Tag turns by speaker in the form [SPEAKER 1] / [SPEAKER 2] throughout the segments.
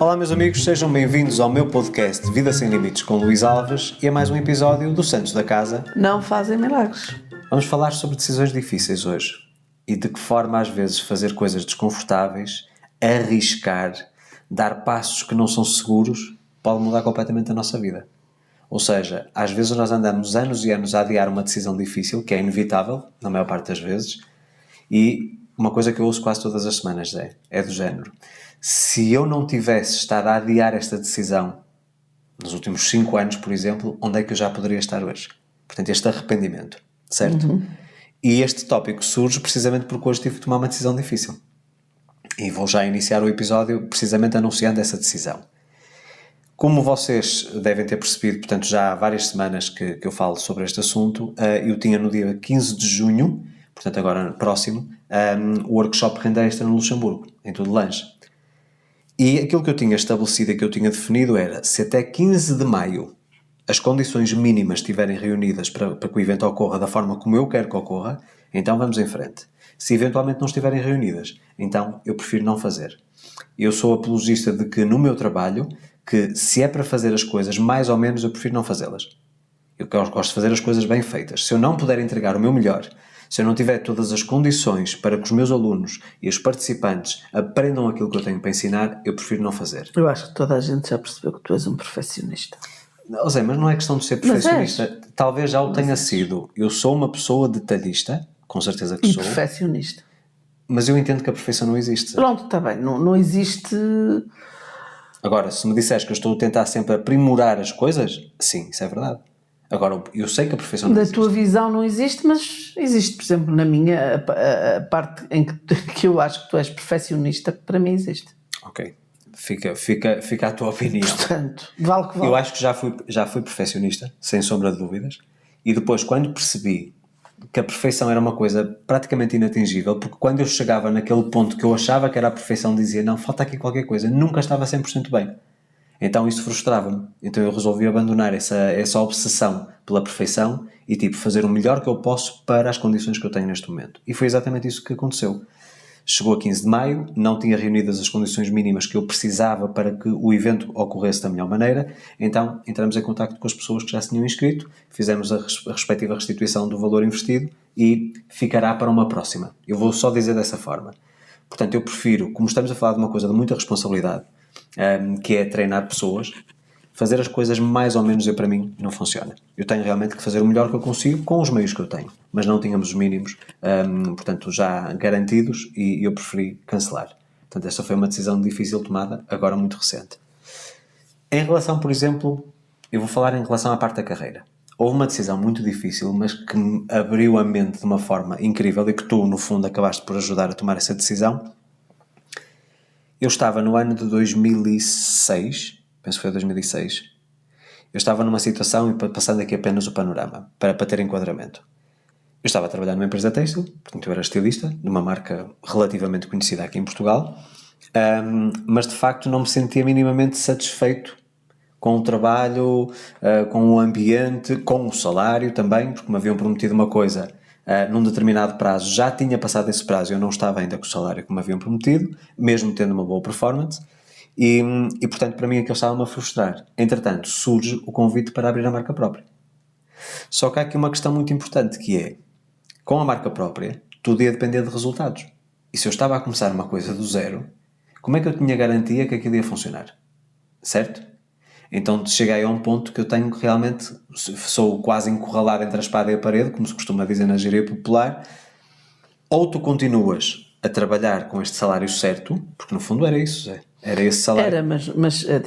[SPEAKER 1] Olá meus amigos, sejam bem-vindos ao meu podcast Vida Sem Limites com Luís Alves e a mais um episódio do Santos da Casa.
[SPEAKER 2] Não fazem milagres.
[SPEAKER 1] Vamos falar sobre decisões difíceis hoje e de que forma às vezes fazer coisas desconfortáveis, arriscar, dar passos que não são seguros pode mudar completamente a nossa vida. Ou seja, às vezes nós andamos anos e anos a adiar uma decisão difícil, que é inevitável, na maior parte das vezes, e uma coisa que eu ouço quase todas as semanas é do género: se eu não tivesse estado a adiar esta decisão nos últimos 5 anos, por exemplo, onde é que eu já poderia estar hoje? Portanto, este arrependimento, certo? E este tópico surge precisamente porque hoje tive que tomar uma decisão difícil. E vou já iniciar o episódio precisamente anunciando essa decisão. Como vocês devem ter percebido, portanto, já há várias semanas que eu falo sobre este assunto, eu tinha no dia 15 de junho, portanto agora próximo, o workshop Renda Extra no Luxemburgo, em Tudelange. E aquilo que eu tinha estabelecido e que eu tinha definido era, se até 15 de maio as condições mínimas estiverem reunidas para que o evento ocorra da forma como eu quero que ocorra, então vamos em frente. Se eventualmente não estiverem reunidas, então eu prefiro não fazer. Eu sou apologista de que no meu trabalho, que se é para fazer as coisas mais ou menos, eu prefiro não fazê-las. Eu gosto de fazer as coisas bem feitas. Se eu não puder entregar o meu melhor, se eu não tiver todas as condições para que os meus alunos e os participantes aprendam aquilo que eu tenho para ensinar, eu prefiro não fazer.
[SPEAKER 2] Eu acho que toda a gente já percebeu que tu és um perfeccionista.
[SPEAKER 1] Ou seja, mas não é questão de ser perfeccionista. Talvez já o tenha sido. Eu sou uma pessoa detalhista, com certeza que
[SPEAKER 2] E
[SPEAKER 1] sou.
[SPEAKER 2] perfeccionista.
[SPEAKER 1] Mas eu entendo que a perfeição não existe.
[SPEAKER 2] Pronto, está bem. Não existe...
[SPEAKER 1] Agora, se me disseres que eu estou a tentar sempre aprimorar as coisas, sim, isso é verdade. Agora, eu sei que a perfeição não existe.
[SPEAKER 2] Da tua visão não existe, mas existe, por exemplo, na minha, a parte em que eu acho que tu és perfeccionista, que para mim existe.
[SPEAKER 1] Ok. Fica a tua opinião.
[SPEAKER 2] Portanto, vale que vale.
[SPEAKER 1] Eu acho que já fui perfeccionista, sem sombra de dúvidas, e depois, quando percebi que a perfeição era uma coisa praticamente inatingível, porque quando eu chegava naquele ponto que eu achava que era a perfeição, dizia, não, falta aqui qualquer coisa, nunca estava 100% bem. Então isso frustrava-me. Então eu resolvi abandonar essa obsessão pela perfeição e fazer o melhor que eu posso para as condições que eu tenho neste momento. E foi exatamente isso que aconteceu. Chegou a 15 de maio, não tinha reunidas as condições mínimas que eu precisava para que o evento ocorresse da melhor maneira, então entramos em contacto com as pessoas que já se tinham inscrito, fizemos a respectiva restituição do valor investido e ficará para uma próxima. Eu vou só dizer dessa forma. Portanto, eu prefiro, como estamos a falar de uma coisa de muita responsabilidade, que é treinar pessoas, fazer as coisas mais ou menos para mim não funciona. Eu tenho realmente que fazer o melhor que eu consigo com os meios que eu tenho, mas não tínhamos os mínimos, portanto, já garantidos e eu preferi cancelar. Portanto, esta foi uma decisão difícil tomada, agora muito recente. Em relação, por exemplo, eu vou falar em relação à parte da carreira. Houve uma decisão muito difícil, mas que me abriu a mente de uma forma incrível e que tu, no fundo, acabaste por ajudar a tomar essa decisão. Eu estava no ano de 2006, penso que foi 2006, eu estava numa situação, e passando aqui apenas o panorama, para ter enquadramento. Eu estava a trabalhar numa empresa têxtil, portanto eu era estilista, de uma marca relativamente conhecida aqui em Portugal, mas de facto não me sentia minimamente satisfeito com o trabalho, com o ambiente, com o salário também, porque me haviam prometido uma coisa num determinado prazo, já tinha passado esse prazo e eu não estava ainda com o salário que me haviam prometido, mesmo tendo uma boa performance, e portanto para mim aquilo estava-me a frustrar. Entretanto, surge o convite para abrir a marca própria. Só que há aqui uma questão muito importante, que é, com a marca própria, tudo ia depender de resultados. E se eu estava a começar uma coisa do zero, como é que eu tinha garantia que aquilo ia funcionar? Certo? Então cheguei a um ponto que eu tenho que realmente, sou quase encurralado entre a espada e a parede, como se costuma dizer na gíria popular. Ou tu continuas a trabalhar com este salário certo, porque no fundo era isso, Zé. Era esse salário.
[SPEAKER 2] Era, mas a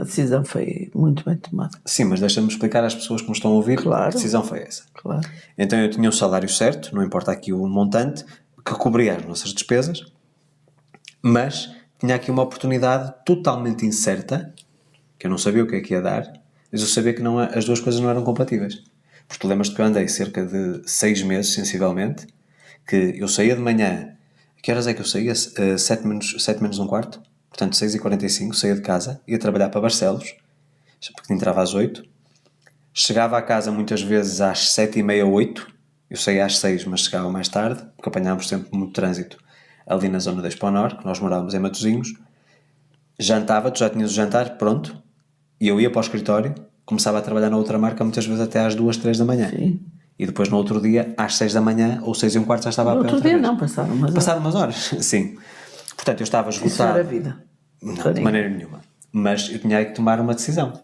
[SPEAKER 2] decisão foi muito bem tomada.
[SPEAKER 1] Sim, mas deixa-me explicar às pessoas que me estão a ouvir que a decisão foi essa.
[SPEAKER 2] Claro.
[SPEAKER 1] Então eu tinha o salário certo, não importa aqui o montante, que cobria as nossas despesas, mas tinha aqui uma oportunidade totalmente incerta, que eu não sabia o que é que ia dar, mas eu sabia que as duas coisas não eram compatíveis. Porque tu lembras-te que eu andei cerca de 6 meses, sensivelmente, que eu saía de manhã, que horas é que eu saía? 7 menos um quarto, portanto 6h45, saía de casa, ia trabalhar para Barcelos, porque entrava às 8, chegava a casa muitas vezes às 7h30, 8, eu saía às 6, mas chegava mais tarde, porque apanhámos sempre muito trânsito ali na zona da Exponor, que nós morávamos em Matosinhos. jantava, tu já tinhas o jantar pronto, e eu ia para o escritório, começava a trabalhar na outra marca muitas vezes até às 2, 3 da manhã.
[SPEAKER 2] Sim.
[SPEAKER 1] E depois no outro dia, às 6 da manhã ou 6 e um quarto, já estava a
[SPEAKER 2] No
[SPEAKER 1] pé
[SPEAKER 2] outro
[SPEAKER 1] outra
[SPEAKER 2] dia
[SPEAKER 1] vez.
[SPEAKER 2] não, passaram umas horas.
[SPEAKER 1] Passaram umas horas, sim. Portanto, eu estava
[SPEAKER 2] Isso era
[SPEAKER 1] esgotado.
[SPEAKER 2] vida.
[SPEAKER 1] Não, de maneira nenhuma. Mas eu tinha que tomar uma decisão.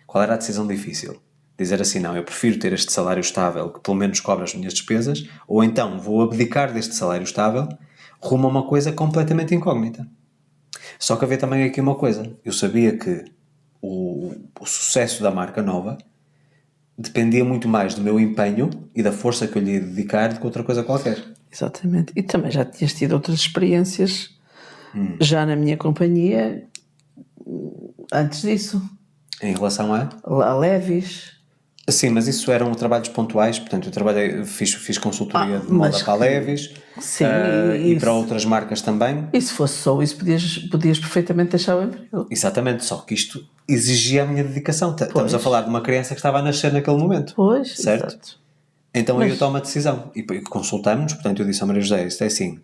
[SPEAKER 1] Qual era a decisão difícil? Dizer assim, não, eu prefiro ter este salário estável que pelo menos cobre as minhas despesas, ou então vou abdicar deste salário estável rumo a uma coisa completamente incógnita. Só que havia também aqui uma coisa. Eu sabia que o sucesso da marca nova dependia muito mais do meu empenho e da força que eu lhe ia dedicar do que outra coisa qualquer.
[SPEAKER 2] Exatamente. E também já tinhas tido outras experiências já na minha companhia antes disso.
[SPEAKER 1] Em relação a...
[SPEAKER 2] A Levis.
[SPEAKER 1] Sim, mas isso eram trabalhos pontuais, portanto eu trabalhei, fiz consultoria de moda
[SPEAKER 2] mas
[SPEAKER 1] para a
[SPEAKER 2] que-
[SPEAKER 1] Levis,
[SPEAKER 2] Sim,
[SPEAKER 1] e
[SPEAKER 2] isso.
[SPEAKER 1] para outras marcas também.
[SPEAKER 2] E se fosse só isso, podias perfeitamente deixar o emprego.
[SPEAKER 1] Exatamente, só que isto exigia a minha dedicação. Estamos a
[SPEAKER 2] Pois.
[SPEAKER 1] falar de uma criança que estava a nascer naquele momento.
[SPEAKER 2] Pois,
[SPEAKER 1] certo?
[SPEAKER 2] exato.
[SPEAKER 1] Então aí
[SPEAKER 2] Mas-
[SPEAKER 1] eu tomo a decisão e consultamos, portanto eu disse a Maria José, isto é assim,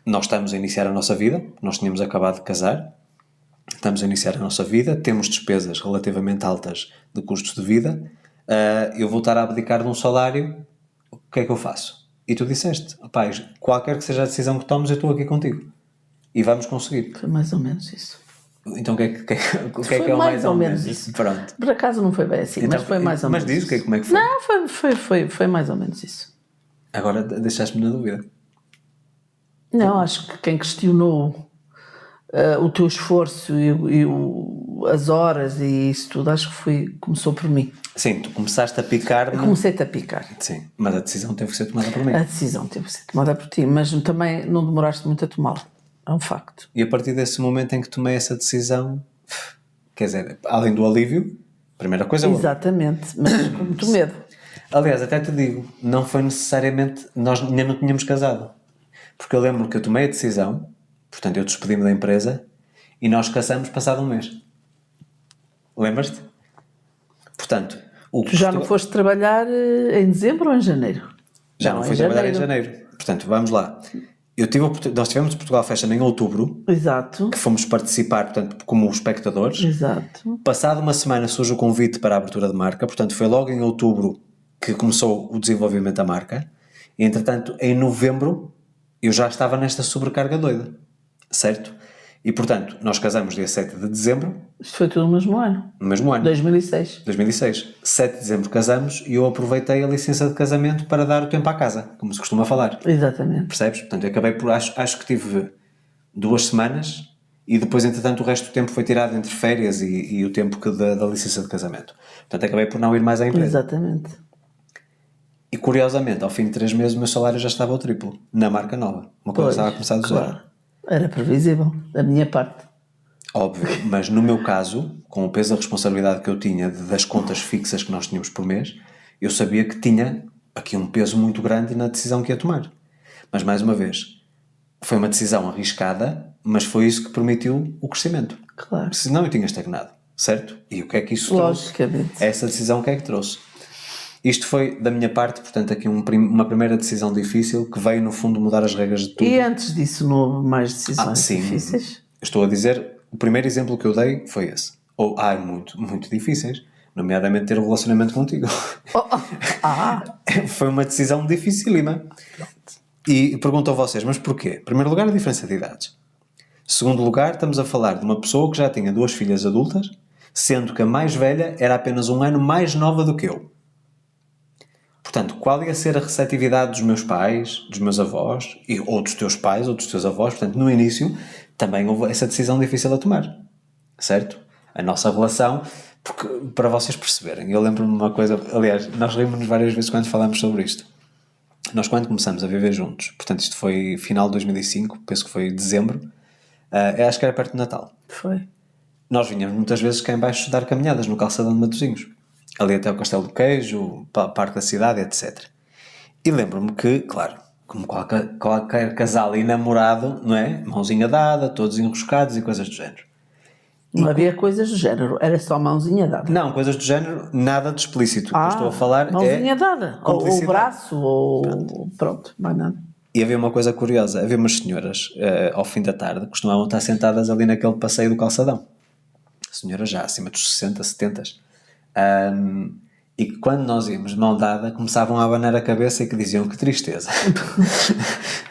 [SPEAKER 1] nós estamos a iniciar a nossa vida, nós tínhamos acabado de casar, estamos a iniciar a nossa vida, temos despesas relativamente altas de custos de vida, eu vou estar a abdicar de um salário, o que é que eu faço? E tu disseste, rapaz, qualquer que seja a decisão que tomes, eu estou aqui contigo. E vamos conseguir.
[SPEAKER 2] Foi mais ou menos isso.
[SPEAKER 1] Então o que é que
[SPEAKER 2] Foi
[SPEAKER 1] é o
[SPEAKER 2] mais ou menos
[SPEAKER 1] isso?
[SPEAKER 2] isso.
[SPEAKER 1] Pronto.
[SPEAKER 2] Por acaso não foi bem assim,
[SPEAKER 1] Então,
[SPEAKER 2] mas foi mais ou
[SPEAKER 1] mas
[SPEAKER 2] menos
[SPEAKER 1] diz
[SPEAKER 2] isso.
[SPEAKER 1] como é que foi.
[SPEAKER 2] Não, foi mais ou menos isso.
[SPEAKER 1] Agora deixaste-me na dúvida.
[SPEAKER 2] Não, acho que quem questionou o teu esforço e as horas e isso tudo, acho que começou por mim.
[SPEAKER 1] Sim, tu começaste a picar-me.
[SPEAKER 2] Comecei-te a picar.
[SPEAKER 1] Sim, mas a decisão teve que ser tomada por mim.
[SPEAKER 2] A decisão teve que ser tomada por ti, mas também não demoraste muito a tomá-la. É um facto.
[SPEAKER 1] E a partir desse momento em que tomei essa decisão, quer dizer, além do alívio, a primeira coisa é o alívio.
[SPEAKER 2] Exatamente, mas com muito medo.
[SPEAKER 1] Aliás, até te digo, não foi necessariamente, nós ainda não tínhamos casado. Porque eu lembro que eu tomei a decisão, portanto eu despedi-me da empresa e nós casamos passado um mês. Lembras-te? Portanto, o
[SPEAKER 2] Tu já não foste trabalhar em dezembro ou em janeiro?
[SPEAKER 1] Já não fui trabalhar em janeiro. Portanto, vamos lá. Nós tivemos Portugal Fashion em outubro,
[SPEAKER 2] Exato,
[SPEAKER 1] que fomos participar, portanto, como espectadores.
[SPEAKER 2] exato.
[SPEAKER 1] Passado uma semana surge o convite para a abertura de marca, portanto foi logo em outubro que começou o desenvolvimento da marca. E, entretanto, em novembro eu já estava nesta sobrecarga doida, certo? E, portanto, nós casamos dia 7 de dezembro,
[SPEAKER 2] Isto foi tudo no mesmo ano,
[SPEAKER 1] no mesmo ano,
[SPEAKER 2] 2006.
[SPEAKER 1] 2006. 7 de dezembro casamos e eu aproveitei a licença de casamento para dar o tempo à casa, como se costuma falar.
[SPEAKER 2] Exatamente.
[SPEAKER 1] Percebes? Portanto, eu acabei por, acho que tive 2 semanas e depois, entretanto, o resto do tempo foi tirado entre férias e o tempo da licença de casamento. Portanto, acabei por não ir mais à empresa.
[SPEAKER 2] Exatamente.
[SPEAKER 1] E, curiosamente, ao fim de 3 meses, o meu salário já estava ao triplo, na marca nova. Uma coisa que estava a começar do zero.
[SPEAKER 2] Era previsível, da minha parte.
[SPEAKER 1] Óbvio, mas no meu caso, com o peso da responsabilidade que eu tinha das contas fixas que nós tínhamos por mês, eu sabia que tinha aqui um peso muito grande na decisão que ia tomar. Mas, mais uma vez, foi uma decisão arriscada, mas foi isso que permitiu o crescimento.
[SPEAKER 2] Claro.
[SPEAKER 1] Senão eu tinha estagnado, certo? E o que é que isso
[SPEAKER 2] Logicamente.
[SPEAKER 1] trouxe? Essa decisão o que é que trouxe? Isto foi da minha parte, portanto, aqui uma primeira decisão difícil que veio, no fundo, mudar as regras de tudo.
[SPEAKER 2] E antes disso não houve mais decisões
[SPEAKER 1] Sim,
[SPEAKER 2] difíceis?
[SPEAKER 1] Estou a dizer, o primeiro exemplo que eu dei foi esse. Ou há muito, muito difíceis, nomeadamente ter um relacionamento contigo. Foi uma decisão dificílima. E pergunto a vocês, mas porquê? Em primeiro lugar, a diferença de idades. Segundo lugar, estamos a falar de uma pessoa que já tinha 2 filhas adultas, sendo que a mais velha era apenas um ano mais nova do que eu. Portanto, qual ia ser a receptividade dos meus pais, dos meus avós, ou dos teus pais, ou dos teus avós? Portanto, no início, também houve essa decisão difícil a tomar. Certo? A nossa relação, porque, para vocês perceberem, eu lembro-me de uma coisa, aliás, nós rimos-nos várias vezes quando falamos sobre isto. Nós, quando começamos a viver juntos, portanto, isto foi final de 2005, penso que foi dezembro, acho que era perto de Natal.
[SPEAKER 2] Foi.
[SPEAKER 1] Nós vinhamos muitas vezes cá em baixo dar caminhadas no calçadão de Matosinhos. Ali até o Castelo do Queijo, Parque da Cidade, etc. E lembro-me que, claro, como qualquer casal e namorado, não é? Mãozinha dada, todos enroscados e coisas do género.
[SPEAKER 2] Não havia coisas do género, era só mãozinha dada.
[SPEAKER 1] Não, coisas do género, nada de explícito. O que eu estou a falar
[SPEAKER 2] mãozinha dada. Ou o
[SPEAKER 1] cumplicidade.
[SPEAKER 2] braço, ou pronto, mais nada.
[SPEAKER 1] E havia uma coisa curiosa, havia umas senhoras, ao fim da tarde, costumavam estar sentadas ali naquele passeio do calçadão. Senhoras já acima dos 60, 70. E que quando nós íamos de mão dada, começavam a abanar a cabeça e que diziam que tristeza.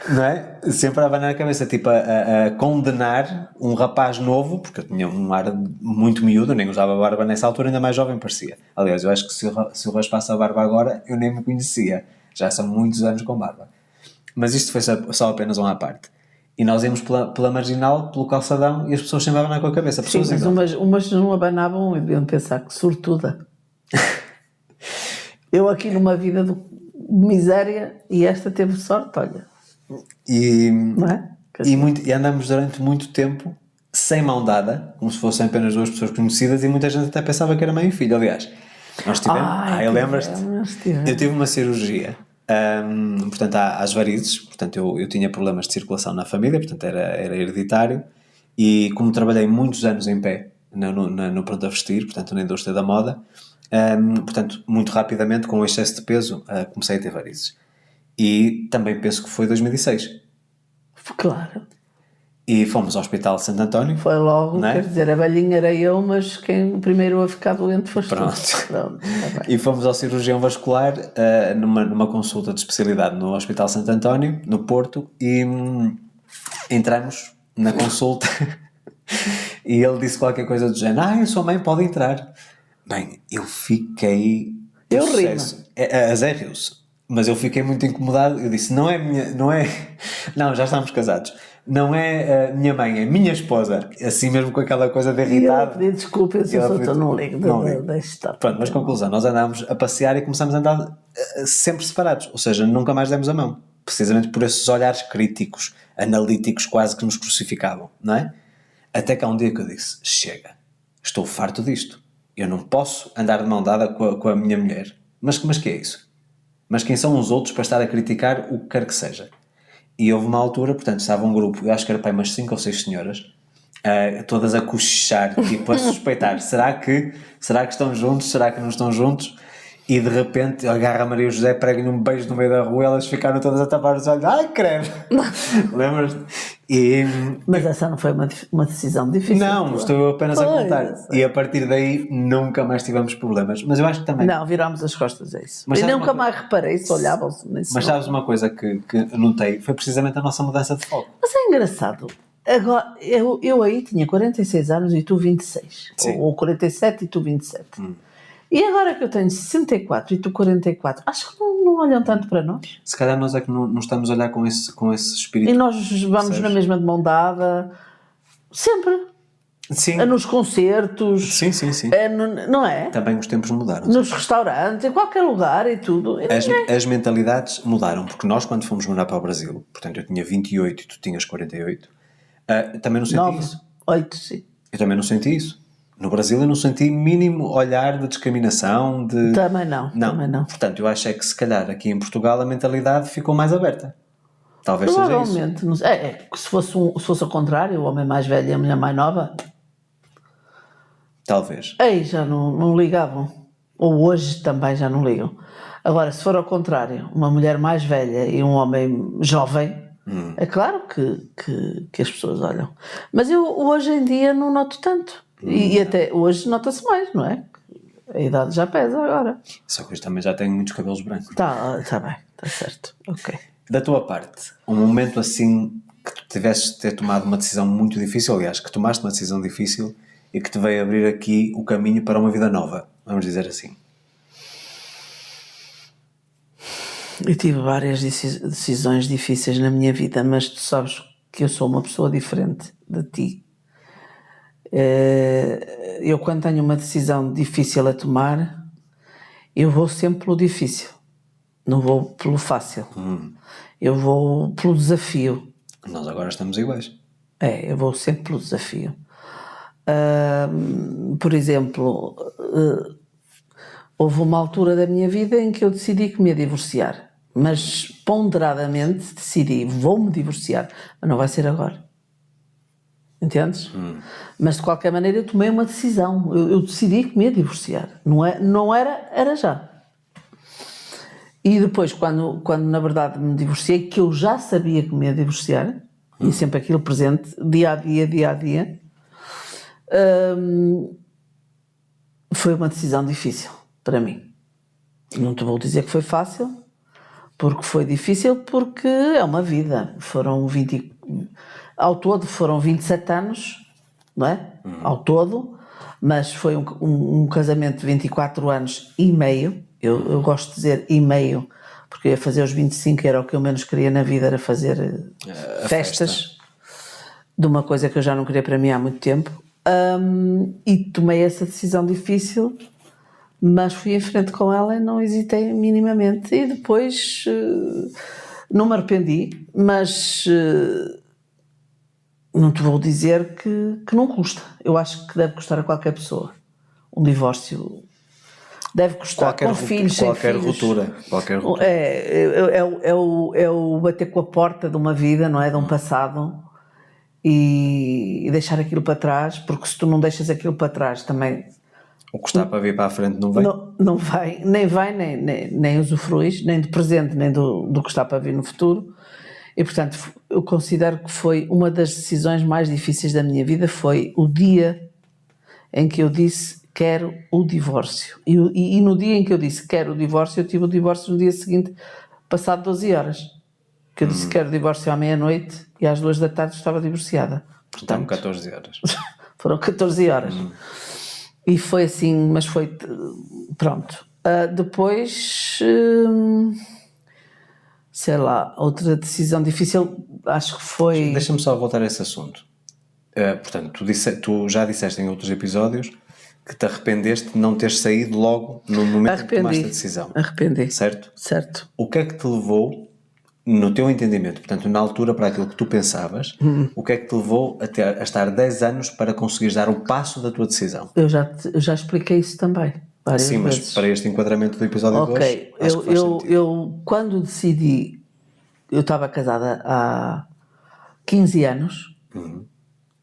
[SPEAKER 1] Não é? Sempre a abanar a cabeça, tipo a condenar um rapaz novo, porque eu tinha um ar muito miúdo, nem usava barba nessa altura, ainda mais jovem parecia. Aliás, eu acho que se eu raspasse a barba agora, eu nem me conhecia. Já são muitos anos com barba. Mas isto foi só apenas uma parte. E nós íamos pela marginal, pelo calçadão, e as pessoas sempre abanar com a cabeça.
[SPEAKER 2] Sim, mas umas não abanavam e deviam pensar que sortuda. Eu aqui numa vida de miséria e esta teve sorte, olha. Não é?
[SPEAKER 1] E andamos durante muito tempo sem mão dada, como se fossem apenas duas pessoas conhecidas, e muita gente até pensava que era mãe e filho. Aliás, nós tivemos. Lembras-te? Eu tive uma cirurgia. Portanto, às varizes. Portanto, eu tinha problemas de circulação na família, portanto, era hereditário. E como trabalhei muitos anos em pé no pronto a vestir, portanto, na indústria da moda, portanto, muito rapidamente, com o excesso de peso, comecei a ter varizes. E também penso que foi 2006.
[SPEAKER 2] Claro.
[SPEAKER 1] E fomos ao Hospital de Santo António.
[SPEAKER 2] Foi logo, não é? Quer dizer, a velhinha era eu, mas quem primeiro a ficar doente foste tu.
[SPEAKER 1] Pronto. E fomos ao cirurgião vascular numa consulta de especialidade no Hospital Santo António, no Porto, e entramos na consulta e ele disse qualquer coisa do género: a sua mãe pode entrar. Bem, eu fiquei...
[SPEAKER 2] Eu ri-me.
[SPEAKER 1] A Zé riu-se, mas eu fiquei muito incomodado. Eu disse: não, já estamos casados. Não é a minha mãe, é a minha esposa. Assim mesmo, com aquela coisa de irritado.
[SPEAKER 2] E eu pedi desculpa, eu só não ligo.
[SPEAKER 1] Pronto, mas conclusão, nós andámos a passear e começámos a andar sempre separados. Ou seja, nunca mais demos a mão. Precisamente por esses olhares críticos, analíticos, quase que nos crucificavam, não é? Até que há um dia que eu disse: chega, estou farto disto. Eu não posso andar de mão dada com a minha mulher. Mas que é isso? Mas quem são os outros para estar a criticar o que quer que seja? E houve uma altura, portanto, estava um grupo, eu acho que era para umas 5 ou 6 senhoras, todas a cochichar, tipo a suspeitar, será que estão juntos, será que não estão juntos? E de repente agarra a Maria José, prega-lhe um beijo no meio da rua, elas ficaram todas a tapar os olhos. Ai, credo! Lembras-te?
[SPEAKER 2] Mas essa não foi uma decisão difícil.
[SPEAKER 1] Não, estou apenas a contar. E a partir daí nunca mais tivemos problemas. Mas eu acho que também...
[SPEAKER 2] Não, virámos as costas a isso. E nunca mais reparei se olhavam-se.
[SPEAKER 1] Mas sabes uma coisa que notei? Foi precisamente a nossa mudança de foco.
[SPEAKER 2] Mas é engraçado. Agora, eu aí tinha 46 anos e tu 26.
[SPEAKER 1] Sim.
[SPEAKER 2] Ou 47 e tu 27. E agora que eu tenho 64 e tu 44, acho que não olham tanto para nós.
[SPEAKER 1] Se calhar nós é que não estamos a olhar com esse espírito.
[SPEAKER 2] E nós vamos, percebes, na mesma de mão dada, sempre.
[SPEAKER 1] Sim.
[SPEAKER 2] Nos concertos.
[SPEAKER 1] Sim.
[SPEAKER 2] Não é?
[SPEAKER 1] Também os tempos mudaram.
[SPEAKER 2] Nos restaurantes, em qualquer lugar e tudo.
[SPEAKER 1] As mentalidades mudaram, porque nós, quando fomos morar para o Brasil, portanto eu tinha 28 e tu tinhas 48, também não senti isso.
[SPEAKER 2] 8, sim.
[SPEAKER 1] Eu também não senti isso. No Brasil eu não senti mínimo olhar de discriminação, de...
[SPEAKER 2] Também não.
[SPEAKER 1] Portanto, eu acho que se calhar aqui em Portugal a mentalidade ficou mais aberta. Talvez seja isso.
[SPEAKER 2] Provavelmente. Se fosse ao contrário, o homem mais velho e a mulher mais nova...
[SPEAKER 1] Talvez.
[SPEAKER 2] Aí já não ligavam. Ou hoje também já não ligam. Agora, se for ao contrário, uma mulher mais velha e um homem jovem, é claro que as pessoas olham. Mas eu hoje em dia não noto tanto. E até hoje nota-se mais, não é? A idade já pesa agora.
[SPEAKER 1] Só que hoje também já tenho muitos cabelos brancos.
[SPEAKER 2] Tá bem, está certo. Ok.
[SPEAKER 1] Da tua parte, um momento assim que tu tivesses de ter tomado uma decisão muito difícil, aliás, que tomaste uma decisão difícil e que te veio abrir aqui o caminho para uma vida nova, vamos dizer assim.
[SPEAKER 2] Eu tive várias decisões difíceis na minha vida, mas tu sabes que eu sou uma pessoa diferente de ti. Eu, quando tenho uma decisão difícil a tomar, eu vou sempre pelo difícil, não vou pelo fácil. Eu vou pelo desafio.
[SPEAKER 1] Nós agora estamos iguais.
[SPEAKER 2] Eu vou sempre pelo desafio. Por exemplo, houve uma altura da minha vida em que eu decidi que me ia divorciar, mas ponderadamente decidi, vou-me divorciar, mas não vai ser agora. Entendes? Mas de qualquer maneira eu tomei uma decisão. Eu decidi que me ia divorciar. Não era já. E depois, quando na verdade me divorciei, que eu já sabia que me ia divorciar, e sempre aquilo presente, dia a dia, foi uma decisão difícil para mim. Não te vou dizer que foi fácil, porque foi difícil, porque é uma vida. Ao todo foram 27 anos, não é? Ao todo, mas foi um casamento de 24 anos e meio. Eu gosto de dizer e meio, porque eu ia fazer os 25, era o que eu menos queria na vida, era fazer festas de uma coisa que eu já não queria para mim há muito tempo. E tomei essa decisão difícil, mas fui em frente com ela e não hesitei minimamente. E depois não me arrependi, mas não te vou dizer que não custa. Eu acho que deve custar a qualquer pessoa. Um divórcio deve custar, com filhos, sem filhos.
[SPEAKER 1] Qualquer ruptura.
[SPEAKER 2] É o bater com a porta de uma vida, não é? De um passado, e deixar aquilo para trás, porque se tu não deixas aquilo para trás também...
[SPEAKER 1] O que está para vir para a frente não vem?
[SPEAKER 2] Não vai, nem usufruis, nem do presente, nem do que está para vir no futuro. E, portanto, eu considero que foi uma das decisões mais difíceis da minha vida, foi o dia em que eu disse quero o divórcio. E no dia em que eu disse quero o divórcio, eu tive o divórcio no dia seguinte, passado 12 horas. Que eu disse quero o divórcio à meia-noite e às 2 da tarde estava divorciada.
[SPEAKER 1] Portanto, 14 horas.
[SPEAKER 2] Foram 14 horas. E foi assim, mas foi... Pronto. Depois... sei lá, outra decisão difícil, acho que foi...
[SPEAKER 1] Deixa-me só voltar a esse assunto. Portanto, tu já disseste em outros episódios que te arrependeste de não teres saído logo no momento em que tomaste a decisão.
[SPEAKER 2] Arrependi.
[SPEAKER 1] Certo?
[SPEAKER 2] Certo.
[SPEAKER 1] O que é que te levou, no teu entendimento, portanto, na altura para aquilo que tu pensavas, o que é que te levou a estar 10 anos para conseguires dar o passo da tua decisão?
[SPEAKER 2] Eu já expliquei isso também.
[SPEAKER 1] Sim, mas
[SPEAKER 2] vezes.
[SPEAKER 1] Para este enquadramento do episódio de hoje, acho que faz sentido.
[SPEAKER 2] Eu quando decidi, eu estava casada há 15 anos,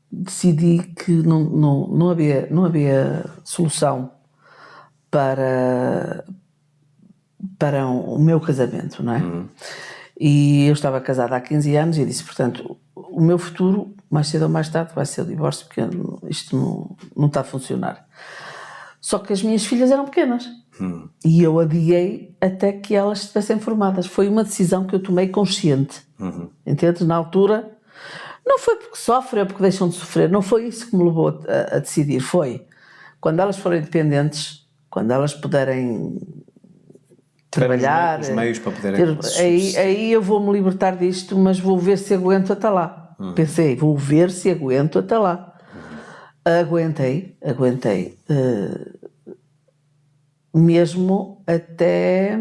[SPEAKER 2] decidi que não havia solução para o meu casamento, não é? E eu estava casada há 15 anos e disse, portanto, o meu futuro, mais cedo ou mais tarde, vai ser o divórcio, porque isto não está a funcionar. Só que as minhas filhas eram pequenas. E eu adiei até que elas estivessem formadas. Foi uma decisão que eu tomei consciente. Entendes? Na altura, não foi porque sofrem ou porque deixam de sofrer, não foi isso que me levou a decidir. Foi quando elas forem independentes, quando elas puderem trabalhar,
[SPEAKER 1] os meios para poderem...
[SPEAKER 2] aí eu vou-me libertar disto, mas vou ver se aguento até lá. Pensei, vou ver se aguento até lá. Aguentei, mesmo até,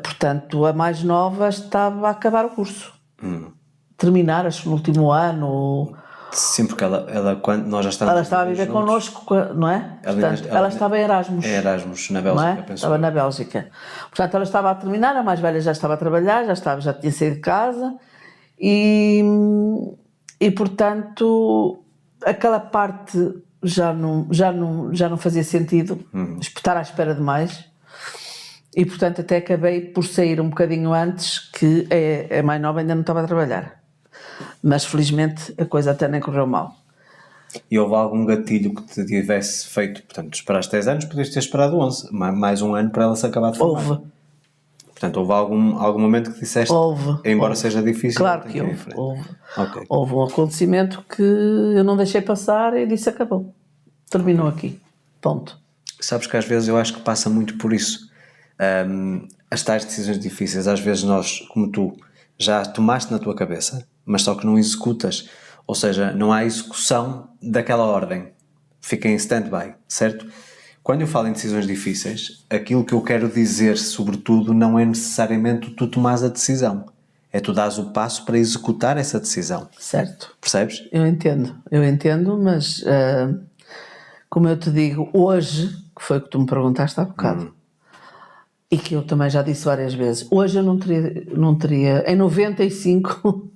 [SPEAKER 2] portanto, a mais nova estava a acabar o curso, terminar, acho que no último ano.
[SPEAKER 1] Sim, porque ela quando nós já estávamos...
[SPEAKER 2] Ela estava a viver juntos, connosco, não é? Portanto, ela estava em Erasmus.
[SPEAKER 1] É Erasmus, na Bélgica,
[SPEAKER 2] é? Estava na Bélgica. Portanto, ela estava a terminar, a mais velha já estava a trabalhar, já tinha saído de casa e portanto, aquela parte já não fazia sentido, estar à espera de mais. E, portanto, até acabei por sair um bocadinho antes, que a mais nova ainda não estava a trabalhar. Mas, felizmente, a coisa até nem correu mal.
[SPEAKER 1] E houve algum gatilho que te tivesse feito, portanto, esperaste 10 anos, podias ter esperado 11, mais um ano para ela se acabar de formar.
[SPEAKER 2] Houve.
[SPEAKER 1] Portanto, houve algum momento que disseste, embora seja difícil...
[SPEAKER 2] Claro que houve. Okay. Houve um acontecimento que eu não deixei passar e disse acabou. Terminou aqui. Ponto.
[SPEAKER 1] Sabes que às vezes eu acho que passa muito por isso. As tais decisões difíceis, às vezes nós, como tu, já tomaste na tua cabeça, mas só que não executas. Ou seja, não há execução daquela ordem. Fica em stand-by, certo? Quando eu falo em decisões difíceis, aquilo que eu quero dizer, sobretudo, não é necessariamente tu tomares a decisão. É tu dares o passo para executar essa decisão.
[SPEAKER 2] Certo.
[SPEAKER 1] Percebes?
[SPEAKER 2] Eu entendo, mas como eu te digo, hoje, que foi o que tu me perguntaste há bocado, e que eu também já disse várias vezes, hoje eu não teria em 95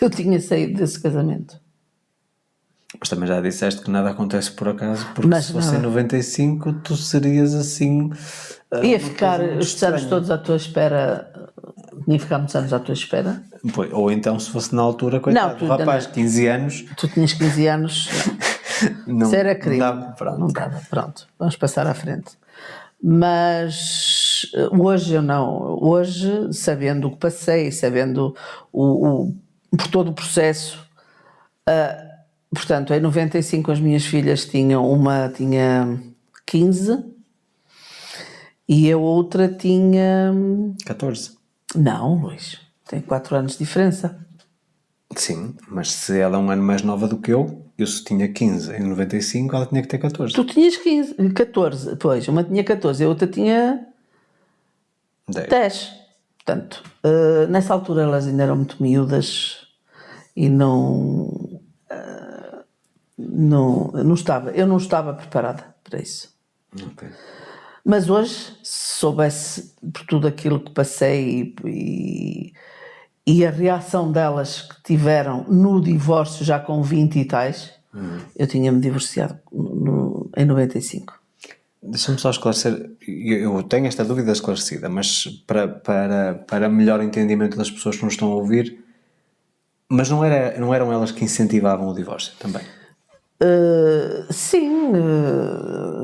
[SPEAKER 2] eu tinha saído desse casamento.
[SPEAKER 1] Mas também já disseste que nada acontece por acaso, porque
[SPEAKER 2] Mas
[SPEAKER 1] se fosse em
[SPEAKER 2] nada.
[SPEAKER 1] 95 tu serias assim...
[SPEAKER 2] Ia
[SPEAKER 1] uma
[SPEAKER 2] ficar
[SPEAKER 1] coisa muito
[SPEAKER 2] estes anos
[SPEAKER 1] estranha.
[SPEAKER 2] todos à tua espera. Tinha ficar muitos anos à tua espera.
[SPEAKER 1] Pois, ou então se fosse na altura, coitado,
[SPEAKER 2] tu
[SPEAKER 1] o
[SPEAKER 2] ainda
[SPEAKER 1] rapaz,
[SPEAKER 2] não-
[SPEAKER 1] 15 anos,
[SPEAKER 2] Tu tinhas 15 anos,
[SPEAKER 1] não,
[SPEAKER 2] isso era
[SPEAKER 1] não
[SPEAKER 2] crime.
[SPEAKER 1] dava, pronto.
[SPEAKER 2] Não dava, pronto. Vamos passar à frente. Mas hoje eu não. Hoje, sabendo o que passei, sabendo por todo o processo, portanto, em 95 as minhas filhas uma tinha 15 e a outra tinha...
[SPEAKER 1] 14.
[SPEAKER 2] Não, Luís, tem 4 anos de diferença.
[SPEAKER 1] Sim, mas se ela é um ano mais nova do que eu se tinha 15 em 95, ela tinha que ter 14.
[SPEAKER 2] Tu tinhas 14, pois, uma tinha 14 e a outra tinha
[SPEAKER 1] 10.
[SPEAKER 2] 10. Portanto, nessa altura elas ainda eram muito miúdas e eu não estava preparada para isso.
[SPEAKER 1] Ok.
[SPEAKER 2] Mas hoje, se soubesse por tudo aquilo que passei e a reação delas que tiveram no divórcio já com 20 e tais, eu tinha-me divorciado em 95.
[SPEAKER 1] Deixa-me só esclarecer, eu tenho esta dúvida esclarecida, mas para melhor entendimento das pessoas que nos estão a ouvir, mas não eram elas que incentivavam o divórcio também?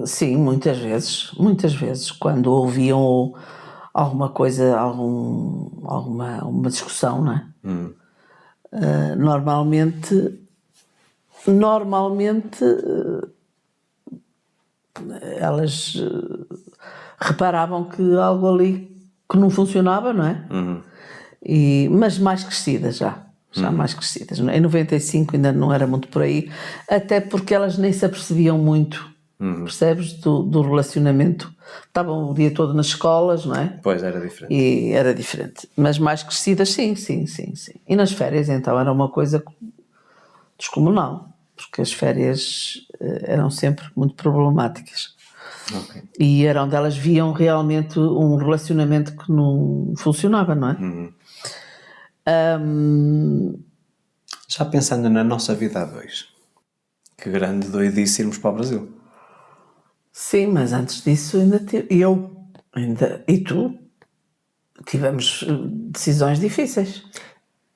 [SPEAKER 2] Sim, muitas vezes, quando ouviam alguma coisa, uma discussão, não é? Normalmente, elas reparavam que algo ali que não funcionava, não é? Mas mais crescidas já mais crescidas. Em 95 ainda não era muito por aí, até porque elas nem se apercebiam muito, percebes, do relacionamento. Estavam o dia todo nas escolas, não é?
[SPEAKER 1] Pois, era diferente.
[SPEAKER 2] E era diferente. Mas mais crescidas, sim. E nas férias, então, era uma coisa descomunal, porque as férias eram sempre muito problemáticas.
[SPEAKER 1] Ok.
[SPEAKER 2] E era onde elas viam realmente um relacionamento que não funcionava, não é?
[SPEAKER 1] Já pensando na nossa vida a dois, que grande doidice irmos para o Brasil.
[SPEAKER 2] Sim, mas antes disso e tu tivemos decisões difíceis.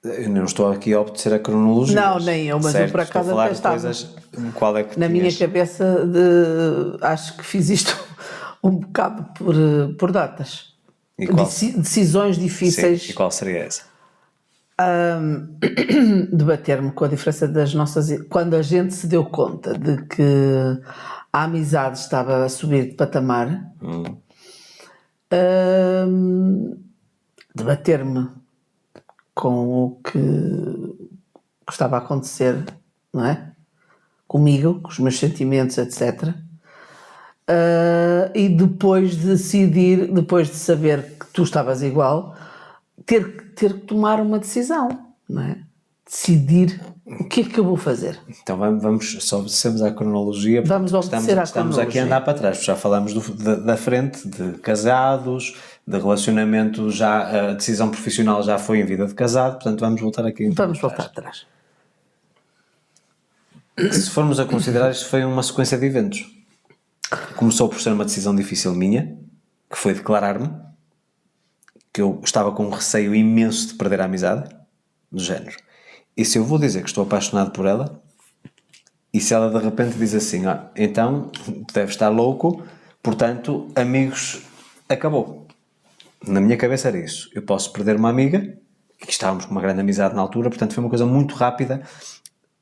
[SPEAKER 1] Eu não estou aqui a obedecer a cronologia.
[SPEAKER 2] Não, nem eu, mas eu por
[SPEAKER 1] Estou a
[SPEAKER 2] acaso
[SPEAKER 1] falar
[SPEAKER 2] até
[SPEAKER 1] de
[SPEAKER 2] estava.
[SPEAKER 1] coisas. Qual é que
[SPEAKER 2] Na minha
[SPEAKER 1] tinhas?
[SPEAKER 2] cabeça, acho que fiz isto um bocado por datas.
[SPEAKER 1] E qual?
[SPEAKER 2] Decisões difíceis.
[SPEAKER 1] Sim, e qual seria essa?
[SPEAKER 2] Debater-me com a diferença das nossas... Quando a gente se deu conta de que a amizade estava a subir de patamar, debater-me com o que estava a acontecer, não é? Comigo, com os meus sentimentos, etc. E depois de decidir, depois de saber que tu estavas igual, ter que tomar uma decisão, não é? Decidir o que é que eu vou fazer.
[SPEAKER 1] Então vamos só obedecemos à cronologia.
[SPEAKER 2] Vamos obedecer à
[SPEAKER 1] Estamos aqui a
[SPEAKER 2] cronologia.
[SPEAKER 1] andar para trás, porque já falámos da frente, de casados, de relacionamento, já a decisão profissional já foi em vida de casado, portanto vamos voltar aqui. Então
[SPEAKER 2] Vamos voltar atrás.
[SPEAKER 1] Se formos a considerar, isto foi uma sequência de eventos. Começou por ser uma decisão difícil minha, que foi declarar-me, que eu estava com um receio imenso de perder a amizade, do género. E se eu vou dizer que estou apaixonado por ela, e se ela de repente diz assim, então deve estar louco, portanto, amigos, acabou. Na minha cabeça era isso. Eu posso perder uma amiga, e estávamos com uma grande amizade na altura, portanto foi uma coisa muito rápida.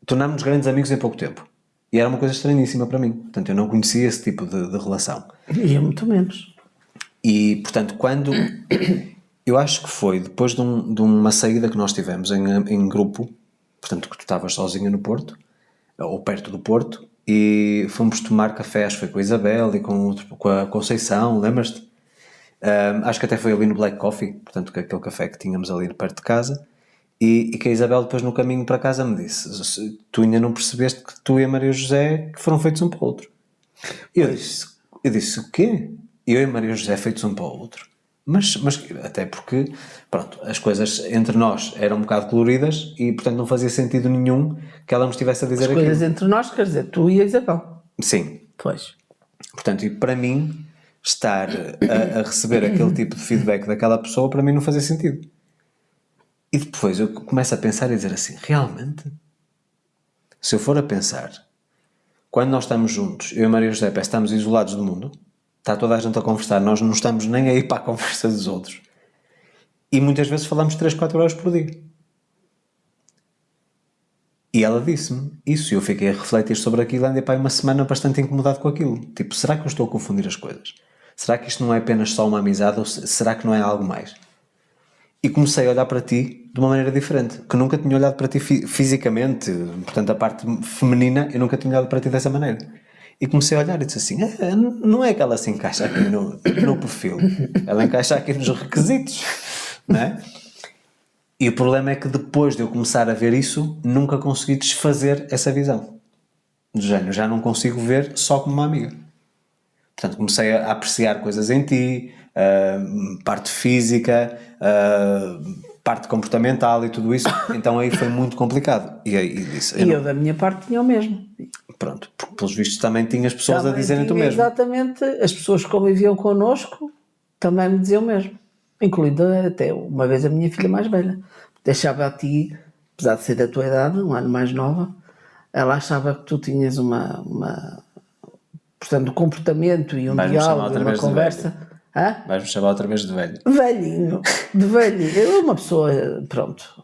[SPEAKER 1] Tornámos-nos grandes amigos em pouco tempo. E era uma coisa estranhíssima para mim. Portanto, eu não conhecia esse tipo de relação.
[SPEAKER 2] E eu muito menos.
[SPEAKER 1] E, portanto, quando... Eu acho que foi depois de uma saída que nós tivemos em grupo, portanto, que tu estavas sozinha no Porto, ou perto do Porto, e fomos tomar cafés, foi com a Isabel e com a Conceição, lembras-te? Acho que até foi ali no Black Coffee, portanto, que é aquele café que tínhamos ali perto de casa, e que a Isabel depois no caminho para casa me disse, tu ainda não percebeste que tu e a Maria José que foram feitos um para o outro. Eu disse, o quê? Eu e a Maria José feitos um para o outro? Mas até porque, pronto, as coisas entre nós eram um bocado coloridas e, portanto, não fazia sentido nenhum que ela me estivesse a dizer
[SPEAKER 2] As
[SPEAKER 1] aquilo.
[SPEAKER 2] coisas entre nós, quer dizer, tu e a Isabel.
[SPEAKER 1] Sim.
[SPEAKER 2] Pois.
[SPEAKER 1] Portanto, e para mim, estar a receber aquele tipo de feedback daquela pessoa, para mim não fazia sentido. E depois eu começo a pensar e dizer assim, realmente? Se eu for a pensar, quando nós estamos juntos, eu e Maria José estamos isolados do mundo, está toda a gente a conversar, nós não estamos nem a ir para a conversa dos outros. E muitas vezes falamos 3, 4 horas por dia. E ela disse-me isso, e eu fiquei a refletir sobre aquilo e andei para aí uma semana bastante incomodado com aquilo. Tipo, será que eu estou a confundir as coisas? Será que isto não é apenas só uma amizade ou será que não é algo mais? E comecei a olhar para ti de uma maneira diferente, que nunca tinha olhado para ti fisicamente, portanto a parte feminina, eu nunca tinha olhado para ti dessa maneira. E comecei a olhar e disse assim, não é que ela se encaixa aqui no perfil, ela encaixa aqui nos requisitos, não é? E o problema é que depois de eu começar a ver isso, nunca consegui desfazer essa visão. Do género, já não consigo ver só como uma amiga. Portanto, comecei a apreciar coisas em ti, parte física, parte comportamental e tudo isso. Então aí foi muito complicado. E aí disse...
[SPEAKER 2] Eu da minha parte tinha o mesmo.
[SPEAKER 1] Pronto, porque pelos vistos também tinhas pessoas
[SPEAKER 2] Também
[SPEAKER 1] a dizerem-te o
[SPEAKER 2] tinha
[SPEAKER 1] mesmo.
[SPEAKER 2] Exatamente, as pessoas que conviviam connosco também me diziam o mesmo. Incluindo até uma vez a minha filha mais velha. Deixava a ti, apesar de ser da tua idade, um ano mais nova, ela achava que tu tinhas portanto, um comportamento e um
[SPEAKER 1] Vais-me chamar
[SPEAKER 2] diálogo
[SPEAKER 1] outra
[SPEAKER 2] e uma
[SPEAKER 1] vez de
[SPEAKER 2] conversa. Hã?
[SPEAKER 1] Vais-me chamar outra vez de velho.
[SPEAKER 2] Velhinho, de velhinho. Eu, uma pessoa, pronto,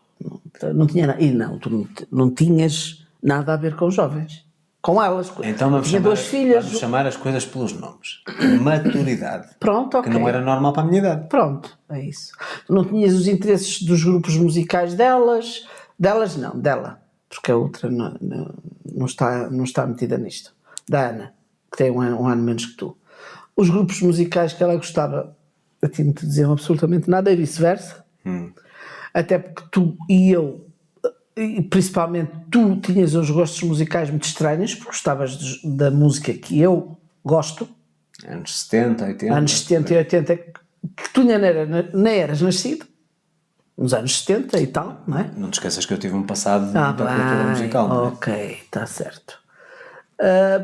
[SPEAKER 2] não tinha nada. E não, tu não tinhas nada a ver com jovens. Com elas.
[SPEAKER 1] Então vamos
[SPEAKER 2] tinha duas filhas.
[SPEAKER 1] chamar as coisas pelos nomes. Maturidade.
[SPEAKER 2] Pronto, ok.
[SPEAKER 1] Que não era normal para a minha idade.
[SPEAKER 2] Pronto, é isso. Tu não tinhas os interesses dos grupos musicais delas. Delas não, dela. Porque a outra não está metida nisto. Da Ana, que tem um ano menos que tu. Os grupos musicais que ela gostava, a ti não te diziam absolutamente nada e vice-versa. Até porque tu e eu, e principalmente tu, tinhas uns gostos musicais muito estranhos, porque gostavas da música que eu gosto.
[SPEAKER 1] Anos 70, 80.
[SPEAKER 2] Anos 70 e 80, que tu nem eras nascido. Nos anos 70 e tal, não é?
[SPEAKER 1] Não te esqueças que eu tive um passado de muita cultura musical, não é?
[SPEAKER 2] Ok, está certo.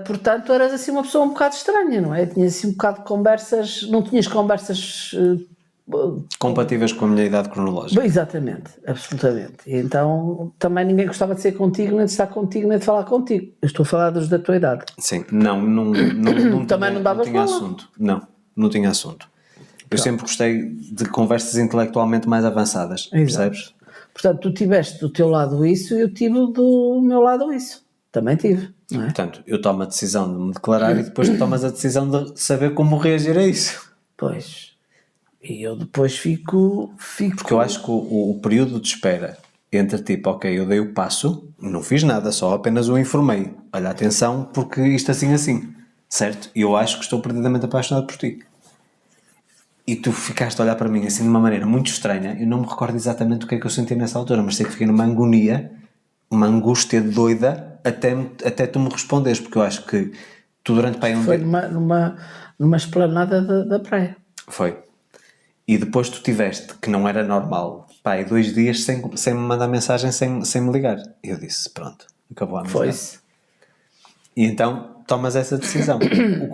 [SPEAKER 2] Portanto, eras assim uma pessoa um bocado estranha, não é? Tinhas assim um bocado de conversas, não tinhas conversas...
[SPEAKER 1] Compatíveis com a minha idade cronológica.
[SPEAKER 2] Exatamente, absolutamente. E então também ninguém gostava de ser contigo, nem de estar contigo, nem de falar contigo. Eu estou a falar dos da tua idade.
[SPEAKER 1] Sim, não
[SPEAKER 2] Também não davas
[SPEAKER 1] tinha
[SPEAKER 2] bola?
[SPEAKER 1] assunto. Não tinha assunto. Eu sempre gostei de conversas intelectualmente mais avançadas, percebes?
[SPEAKER 2] Portanto, tu tiveste do teu lado isso e eu tive do meu lado isso. Também tive, não é?
[SPEAKER 1] Portanto, eu tomo a decisão de me declarar e depois tu tomas a decisão de saber como reagir a isso.
[SPEAKER 2] Pois. E eu depois fico...
[SPEAKER 1] Porque eu acho que o período de espera entre tipo, ok, eu dei o passo, não fiz nada, só apenas o informei. Olha, atenção, porque isto assim, certo? E eu acho que estou perdidamente apaixonado por ti. E tu ficaste a olhar para mim assim de uma maneira muito estranha. Eu não me recordo exatamente o que é que eu senti nessa altura, mas sei que fiquei numa agonia, uma angústia doida, até tu me responderes, porque eu acho que tu durante para aí
[SPEAKER 2] Foi numa esplanada da praia.
[SPEAKER 1] Foi. E depois tu tiveste, que não era normal, pá, 2 dias sem me mandar mensagem, sem me ligar. E eu disse, pronto, acabou a amizade.
[SPEAKER 2] Foi-se.
[SPEAKER 1] E então tomas essa decisão.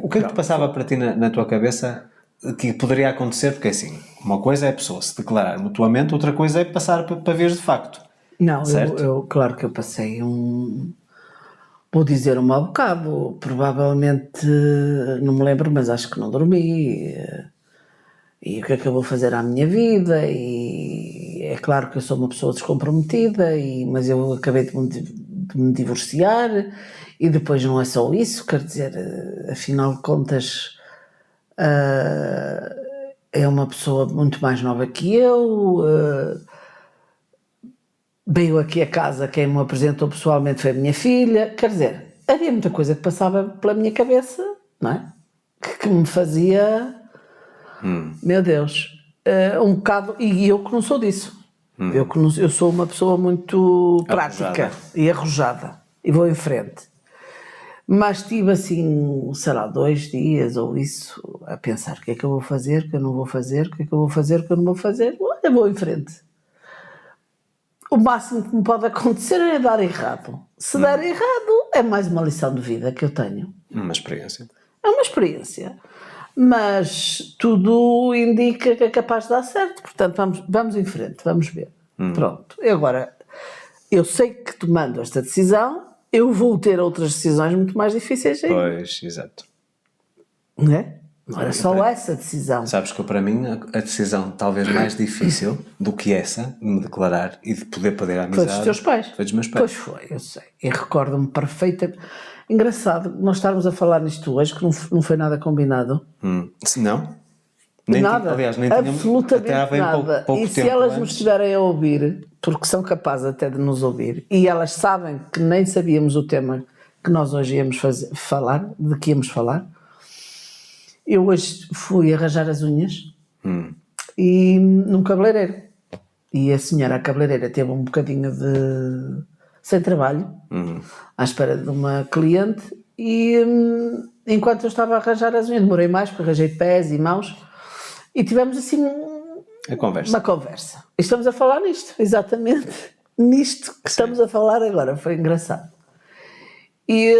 [SPEAKER 1] O que é que te passava para ti na tua cabeça que poderia acontecer? Porque assim, uma coisa é a pessoa se declarar mutuamente, outra coisa é passar para ver de facto.
[SPEAKER 2] Não,
[SPEAKER 1] certo?
[SPEAKER 2] claro que eu passei vou dizer um mau bocado, provavelmente, não me lembro, mas acho que não dormi, e o que é que eu vou fazer à minha vida, e é claro que eu sou uma pessoa descomprometida, mas eu acabei de me divorciar, e depois não é só isso, quer dizer, afinal de contas, é uma pessoa muito mais nova que eu, veio aqui a casa, quem me apresentou pessoalmente foi a minha filha, quer dizer, havia muita coisa que passava pela minha cabeça, não é? Que me fazia, meu Deus, um bocado, e eu que não sou disso, eu sou uma pessoa muito prática e arrojada, e vou em frente. Mas tive assim, sei lá, 2 dias ou isso, a pensar o que é que eu vou fazer, o que eu não vou fazer, o que é que eu vou fazer, o que eu não vou fazer. Olha, vou em frente. O máximo que me pode acontecer é dar errado. Se der errado, é mais uma lição de vida que eu tenho.
[SPEAKER 1] Uma experiência.
[SPEAKER 2] É uma experiência. Mas tudo indica que é capaz de dar certo. Portanto, vamos em frente, vamos ver. Pronto. E agora, eu sei que tomando esta decisão, eu vou ter outras decisões muito mais difíceis ainda.
[SPEAKER 1] Pois, exato.
[SPEAKER 2] Não é? Não era só essa decisão.
[SPEAKER 1] Sabes que para mim a decisão talvez mais difícil do que essa, de me declarar e de poder perder a amizade,
[SPEAKER 2] Foi dos teus pais.
[SPEAKER 1] Foi dos meus pais.
[SPEAKER 2] Pois foi, eu sei. E recordo-me perfeitamente. Engraçado, nós estarmos a falar nisto hoje, que não foi nada combinado.
[SPEAKER 1] Não?
[SPEAKER 2] Nada.
[SPEAKER 1] Aliás, nem tínhamos,
[SPEAKER 2] Absolutamente
[SPEAKER 1] até há bem
[SPEAKER 2] nada.
[SPEAKER 1] pouco
[SPEAKER 2] E se
[SPEAKER 1] tempo
[SPEAKER 2] elas
[SPEAKER 1] antes.
[SPEAKER 2] nos estiverem a ouvir, porque são capazes até de nos ouvir, e elas sabem que nem sabíamos o tema que nós hoje íamos falar, de que íamos falar, eu hoje fui arranjar as unhas e num cabeleireiro. E a senhora, a cabeleireira, teve um bocadinho de sem trabalho, à espera de uma cliente, e enquanto eu estava a arranjar as unhas, demorei mais, porque arranjei pés e mãos, e tivemos assim
[SPEAKER 1] A conversa.
[SPEAKER 2] uma conversa. E estamos a falar nisto, exatamente. Nisto que estamos a falar agora. Foi engraçado. E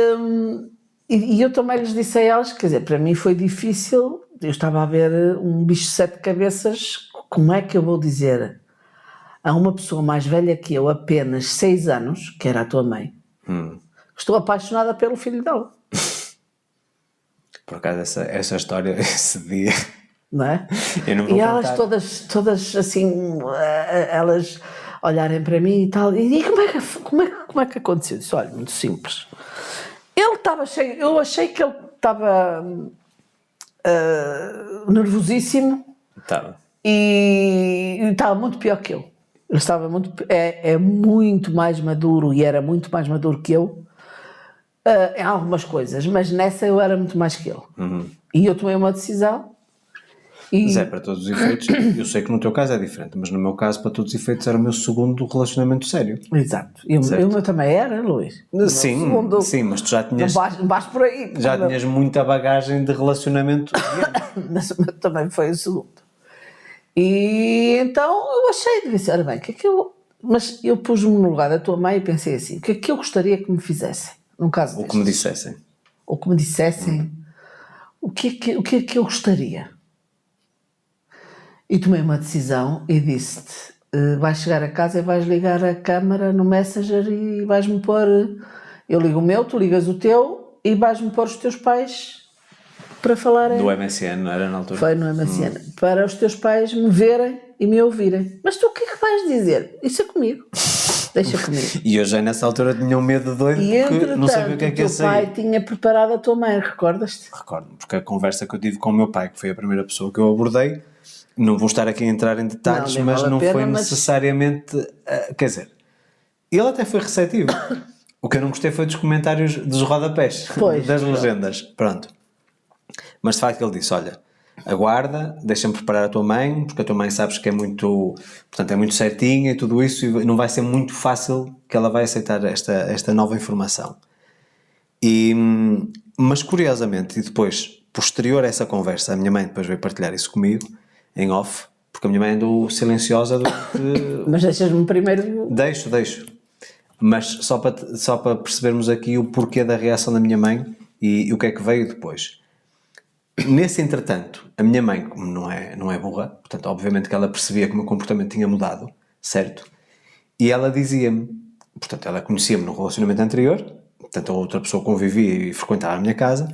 [SPEAKER 2] eu também lhes disse a elas, quer dizer, para mim foi difícil. Eu estava a ver um bicho de 7 cabeças. Como é que eu vou dizer a uma pessoa mais velha que eu, apenas 6 anos, que era a tua mãe, estou apaixonada pelo filho dela?
[SPEAKER 1] Por acaso essa história, esse dia,
[SPEAKER 2] Não é?
[SPEAKER 1] eu não vou
[SPEAKER 2] E elas
[SPEAKER 1] contar.
[SPEAKER 2] todas assim, elas olharem para mim e tal, e como é que aconteceu? Eu disse, olha, muito simples. Ele estava cheio, eu achei que ele estava nervosíssimo
[SPEAKER 1] Tá.
[SPEAKER 2] e estava muito pior que eu. Ele estava muito mais maduro e era muito mais maduro que eu em algumas coisas, mas nessa eu era muito mais que ele. E eu tomei uma decisão.
[SPEAKER 1] Mas para todos os efeitos, eu sei que no teu caso é diferente, mas no meu caso, para todos os efeitos, era o meu segundo relacionamento sério.
[SPEAKER 2] Exato. E o meu também era, Luís.
[SPEAKER 1] Sim, mas tu já tinhas,
[SPEAKER 2] Não vais por aí.
[SPEAKER 1] já tinhas muita bagagem de relacionamento.
[SPEAKER 2] Mas o meu também foi o segundo. E então eu achei, disse, ora bem, o que é que eu... Mas eu pus-me no lugar da tua mãe e pensei assim, o que é que eu gostaria que me fizessem, num caso
[SPEAKER 1] Ou que me
[SPEAKER 2] destes?
[SPEAKER 1] dissessem.
[SPEAKER 2] Ou que me dissessem, o que é que eu gostaria? E tomei uma decisão e disse-te, vais chegar a casa e vais ligar a câmara no Messenger e vais-me pôr, eu ligo o meu, tu ligas o teu e vais-me pôr os teus pais para falarem.
[SPEAKER 1] Do MSN, não era na altura?
[SPEAKER 2] Foi no MSN. Para os teus pais me verem e me ouvirem. Mas tu o que é que vais dizer? Isso é comigo. Deixa comigo.
[SPEAKER 1] E eu já nessa altura tinha um medo doido
[SPEAKER 2] E
[SPEAKER 1] porque não sabia o que é que ia
[SPEAKER 2] teu pai
[SPEAKER 1] sair.
[SPEAKER 2] tinha preparado a tua mãe, recordas-te?
[SPEAKER 1] Recordo-me, porque a conversa que eu tive com o meu pai, que foi a primeira pessoa que eu abordei, não vou estar aqui a entrar em detalhes,
[SPEAKER 2] Não, nem
[SPEAKER 1] mas
[SPEAKER 2] vale a
[SPEAKER 1] não
[SPEAKER 2] pena,
[SPEAKER 1] foi
[SPEAKER 2] mas-
[SPEAKER 1] necessariamente. Quer dizer, ele até foi receptivo. O que eu não gostei foi dos comentários dos rodapés,
[SPEAKER 2] Pois,
[SPEAKER 1] das
[SPEAKER 2] pronto.
[SPEAKER 1] legendas. Pronto. Mas de facto ele disse: olha, aguarda, deixa-me preparar a tua mãe, porque a tua mãe sabes que é muito, portanto, é muito certinha e tudo isso, e não vai ser muito fácil que ela vai aceitar esta nova informação. Mas curiosamente, e depois, posterior a essa conversa, a minha mãe depois veio partilhar isso comigo, em off, porque a minha mãe andou silenciosa durante...
[SPEAKER 2] Mas deixas-me primeiro...
[SPEAKER 1] Deixo. Mas só para percebermos aqui o porquê da reação da minha mãe e o que é que veio depois. Nesse entretanto, a minha mãe, como não é burra, portanto, obviamente que ela percebia que o meu comportamento tinha mudado, certo? E ela dizia-me, portanto, ela conhecia-me no relacionamento anterior, portanto, a outra pessoa convivia e frequentava a minha casa,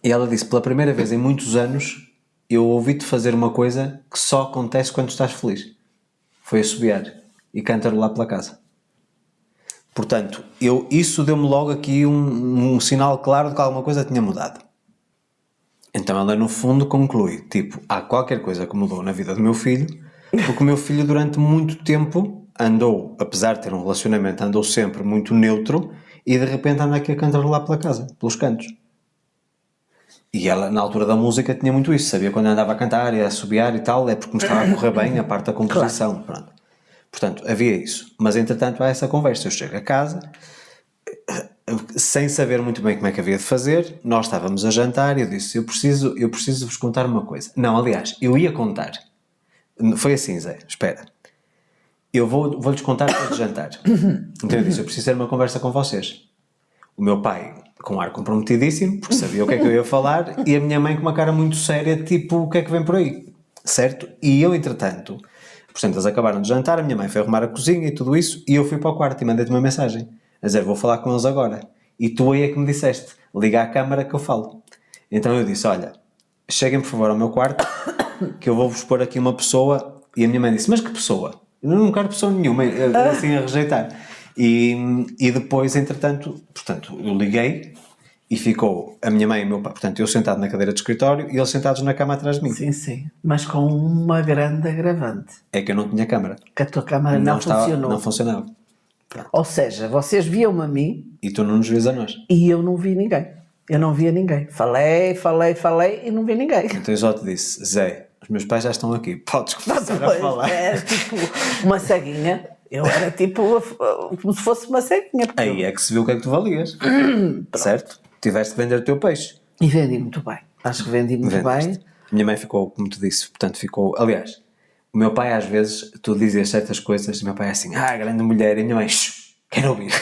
[SPEAKER 1] e ela disse, pela primeira vez em muitos anos, eu ouvi-te fazer uma coisa que só acontece quando estás feliz. Foi assobiar e cantarolar pela casa. Portanto, isso deu-me logo aqui um sinal claro de que alguma coisa tinha mudado. Então ela no fundo conclui, tipo, há qualquer coisa que mudou na vida do meu filho, porque o meu filho durante muito tempo andou, apesar de ter um relacionamento, andou sempre muito neutro e de repente anda aqui a cantarolar pela casa, pelos cantos. E ela, na altura da música, tinha muito isso, sabia quando andava a cantar e a assobiar e tal, é porque me estava a correr bem a parte da composição, pronto. Portanto, havia isso. Mas entretanto há essa conversa, eu chego a casa, sem saber muito bem como é que havia de fazer, nós estávamos a jantar e eu disse, eu preciso vos contar uma coisa. Não, aliás, eu ia contar. Foi assim, Zé, espera. Eu vou-lhes contar depois de jantar. Então eu disse, eu preciso ter uma conversa com vocês. O meu pai, com ar comprometidíssimo, porque sabia o que é que eu ia falar, e a minha mãe com uma cara muito séria, tipo, o que é que vem por aí? Certo? E eu, entretanto, portanto, eles acabaram de jantar, a minha mãe foi arrumar a cozinha e tudo isso, e eu fui para o quarto e mandei-te uma mensagem. A dizer, vou falar com eles agora. E tu aí é que me disseste, liga à câmara que eu falo. Então eu disse, olha, cheguem por favor ao meu quarto, que eu vou-vos pôr aqui uma pessoa. E a minha mãe disse, mas que pessoa? Eu não quero pessoa nenhuma, assim a rejeitar. E depois, entretanto, portanto, eu liguei e ficou a minha mãe e o meu pai, portanto, eu sentado na cadeira de escritório e eles sentados na cama atrás de mim.
[SPEAKER 2] Sim, sim. Mas com uma grande agravante.
[SPEAKER 1] É que eu não tinha câmara.
[SPEAKER 2] Que a tua câmara não funcionou.
[SPEAKER 1] Não funcionava.
[SPEAKER 2] Ou seja, vocês viam-me a mim
[SPEAKER 1] E tu não nos vias a nós.
[SPEAKER 2] e eu não vi ninguém. Eu não via ninguém. Falei e não vi ninguém.
[SPEAKER 1] Então eu só te disse, Zé, os meus pais já estão aqui, podes começar a falar.
[SPEAKER 2] Era tipo uma ceguinha. Eu era tipo como se fosse uma ceguinha.
[SPEAKER 1] Aí é que se viu o que é que tu valias. Certo? Tiveste de vender o teu peixe.
[SPEAKER 2] E vendi muito bem. Acho que vendi muito bem.
[SPEAKER 1] Minha mãe ficou, como tu disse, portanto ficou... Aliás, o meu pai às vezes, tu dizias certas coisas e o meu pai é assim, grande mulher, e a minha mãe, quero ouvir.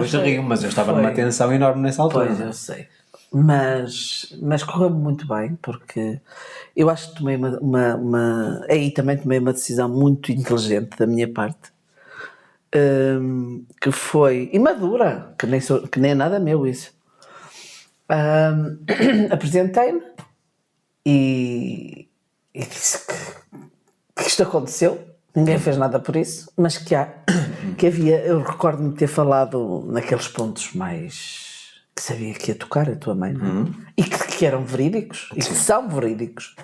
[SPEAKER 1] Hoje rio, mas eu estava numa tensão enorme nessa altura.
[SPEAKER 2] Pois, eu sei. Mas correu-me muito bem, porque eu acho que tomei aí também tomei uma decisão muito inteligente da minha parte, que foi imadura, que nem é nada meu isso. Apresentei-me e disse que isto aconteceu, ninguém fez nada por isso, mas que havia, eu recordo-me de ter falado naqueles pontos mais que sabia que ia tocar a tua mãe, e que eram verídicos, e que são verídicos,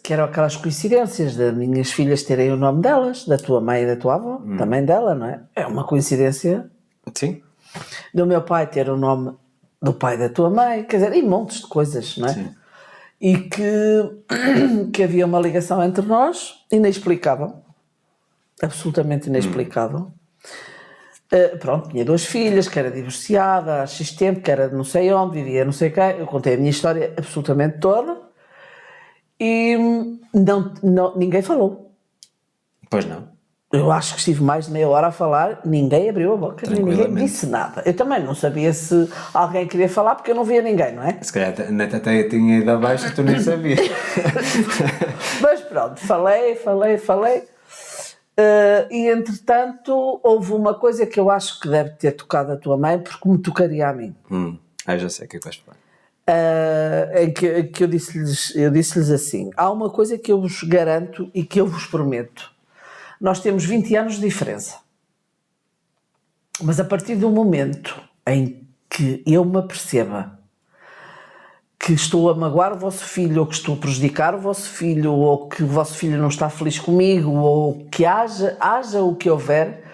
[SPEAKER 2] que eram aquelas coincidências das minhas filhas terem o nome delas, da tua mãe e da tua avó, também dela, não é? É uma coincidência.
[SPEAKER 1] Sim.
[SPEAKER 2] Do meu pai ter o nome do pai da tua mãe, quer dizer, e montes de coisas, não é?
[SPEAKER 1] Sim.
[SPEAKER 2] E que havia uma ligação entre nós, inexplicável, absolutamente inexplicável. Pronto, tinha 2 filhas, que era divorciada há X tempo, que era não sei onde, vivia não sei quem. Eu contei a minha história absolutamente toda e ninguém falou.
[SPEAKER 1] Pois não.
[SPEAKER 2] Eu acho que estive mais de meia hora a falar, ninguém abriu a boca, ninguém disse nada. Eu também não sabia se alguém queria falar, porque eu não via ninguém, não é?
[SPEAKER 1] Se calhar a neta até tinha ido abaixo e tu nem sabias.
[SPEAKER 2] Mas pronto, falei. E entretanto houve uma coisa que eu acho que deve ter tocado a tua mãe, porque me tocaria a mim.
[SPEAKER 1] Já sei o que é que vais falar.
[SPEAKER 2] Em que eu disse-lhes assim: há uma coisa que eu vos garanto e que eu vos prometo. Nós temos 20 anos de diferença. Mas a partir do momento em que eu me aperceba que estou a magoar o vosso filho, ou que estou a prejudicar o vosso filho, ou que o vosso filho não está feliz comigo, ou que haja o que houver,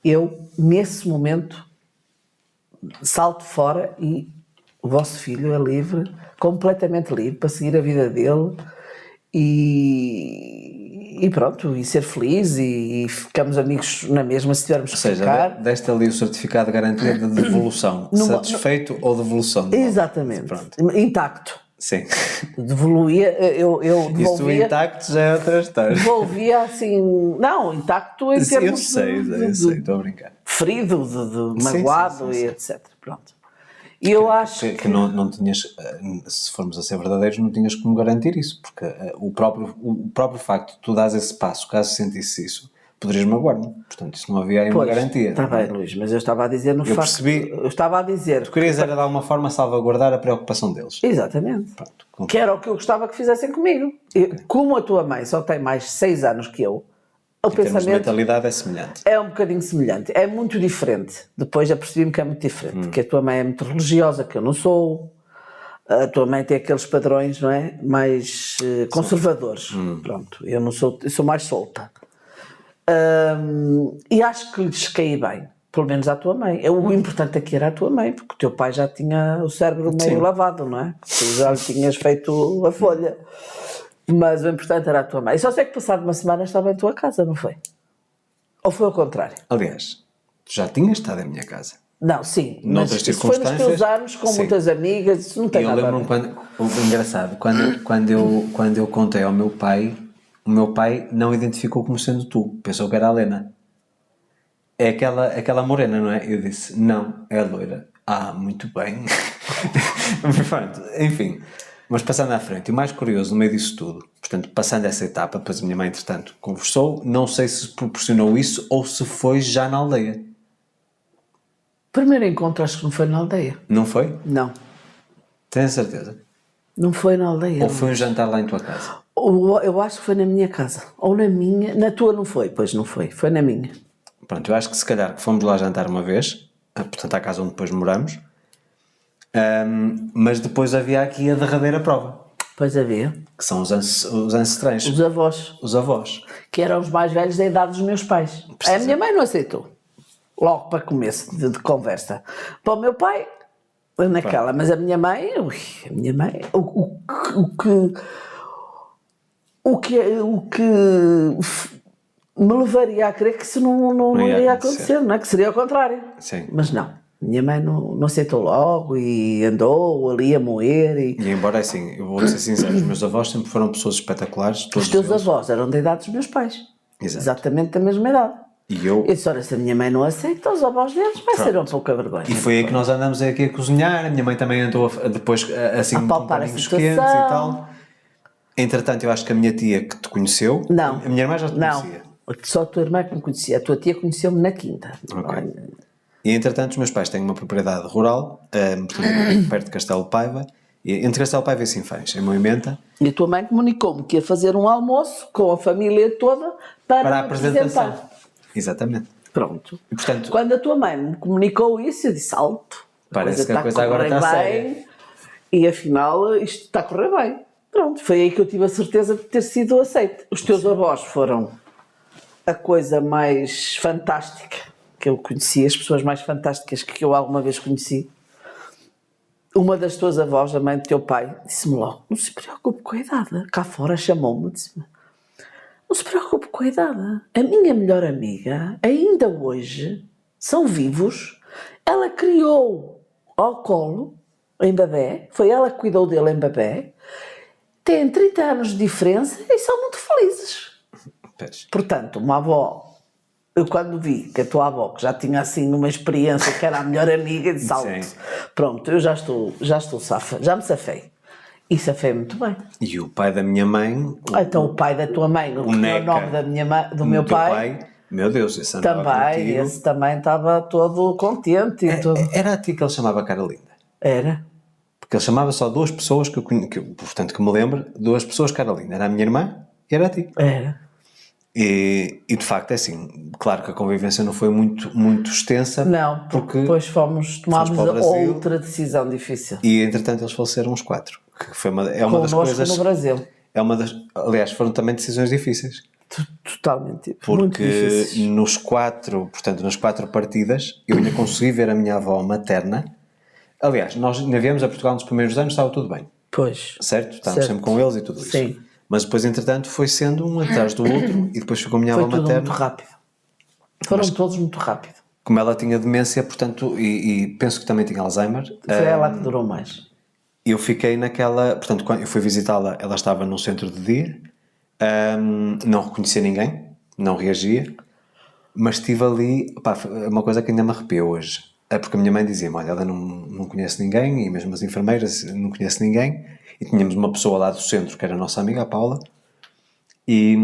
[SPEAKER 2] eu, nesse momento, salto fora e o vosso filho é livre, completamente livre, para seguir a vida dele e pronto, e ser feliz, e ficamos amigos na mesma, se tivermos que ficar.
[SPEAKER 1] Ou seja, deste ali o certificado de garantia de devolução. Satisfeito ou devolução?
[SPEAKER 2] Exatamente. Pronto. Intacto.
[SPEAKER 1] Sim.
[SPEAKER 2] Devoluía, eu devolvia...
[SPEAKER 1] Isso intacto já é outra história.
[SPEAKER 2] Devolvia assim... Não, intacto em termos
[SPEAKER 1] eu sei, estou a brincar.
[SPEAKER 2] Ferido, de magoado, sim. E etc. Pronto. E eu acho
[SPEAKER 1] que não tinhas, se formos a ser verdadeiros, não tinhas como garantir isso, porque o próprio facto de tu dares esse passo, caso sentisse isso, poderias magoar-me. Portanto, isso não havia aí uma garantia.
[SPEAKER 2] Está bem, Luís, mas eu estava a dizer no facto...
[SPEAKER 1] Percebi.
[SPEAKER 2] Eu estava a dizer...
[SPEAKER 1] Tu querias era de alguma forma salvaguardar a preocupação deles.
[SPEAKER 2] Exatamente. Pronto, que era o que eu gostava que fizessem comigo. Okay. Como a tua mãe só tem mais 6 anos que eu, o pensamento... A
[SPEAKER 1] mentalidade é semelhante.
[SPEAKER 2] É um bocadinho semelhante. É muito diferente. Depois já percebi-me que é muito diferente. Que a tua mãe é muito religiosa, que eu não sou. A tua mãe tem aqueles padrões, não é? Mais conservadores. Pronto. Eu não sou... Eu sou mais solta. E acho que lhes caí bem. Pelo menos à tua mãe. O importante aqui era a tua mãe, porque o teu pai já tinha o cérebro meio lavado, não é? Tu já lhe tinhas feito a folha. Mas o importante era a tua mãe. E só sei que passado uma semana estava em tua casa, não foi? Ou foi ao contrário?
[SPEAKER 1] Aliás, Tu já tinhas estado em minha casa.
[SPEAKER 2] Não, sim, mas
[SPEAKER 1] Noutras
[SPEAKER 2] isso foi nos teus
[SPEAKER 1] circunstâncias,
[SPEAKER 2] anos, com
[SPEAKER 1] sim.
[SPEAKER 2] muitas amigas, isso não tem
[SPEAKER 1] E eu
[SPEAKER 2] nada a
[SPEAKER 1] lembro-me
[SPEAKER 2] ver.
[SPEAKER 1] o engraçado, quando eu contei ao meu pai, o meu pai não identificou como sendo tu, pensou que era a Lena. É aquela morena, não é? Eu disse, não, é a loira. Ah, muito bem. Pronto, enfim. Mas passando à frente, e o mais curioso no meio disso tudo, portanto, passando essa etapa, depois a minha mãe, entretanto, conversou, não sei se proporcionou isso ou se foi já na aldeia.
[SPEAKER 2] Primeiro encontro acho que não foi na aldeia.
[SPEAKER 1] Não foi?
[SPEAKER 2] Não,
[SPEAKER 1] Tenho certeza.
[SPEAKER 2] não foi na aldeia.
[SPEAKER 1] Ou foi um jantar lá em tua casa?
[SPEAKER 2] Eu acho que foi na minha casa. Ou na minha. Na tua não foi, pois não foi. Foi na minha.
[SPEAKER 1] Pronto, eu acho que se calhar fomos lá jantar uma vez, portanto à casa onde depois moramos, mas depois havia aqui a derradeira prova,
[SPEAKER 2] Pois havia.
[SPEAKER 1] que são os ancestrais,
[SPEAKER 2] Os avós.
[SPEAKER 1] os avós.
[SPEAKER 2] Que eram os mais velhos da idade dos meus pais. A minha mãe não aceitou. Logo para começo de conversa. Para o meu pai, naquela. Mas a minha mãe, o que me levaria a crer que isso não iria acontecer, não é? Que seria ao contrário.
[SPEAKER 1] Sim.
[SPEAKER 2] Mas não. Minha mãe não aceitou logo e andou ali a moer.
[SPEAKER 1] E embora assim, eu vou ser sincero, os meus avós sempre foram pessoas espetaculares.
[SPEAKER 2] Os teus avós eram da idade dos meus pais.
[SPEAKER 1] Exato.
[SPEAKER 2] Exatamente da mesma idade.
[SPEAKER 1] E eu...
[SPEAKER 2] Eu disse, olha, se a minha mãe não aceita, os avós deles vai ser um pouca vergonha.
[SPEAKER 1] E foi aí que nós andamos aqui a cozinhar, a minha mãe também andou depois assim com
[SPEAKER 2] palpar a
[SPEAKER 1] paninhos
[SPEAKER 2] situação.
[SPEAKER 1] quentes e tal. Entretanto, eu acho que a minha tia que te conheceu,
[SPEAKER 2] Não.
[SPEAKER 1] a minha irmã já te conhecia.
[SPEAKER 2] Só a tua irmã que me conhecia. A tua tia conheceu-me na quinta.
[SPEAKER 1] Ok. E entretanto, os meus pais têm uma propriedade rural, portanto, perto de Castelo de Paiva, e entre Castelo de Paiva e Sinfãs, em Moimenta.
[SPEAKER 2] E a tua mãe comunicou-me que ia fazer um almoço com a família toda para
[SPEAKER 1] a
[SPEAKER 2] me
[SPEAKER 1] apresentação.
[SPEAKER 2] apresentar.
[SPEAKER 1] Exatamente.
[SPEAKER 2] Pronto.
[SPEAKER 1] E, portanto,
[SPEAKER 2] Quando a tua mãe me comunicou isso, eu disse, alto.
[SPEAKER 1] Parece que a coisa agora está
[SPEAKER 2] bem, e afinal isto está a correr bem. Pronto, foi aí que eu tive a certeza de ter sido aceito. Os teus avós foram a coisa mais fantástica que eu conheci, as pessoas mais fantásticas que eu alguma vez conheci. Uma das tuas avós, a mãe do teu pai, disse-me logo, não se preocupe com a idade. Cá fora chamou-me, disse-me, não se preocupe com a idade. A minha melhor amiga, ainda hoje, são vivos. Ela criou ao colo, em bebé, foi ela que cuidou dele em bebé, têm 30 anos de diferença e são muito felizes.
[SPEAKER 1] Pois.
[SPEAKER 2] Portanto, uma avó, eu quando vi que a tua avó, que já tinha assim uma experiência, que era a melhor amiga, disse alto, pronto, eu já estou safa, já me safei. E safei muito bem.
[SPEAKER 1] E o pai da minha mãe...
[SPEAKER 2] Então o pai da tua mãe, o nome da minha mãe, do meu pai...
[SPEAKER 1] Meu Deus, esse andava
[SPEAKER 2] também,
[SPEAKER 1] contigo.
[SPEAKER 2] esse também estava todo contente. E todo...
[SPEAKER 1] Era a ti que ele chamava Carlinda?
[SPEAKER 2] Era.
[SPEAKER 1] Porque ele chamava só duas pessoas portanto, que me lembro, duas pessoas Carlinda. Era a minha irmã e era a ti.
[SPEAKER 2] Era.
[SPEAKER 1] E de facto é assim, claro que a convivência não foi muito extensa.
[SPEAKER 2] Não, porque depois tomámos outra decisão difícil.
[SPEAKER 1] E entretanto eles faleceram os 4. Que foi uma das coisas...
[SPEAKER 2] no Brasil.
[SPEAKER 1] Aliás, foram também decisões difíceis.
[SPEAKER 2] Totalmente.
[SPEAKER 1] Porque nos 4 partidas, eu ainda consegui ver a minha avó materna. Aliás, nós ainda viemos a Portugal nos primeiros anos, estava tudo bem.
[SPEAKER 2] Pois.
[SPEAKER 1] Certo? Estávamos sempre com eles e tudo isso.
[SPEAKER 2] Sim.
[SPEAKER 1] Mas depois, entretanto, foi sendo um atrás do outro e depois ficou a minha avó materna.
[SPEAKER 2] Foi tudo muito rápido. Foram todos muito rápido.
[SPEAKER 1] Como ela tinha demência, portanto, e penso que também tinha Alzheimer.
[SPEAKER 2] Foi ela que durou mais.
[SPEAKER 1] Eu fiquei naquela... Portanto, quando eu fui visitá-la, ela estava num centro de dia. Não reconhecia ninguém, não reagia, mas estive ali, uma coisa que ainda me arrepia hoje, é porque a minha mãe dizia-me, olha, ela não conhece ninguém, e mesmo as enfermeiras não conhecem ninguém, e tínhamos uma pessoa lá do centro, que era a nossa amiga, a Paula, e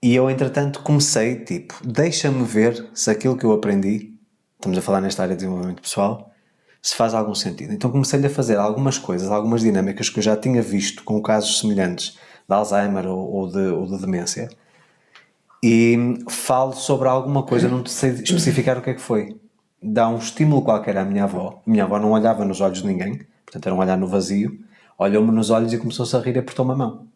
[SPEAKER 1] eu, entretanto, comecei, deixa-me ver se aquilo que eu aprendi, estamos a falar nesta área de desenvolvimento pessoal, se faz algum sentido. Então comecei-lhe a fazer algumas coisas, algumas dinâmicas que eu já tinha visto com casos semelhantes de Alzheimer ou de demência, e falo sobre alguma coisa, não sei especificar o que é que foi. Dá um estímulo qualquer à minha avó. Minha avó não olhava nos olhos de ninguém, portanto era um olhar no vazio, olhou-me nos olhos e começou-se a rir e apertou-me a mão.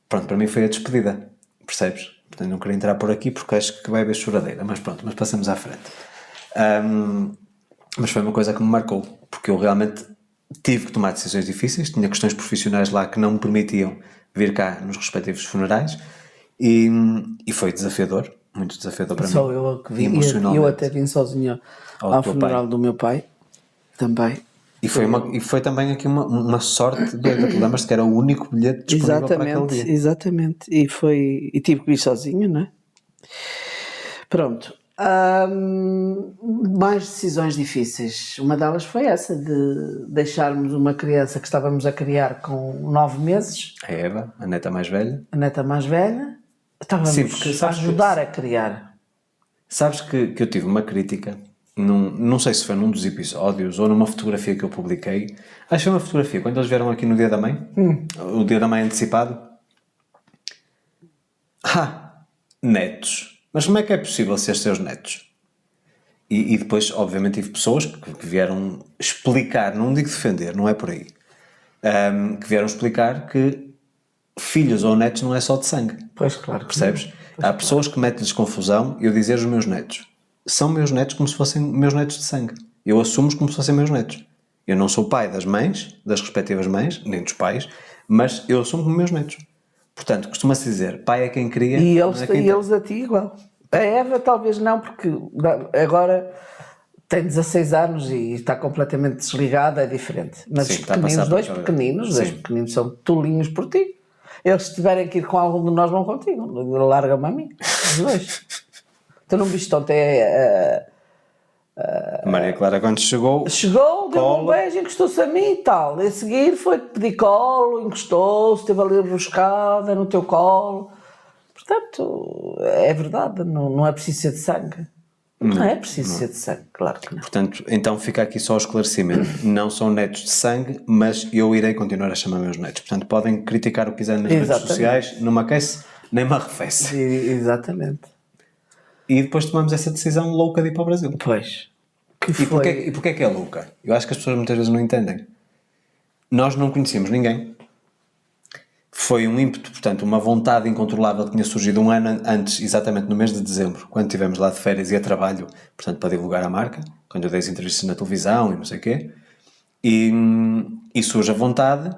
[SPEAKER 1] Pronto, para mim foi a despedida, percebes? Portanto não queria entrar por aqui porque acho que vai haver choradeira, mas pronto, mas passamos à frente. Mas foi uma coisa que me marcou, porque eu realmente tive que tomar decisões difíceis, tinha questões profissionais lá que não me permitiam vir cá nos respectivos funerais e foi desafiador, muito desafiador para
[SPEAKER 2] Só
[SPEAKER 1] mim.
[SPEAKER 2] eu a que vi.
[SPEAKER 1] Emocionalmente.
[SPEAKER 2] Eu até vim sozinha ao
[SPEAKER 1] teu
[SPEAKER 2] funeral
[SPEAKER 1] pai.
[SPEAKER 2] do meu pai. Também.
[SPEAKER 1] E foi também aqui uma sorte doida. Tu lembras-te que era o único bilhete disponível para aquele dia.
[SPEAKER 2] Exatamente. E tive que ir sozinha, não é? Pronto. Mais decisões difíceis. Uma delas foi essa, de deixarmos uma criança que estávamos a criar com 9 meses,
[SPEAKER 1] A Eva, a neta mais velha.
[SPEAKER 2] a neta mais velha, estávamos
[SPEAKER 1] Sim, porque
[SPEAKER 2] a
[SPEAKER 1] sabes que-
[SPEAKER 2] ajudar a criar.
[SPEAKER 1] Sabes que eu tive uma crítica, não sei se foi num dos episódios ou numa fotografia que eu publiquei. Acho que foi uma fotografia, quando eles vieram aqui no Dia da Mãe, o Dia da Mãe antecipado. Netos. Mas como é que é possível ser seus netos? E depois, obviamente, tive pessoas que vieram explicar, não digo defender, não é por aí, que vieram explicar que filhos ou netos não é só de sangue.
[SPEAKER 2] Pois, claro. que
[SPEAKER 1] Percebes? Há pessoas que metem-lhes confusão eu dizer os meus netos. São meus netos como se fossem meus netos de sangue. Eu assumo-os como se fossem meus netos. Eu não sou pai das mães, das respectivas mães, nem dos pais, mas eu assumo como meus netos. Portanto, costuma-se dizer, pai é quem cria,
[SPEAKER 2] E
[SPEAKER 1] não
[SPEAKER 2] eles,
[SPEAKER 1] é quem
[SPEAKER 2] e
[SPEAKER 1] tem.
[SPEAKER 2] eles a ti igual. A Eva talvez não, porque agora tem 16 anos e está completamente desligada, é diferente. Mas
[SPEAKER 1] Sim,
[SPEAKER 2] os
[SPEAKER 1] está a
[SPEAKER 2] pequeninos,
[SPEAKER 1] passar por
[SPEAKER 2] dois
[SPEAKER 1] aquela-
[SPEAKER 2] pequeninos, dois
[SPEAKER 1] Sim.
[SPEAKER 2] pequeninos são tolinhos por ti. Eles se tiverem que ir com algum de nós vão contigo. Larga-me a mim, os dois. Tu não viste ontem
[SPEAKER 1] A Maria Clara, quando chegou,
[SPEAKER 2] chegou, deu um
[SPEAKER 1] Colo.
[SPEAKER 2] beijo, encostou-se a mim e tal. E a seguir foi pedir colo, encostou-se, esteve ali rebuscada no teu colo. Portanto, é verdade, não é preciso ser de sangue. Não é preciso ser de sangue, claro que não.
[SPEAKER 1] portanto, então fica aqui só o esclarecimento. Não são netos de sangue, mas eu irei continuar a chamar meus netos. Portanto, podem criticar o que quiserem nas redes
[SPEAKER 2] Exatamente.
[SPEAKER 1] sociais, não me aquece, nem me arrefece.
[SPEAKER 2] Exatamente.
[SPEAKER 1] E depois tomamos essa decisão louca de ir para o Brasil.
[SPEAKER 2] Pois. Que
[SPEAKER 1] E
[SPEAKER 2] foi...
[SPEAKER 1] porquê que é louca? Eu acho que as pessoas muitas vezes não entendem. Nós não conhecíamos ninguém. Foi um ímpeto, portanto, uma vontade incontrolável que tinha surgido um ano antes, exatamente no mês de dezembro, quando estivemos lá de férias e a trabalho, portanto, para divulgar a marca, quando eu dei as entrevistas na televisão e não sei o quê. E surge a vontade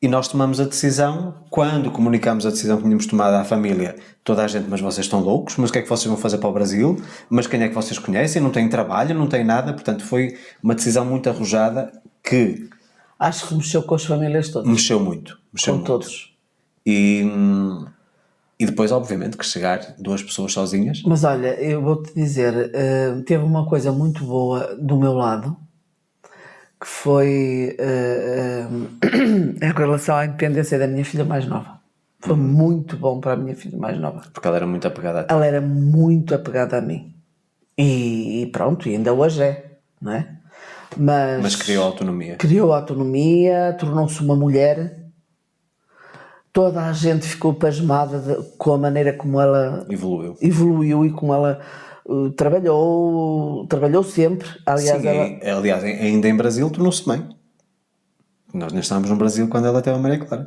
[SPEAKER 1] e nós tomamos a decisão. Quando comunicámos a decisão que tínhamos tomado à família, toda a gente, mas vocês estão loucos, mas o que é que vocês vão fazer para o Brasil? Mas quem é que vocês conhecem? Não têm trabalho, não têm nada. Portanto, foi uma decisão muito arrojada que
[SPEAKER 2] Acho que mexeu com as famílias todas.
[SPEAKER 1] mexeu muito. Mexeu
[SPEAKER 2] Com
[SPEAKER 1] muito.
[SPEAKER 2] todos.
[SPEAKER 1] E depois, obviamente, que chegar duas pessoas sozinhas.
[SPEAKER 2] Mas olha, eu vou-te dizer, teve uma coisa muito boa do meu lado, que foi em relação à independência da minha filha mais nova. Foi muito bom para a minha filha mais nova.
[SPEAKER 1] Porque ela era muito apegada a ti.
[SPEAKER 2] Ela era muito apegada a mim. E pronto, e ainda hoje é, não é?
[SPEAKER 1] Mas criou autonomia.
[SPEAKER 2] Criou autonomia, tornou-se uma mulher. Toda a gente ficou pasmada com a maneira como ela evoluiu e como ela trabalhou sempre. Aliás,
[SPEAKER 1] Sim, aliás, ainda em Brasil tornou-se bem. Nós nem estávamos no Brasil quando ela teve a Maria Clara.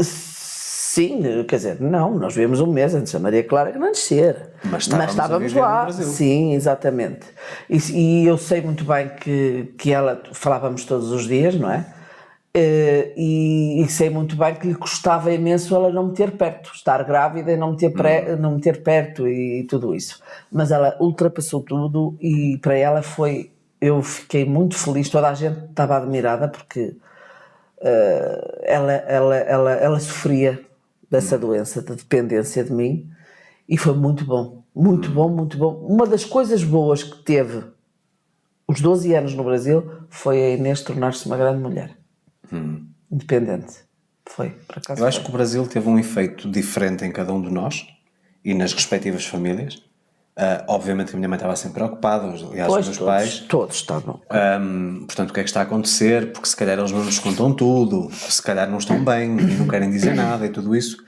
[SPEAKER 2] sim, quer dizer, não, nós vivemos um mês antes da Maria Clara que não nascer.
[SPEAKER 1] Mas estávamos a viver
[SPEAKER 2] lá,
[SPEAKER 1] no Brasil.
[SPEAKER 2] sim, exatamente. E eu sei muito bem que ela, falávamos todos os dias, não é? E sei muito bem que lhe custava imenso ela não me ter perto, estar grávida e não me ter perto e tudo isso. Mas ela ultrapassou tudo e para ela foi, eu fiquei muito feliz, toda a gente estava admirada porque ela sofria dessa doença, de dependência de mim, e foi muito bom, muito bom, muito bom. Uma das coisas boas que teve os 12 anos no Brasil foi a Inês tornar-se uma grande mulher. Independente. Foi, por acaso.
[SPEAKER 1] Eu acho que o Brasil teve um efeito diferente em cada um de nós e nas respectivas famílias. Obviamente que a minha mãe estava sempre preocupada, aliás, os meus pais.
[SPEAKER 2] Todos estavam.
[SPEAKER 1] Portanto, o que é que está a acontecer? Porque se calhar eles não nos contam tudo, se calhar não estão bem e não querem dizer nada e tudo isso.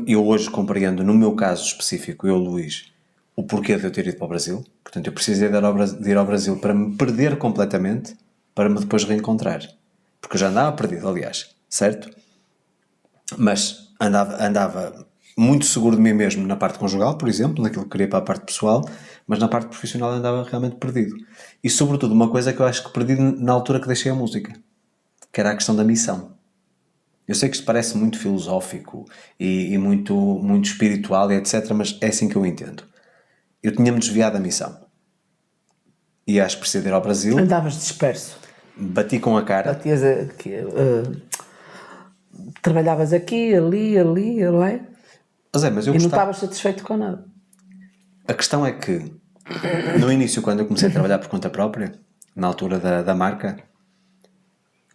[SPEAKER 1] Eu hoje compreendo, no meu caso específico, eu, Luís, o porquê de eu ter ido para o Brasil. Portanto, eu precisei de ir ao Brasil para me perder completamente, para me depois reencontrar. Porque eu já andava perdido, aliás, certo? Mas andava muito seguro de mim mesmo na parte conjugal, por exemplo, naquilo que queria para a parte pessoal, mas na parte profissional andava realmente perdido. E sobretudo uma coisa que eu acho que perdi na altura que deixei a música, que era a questão da missão. Eu sei que isto parece muito filosófico e muito, muito espiritual e etc, mas é assim que eu entendo. Eu tinha-me desviado da missão. Ia às de ir ao Brasil,
[SPEAKER 2] Andavas disperso.
[SPEAKER 1] bati com a cara.
[SPEAKER 2] Batias aqui, trabalhavas aqui, ali, ali.
[SPEAKER 1] Mas eu
[SPEAKER 2] E não
[SPEAKER 1] gostava.
[SPEAKER 2] estavas satisfeito com nada.
[SPEAKER 1] A questão é que, no início, quando eu comecei a trabalhar por conta própria, na altura da marca,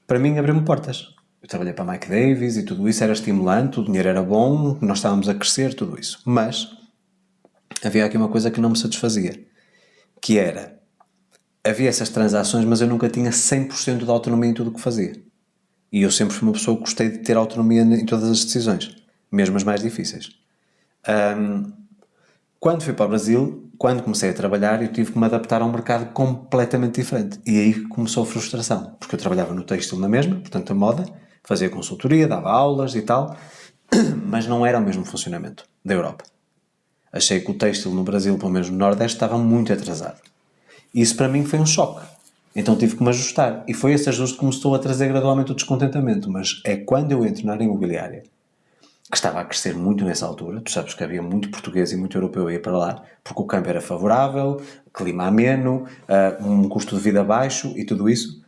[SPEAKER 1] para mim abriu-me portas. Eu trabalhei para a Mike Davis e tudo isso era estimulante, o dinheiro era bom, nós estávamos a crescer, tudo isso. Mas havia aqui uma coisa que não me satisfazia, que era, havia essas transações, mas eu nunca tinha 100% de autonomia em tudo o que fazia. E eu sempre fui uma pessoa que gostei de ter autonomia em todas as decisões, mesmo as mais difíceis. Quando fui para o Brasil, quando comecei a trabalhar, eu tive que me adaptar a um mercado completamente diferente. E aí começou a frustração, porque eu trabalhava no têxtil na mesma, portanto a moda, fazia consultoria, dava aulas e tal, mas não era o mesmo funcionamento da Europa. Achei que o têxtil no Brasil, pelo menos no Nordeste, estava muito atrasado. E isso para mim foi um choque. Então tive que me ajustar. E foi esse ajuste que começou a trazer gradualmente o descontentamento. Mas é quando eu entro na área imobiliária, que estava a crescer muito nessa altura, tu sabes que havia muito português e muito europeu a ir para lá, porque o câmbio era favorável, clima ameno, um custo de vida baixo e tudo isso.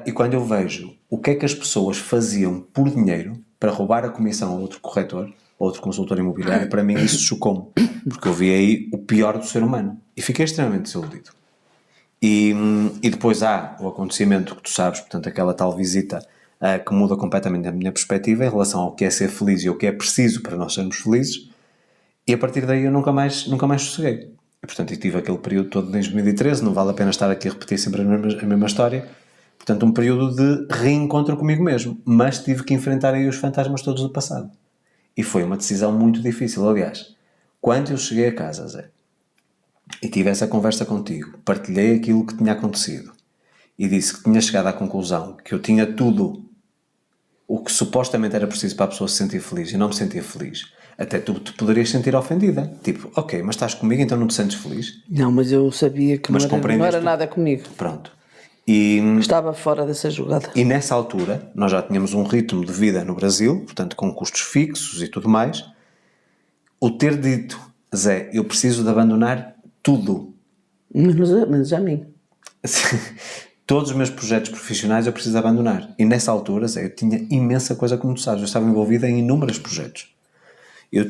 [SPEAKER 1] E quando eu vejo o que é que as pessoas faziam por dinheiro para roubar a comissão a outro corretor, a outro consultor imobiliário, para mim isso chocou-me, porque eu vi aí o pior do ser humano e fiquei extremamente desiludido. E depois há o acontecimento que tu sabes, portanto aquela tal visita que muda completamente a minha perspectiva em relação ao que é ser feliz e o que é preciso para nós sermos felizes, e a partir daí eu nunca mais sosseguei. E portanto eu tive aquele período todo de 2013, não vale a pena estar aqui a repetir sempre a mesma história, portanto um período de reencontro comigo mesmo, mas tive que enfrentar aí os fantasmas todos do passado. E foi uma decisão muito difícil, aliás. Quando eu cheguei a casa, Zé, e tive essa conversa contigo, partilhei aquilo que tinha acontecido e disse que tinha chegado à conclusão que eu tinha tudo o que supostamente era preciso para a pessoa se sentir feliz e não me sentia feliz, até tu te poderias sentir ofendida. Tipo, ok, mas estás comigo, então não te sentes feliz?
[SPEAKER 2] Não, mas eu sabia que
[SPEAKER 1] Mas
[SPEAKER 2] não era
[SPEAKER 1] compreendeste?
[SPEAKER 2] nada comigo.
[SPEAKER 1] Pronto. E
[SPEAKER 2] Estava fora dessa jogada.
[SPEAKER 1] nessa altura, nós já tínhamos um ritmo de vida no Brasil, portanto com custos fixos e tudo mais. O ter dito, Zé, eu preciso de abandonar tudo.
[SPEAKER 2] Mas a mim.
[SPEAKER 1] Todos os meus projetos profissionais eu preciso abandonar. E nessa altura, Zé, eu tinha imensa coisa, como tu sabes. Eu estava envolvido em inúmeros projetos. Eu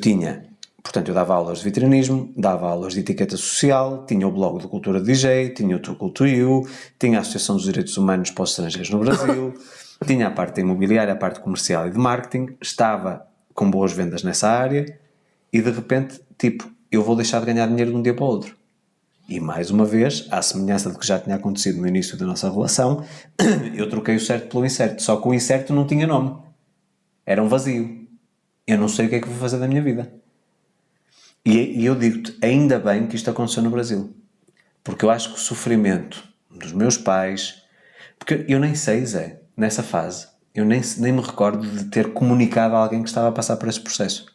[SPEAKER 1] dava aulas de vitrinismo, dava aulas de etiqueta social, tinha o blog de Cultura DJ, tinha o True Culture You, tinha a Associação dos Direitos Humanos para os Estrangeiros no Brasil, tinha a parte imobiliária, a parte comercial e de marketing, estava com boas vendas nessa área e de repente, eu vou deixar de ganhar dinheiro de um dia para o outro. E mais uma vez, à semelhança do que já tinha acontecido no início da nossa relação, eu troquei o certo pelo incerto. Só que o incerto não tinha nome. Era um vazio. Eu não sei o que é que vou fazer da minha vida. E eu digo-te, ainda bem que isto aconteceu no Brasil. Porque eu acho que o sofrimento dos meus pais... Porque eu nem sei, Zé, nessa fase, eu nem me recordo de ter comunicado a alguém que estava a passar por esse processo.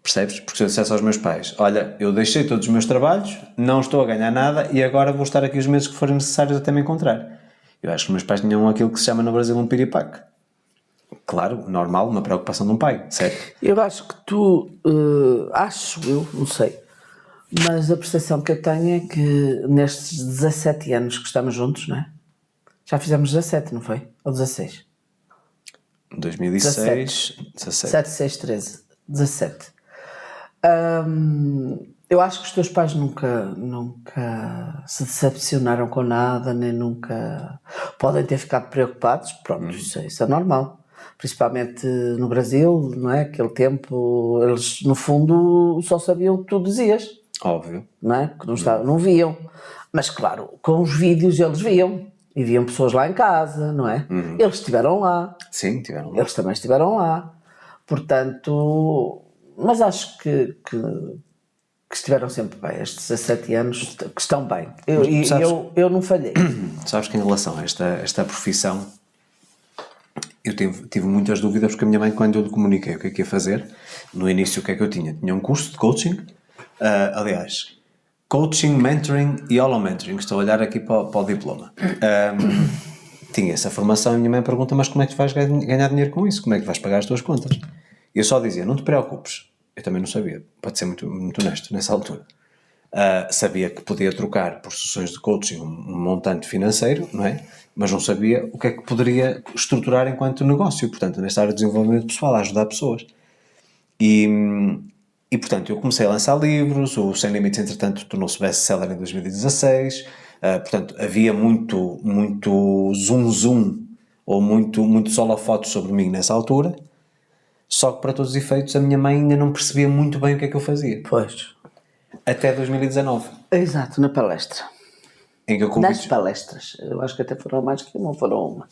[SPEAKER 1] Percebes? Porque se eu dissesse aos meus pais, olha, eu deixei todos os meus trabalhos, não estou a ganhar nada e agora vou estar aqui os meses que forem necessários até me encontrar. Eu acho que os meus pais tinham aquilo que se chama no Brasil um piripaque. Claro, normal, uma preocupação de um pai, certo?
[SPEAKER 2] Eu acho que tu, acho eu, não sei, mas a percepção que eu tenho é que nestes 17 anos que estamos juntos, não é? Já fizemos 17, não foi? Ou 16?
[SPEAKER 1] 2006, 17.
[SPEAKER 2] 7, 6, 13. 17. Eu acho que os teus pais nunca se decepcionaram com nada, nem nunca podem ter ficado preocupados. Pronto, isso é normal. Principalmente no Brasil, não é? Aquele tempo, eles no fundo só sabiam o que tu dizias.
[SPEAKER 1] Óbvio.
[SPEAKER 2] Não é? Que não viam. Mas claro, com os vídeos eles viam. E viam pessoas lá em casa, não é? Eles estiveram lá.
[SPEAKER 1] Sim, estiveram lá.
[SPEAKER 2] Eles também estiveram lá. Portanto, mas acho que estiveram sempre bem. Estes 17 anos que estão bem. Eu não falhei.
[SPEAKER 1] Sabes que em relação a esta profissão, eu tive muitas dúvidas porque a minha mãe, quando eu lhe comuniquei o que é que ia fazer, no início o que é que eu tinha? Tinha um curso de coaching, aliás, coaching, mentoring e holo mentoring. Estou a olhar aqui para o diploma. tinha essa formação e a minha mãe pergunta, mas como é que tu vais ganhar dinheiro com isso? Como é que vais pagar as tuas contas? E eu só dizia, não te preocupes. Eu também não sabia, pode ser muito, muito honesto, nessa altura. Sabia que podia trocar por sessões de coaching um montante financeiro, não é? Mas não sabia o que é que poderia estruturar enquanto negócio, portanto, nesta área de desenvolvimento pessoal, a ajudar pessoas. E portanto, eu comecei a lançar livros, o Sem Limites, entretanto, tornou-se best-seller em 2016, portanto, havia muito zoom, ou muito holofotes sobre mim nessa altura, só que para todos os efeitos a minha mãe ainda não percebia muito bem o que é que eu fazia.
[SPEAKER 2] Pois.
[SPEAKER 1] Até 2019.
[SPEAKER 2] Exato, na palestra.
[SPEAKER 1] Em que eu
[SPEAKER 2] Nas palestras. Eu acho que até foram mais que uma, foram uma.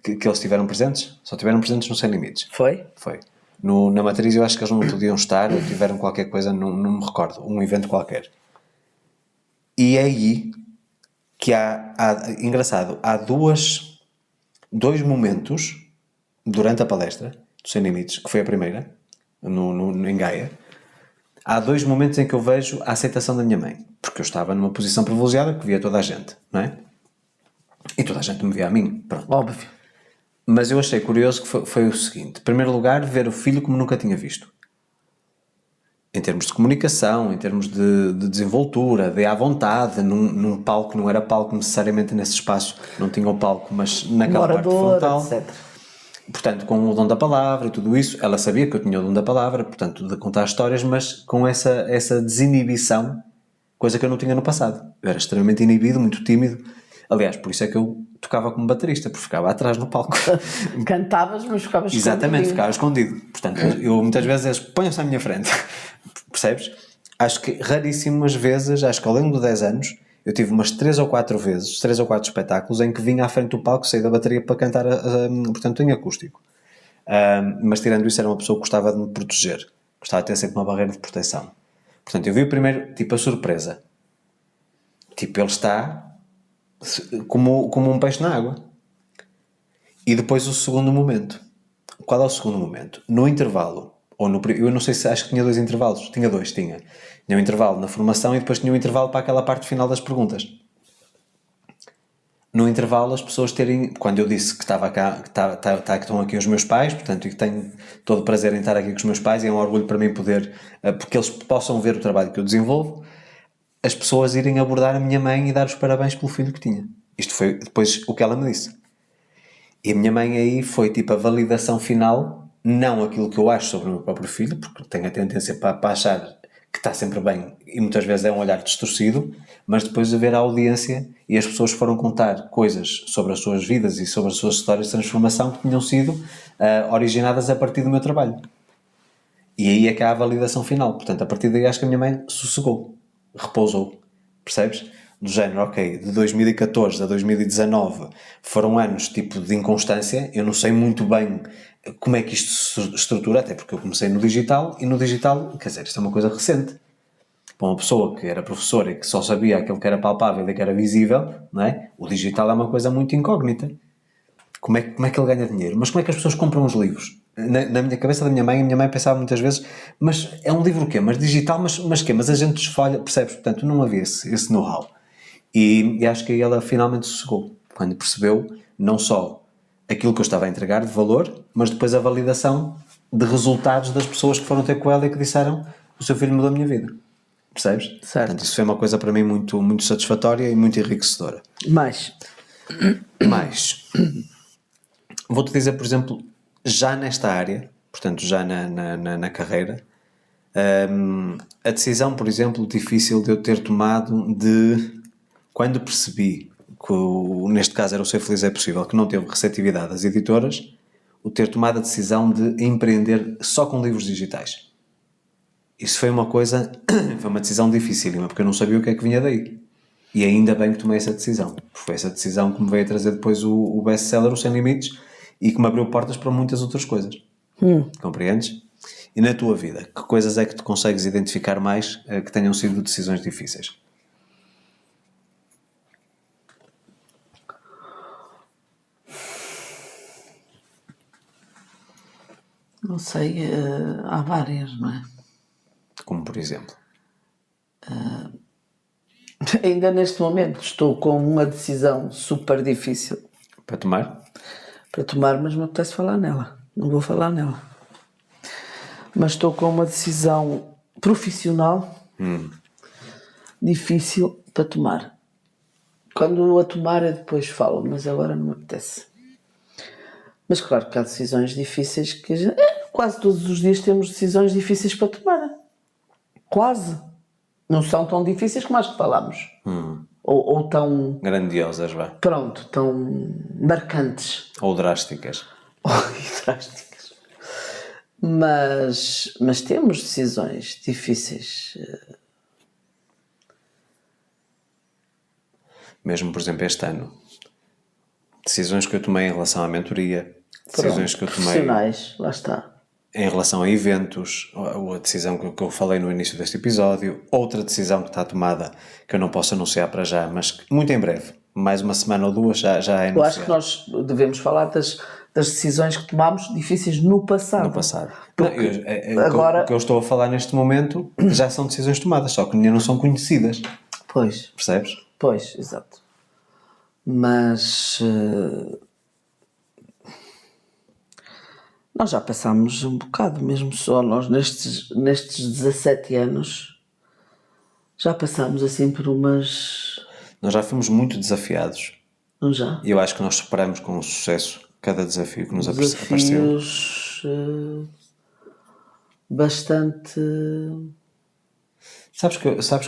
[SPEAKER 1] que eles estiveram presentes, só estiveram presentes no Sem Limites.
[SPEAKER 2] Foi?
[SPEAKER 1] Foi. Na matriz eu acho que eles não podiam estar, ou tiveram qualquer coisa, não me recordo, um evento qualquer. E é aí que engraçado, há dois momentos durante a palestra do Sem Limites, que foi a primeira, em Gaia. Há 2 momentos em que eu vejo a aceitação da minha mãe, porque eu estava numa posição privilegiada que via toda a gente, não é? E toda a gente me via a mim, pronto.
[SPEAKER 2] Óbvio.
[SPEAKER 1] Mas eu achei curioso que foi o seguinte: em primeiro lugar, ver o filho como nunca tinha visto. Em termos de comunicação, em termos de desenvoltura, de à vontade, num palco, não era palco necessariamente nesse espaço, não tinha o palco, mas naquela parte frontal.
[SPEAKER 2] Etc.
[SPEAKER 1] Portanto, com o dom da palavra e tudo isso, ela sabia que eu tinha o dom da palavra, portanto, de contar histórias, mas com essa desinibição, coisa que eu não tinha no passado. Eu era extremamente inibido, muito tímido. Aliás, por isso é que eu tocava como baterista, porque ficava atrás no palco.
[SPEAKER 2] Cantavas, mas ficavas escondido.
[SPEAKER 1] Exatamente, ficava escondido. Portanto, eu muitas vezes eles ponham-se à minha frente. Percebes? Acho que raríssimas vezes, acho que ao longo de 10 anos, eu tive umas 3 ou 4 vezes, 3 ou 4 espetáculos em que vinha à frente do palco, saí da bateria para cantar, portanto, em acústico. Mas tirando isso, era uma pessoa que gostava de me proteger. Gostava de ter sempre uma barreira de proteção. Portanto, eu vi o primeiro, tipo, a surpresa. Tipo, ele está como um peixe na água. E depois o segundo momento. Qual é o segundo momento? No intervalo, eu não sei se acho que tinha 2 intervalos. Tinha 2, tinha. Tinha um intervalo na formação e depois tinha um intervalo para aquela parte final das perguntas. No intervalo, as pessoas terem, quando eu disse que estava cá, que estão aqui os meus pais, portanto, e que tenho todo o prazer em estar aqui com os meus pais, e é um orgulho para mim poder, porque eles possam ver o trabalho que eu desenvolvo, as pessoas irem abordar a minha mãe e dar os parabéns pelo filho que tinha. Isto foi depois o que ela me disse. E a minha mãe aí foi tipo a validação final, não aquilo que eu acho sobre o meu próprio filho, porque tenho a tendência para achar que está sempre bem e muitas vezes é um olhar distorcido, mas depois de ver a audiência e as pessoas foram contar coisas sobre as suas vidas e sobre as suas histórias de transformação que tinham sido originadas a partir do meu trabalho. E aí é que há a validação final. Portanto, a partir daí acho que a minha mãe sossegou, repousou, percebes? Do género, ok, de 2014 a 2019 foram anos tipo de inconstância, eu não sei muito bem como é que isto se estrutura, até porque eu comecei no digital, e no digital, quer dizer, isto é uma coisa recente. Para uma pessoa que era professora e que só sabia aquilo que era palpável e que era visível, não é? O digital é uma coisa muito incógnita. Como é que ele ganha dinheiro? Mas como é que as pessoas compram os livros? Na minha cabeça da minha mãe pensava muitas vezes, mas é um livro o quê? Mas digital, mas quê? Mas a gente esfolha, percebes? Portanto, não havia esse know-how. E acho que aí ela finalmente sossegou, quando percebeu não só aquilo que eu estava a entregar de valor, mas depois a validação de resultados das pessoas que foram ter com ela e que disseram: o seu filho mudou a minha vida. Percebes?
[SPEAKER 2] Certo.
[SPEAKER 1] Portanto, isso foi uma coisa para mim muito, muito satisfatória e muito enriquecedora.
[SPEAKER 2] Mas,
[SPEAKER 1] vou-te dizer, por exemplo, já nesta área, portanto, já na carreira, a decisão, por exemplo, difícil de eu ter tomado quando percebi que, neste caso era o Ser Feliz é Possível, que não teve receptividade das editoras, o ter tomado a decisão de empreender só com livros digitais. Isso foi uma decisão dificílima, porque eu não sabia o que é que vinha daí. E ainda bem que tomei essa decisão. Foi essa decisão que me veio a trazer depois o best-seller, o Sem Limites, e que me abriu portas para muitas outras coisas. Compreendes? E na tua vida, que coisas é que tu consegues identificar mais que tenham sido decisões difíceis?
[SPEAKER 2] não sei, há várias, não é?
[SPEAKER 1] Como por exemplo?
[SPEAKER 2] Ainda neste momento estou com uma decisão super difícil.
[SPEAKER 1] Para tomar?
[SPEAKER 2] Para tomar, mas me apetece falar nela. Não vou falar nela. Mas estou com uma decisão profissional difícil para tomar. Quando a tomar eu depois falo, mas agora não me apetece. Mas claro que há decisões difíceis que quase todos os dias temos decisões difíceis para tomar. Quase. Não são tão difíceis como as que falámos. Ou tão...
[SPEAKER 1] Grandiosas, vá.
[SPEAKER 2] Pronto, tão marcantes.
[SPEAKER 1] Ou drásticas.
[SPEAKER 2] E drásticas. Mas temos decisões difíceis.
[SPEAKER 1] Mesmo, por exemplo, este ano. Decisões que eu tomei em relação à mentoria. Decisões que eu tomei
[SPEAKER 2] profissionais, lá está.
[SPEAKER 1] em relação a eventos. Ou a decisão que eu falei no início deste episódio. Outra decisão que está tomada, que eu não posso anunciar para já, mas que muito em breve. Mais uma semana ou duas já é anunciado.
[SPEAKER 2] Eu acho que nós devemos falar das decisões que tomámos difíceis no passado.
[SPEAKER 1] No passado.
[SPEAKER 2] Porque
[SPEAKER 1] agora... O que eu estou a falar neste momento já são decisões tomadas, só que ainda não são conhecidas.
[SPEAKER 2] Pois.
[SPEAKER 1] Percebes?
[SPEAKER 2] Pois, exato. Mas nós já passámos um bocado, mesmo só nós nestes 17 anos, já passámos assim por umas...
[SPEAKER 1] Nós já fomos muito desafiados.
[SPEAKER 2] Não já?
[SPEAKER 1] E eu acho que nós superamos com sucesso cada desafio que nos apareceu.
[SPEAKER 2] Desafios bastante...
[SPEAKER 1] Sabes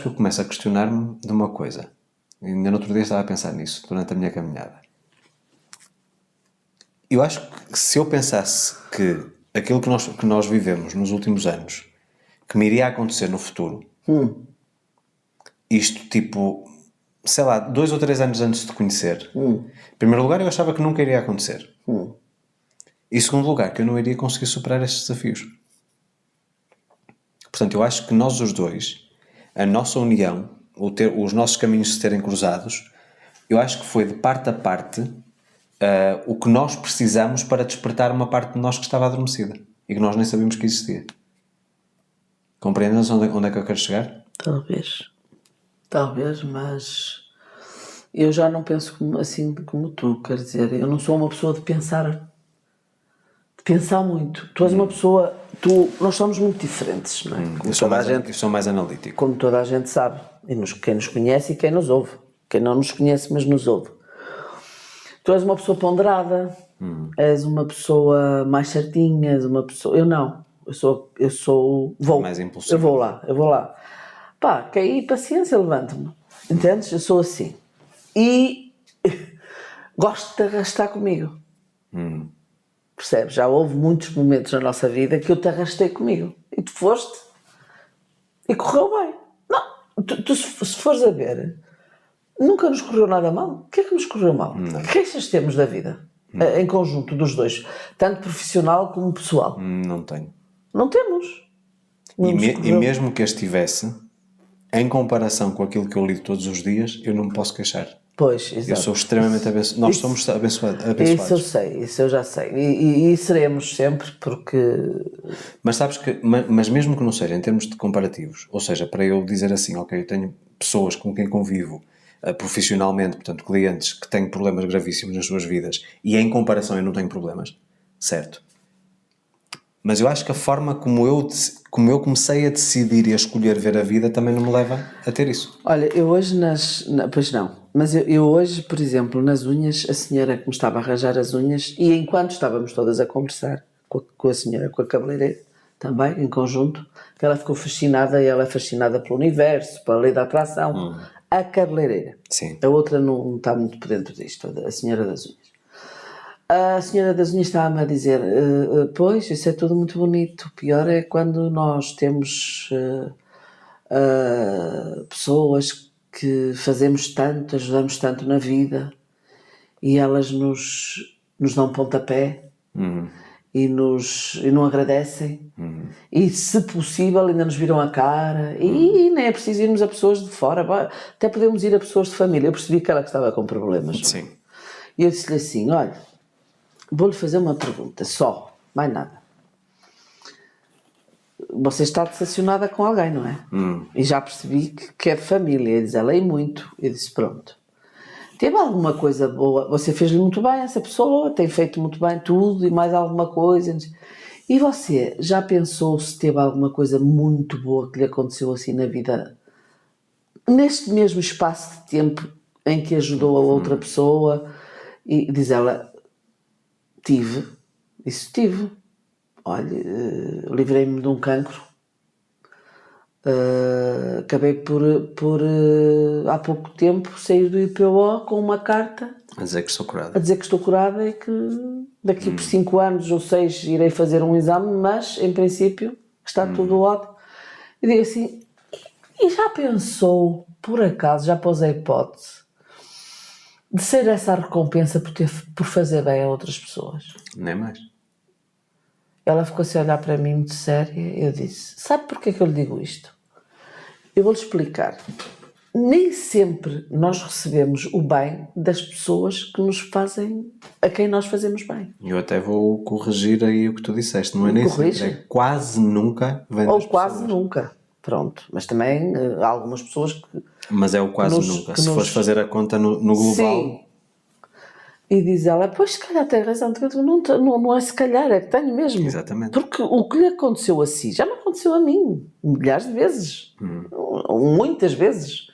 [SPEAKER 1] que eu começo a questionar-me de uma coisa. E ainda no outro dia estava a pensar nisso, durante a minha caminhada. Eu acho que se eu pensasse que aquilo que nós vivemos nos últimos anos, que me iria acontecer no futuro, isto tipo, sei lá, 2 ou 3 anos antes de conhecer, em primeiro lugar eu achava que nunca iria acontecer. E em segundo lugar, que eu não iria conseguir superar estes desafios. Portanto, eu acho que nós os dois, a nossa união, os nossos caminhos se terem cruzados, eu acho que foi de parte a parte o que nós precisamos para despertar uma parte de nós que estava adormecida e que nós nem sabíamos que existia. Compreendes onde é que eu quero chegar?
[SPEAKER 2] Talvez, mas eu já não penso assim como tu, quer dizer, eu não sou uma pessoa de pensar muito. Tu és uma pessoa, nós somos muito diferentes, não é?
[SPEAKER 1] Eu sou mais analítico.
[SPEAKER 2] Como toda a gente sabe, quem nos conhece e quem nos ouve, quem não nos conhece mas nos ouve. Tu és uma pessoa ponderada, és uma pessoa mais certinha, és uma pessoa... Eu não, vou
[SPEAKER 1] mais impulsivo.
[SPEAKER 2] Eu vou lá. Pá, caí, paciência, levanto-me. Entendes? Eu sou assim. E gosto de te arrastar comigo. Percebes? Já houve muitos momentos na nossa vida que eu te arrastei comigo. E tu foste. E correu bem. Não, tu se fores a ver, nunca nos correu nada mal. O que é que nos correu mal? Que queixas temos da vida? Em conjunto dos dois. Tanto profissional como pessoal.
[SPEAKER 1] Não tenho.
[SPEAKER 2] Não temos.
[SPEAKER 1] E mesmo que as tivesse, em comparação com aquilo que eu lido todos os dias, eu não me posso queixar.
[SPEAKER 2] Pois, exato.
[SPEAKER 1] Eu sou extremamente abençoado. Nós somos abençoados.
[SPEAKER 2] Isso eu sei, isso eu já sei. E seremos sempre, porque...
[SPEAKER 1] Mas sabes que, mas mesmo que não seja em termos de comparativos, ou seja, para eu dizer assim, ok, eu tenho pessoas com quem convivo profissionalmente, portanto, clientes que têm problemas gravíssimos nas suas vidas, e em comparação eu não tenho problemas, certo? Mas eu acho que a forma como eu comecei a decidir e a escolher ver a vida também não me leva a ter isso.
[SPEAKER 2] Olha, eu hoje pois não, mas eu hoje, por exemplo, nas unhas, a senhora que me estava a arranjar as unhas, e enquanto estávamos todas a conversar com a senhora, com a cabeleireira, também, em conjunto, que ela ficou fascinada, e ela é fascinada pelo universo, pela lei da atração, a cabeleireira.
[SPEAKER 1] Sim.
[SPEAKER 2] A outra não está muito por dentro disto, a senhora das unhas. A senhora das unhas estava-me a dizer, pois, isso é tudo muito bonito, o pior é quando nós temos pessoas que fazemos tanto, ajudamos tanto na vida, e elas nos dão pontapé e não agradecem, e se possível ainda nos viram a cara, e nem é preciso irmos a pessoas de fora, até podemos ir a pessoas de família. Eu percebi que ela estava com problemas.
[SPEAKER 1] Sim.
[SPEAKER 2] E eu disse-lhe assim, olha, vou-lhe fazer uma pergunta, só, mais nada. Você está decepcionada com alguém, não é? E já percebi que é de família. E diz ela, e muito. Eu disse, pronto. teve alguma coisa boa, você fez-lhe muito bem, essa pessoa tem feito muito bem tudo e mais alguma coisa. E você já pensou se teve alguma coisa muito boa que lhe aconteceu assim na vida, neste mesmo espaço de tempo em que ajudou a outra pessoa? E diz ela, tive, olha, livrei-me de um cancro, acabei por há pouco tempo sair do IPO com uma carta
[SPEAKER 1] A dizer que estou curada.
[SPEAKER 2] a dizer que estou curada e que daqui por 5 anos ou 6 irei fazer um exame, mas em princípio está tudo ótimo. E digo assim, e já pensou, por acaso, já pôs a hipótese de ser essa a recompensa por fazer bem a outras pessoas?
[SPEAKER 1] Nem mais.
[SPEAKER 2] Ela ficou assim a olhar para mim muito séria e eu disse, sabe porquê que eu lhe digo isto? Eu vou-lhe explicar. Nem sempre nós recebemos o bem das pessoas que nos fazem, a quem nós fazemos bem.
[SPEAKER 1] Eu até vou corrigir aí o que tu disseste. Não é nem
[SPEAKER 2] Corrige.
[SPEAKER 1] sempre, é quase nunca vem
[SPEAKER 2] Ou
[SPEAKER 1] das
[SPEAKER 2] quase
[SPEAKER 1] pessoas.
[SPEAKER 2] nunca. Pronto. Mas também há algumas pessoas que...
[SPEAKER 1] Mas é o quase nunca. Se fores fazer a conta no global...
[SPEAKER 2] Sim. E diz ela, pois se calhar tem razão, não é se calhar, é que tenho mesmo.
[SPEAKER 1] Exatamente.
[SPEAKER 2] Porque o que lhe aconteceu a si, já me aconteceu a mim, milhares de vezes, muitas vezes,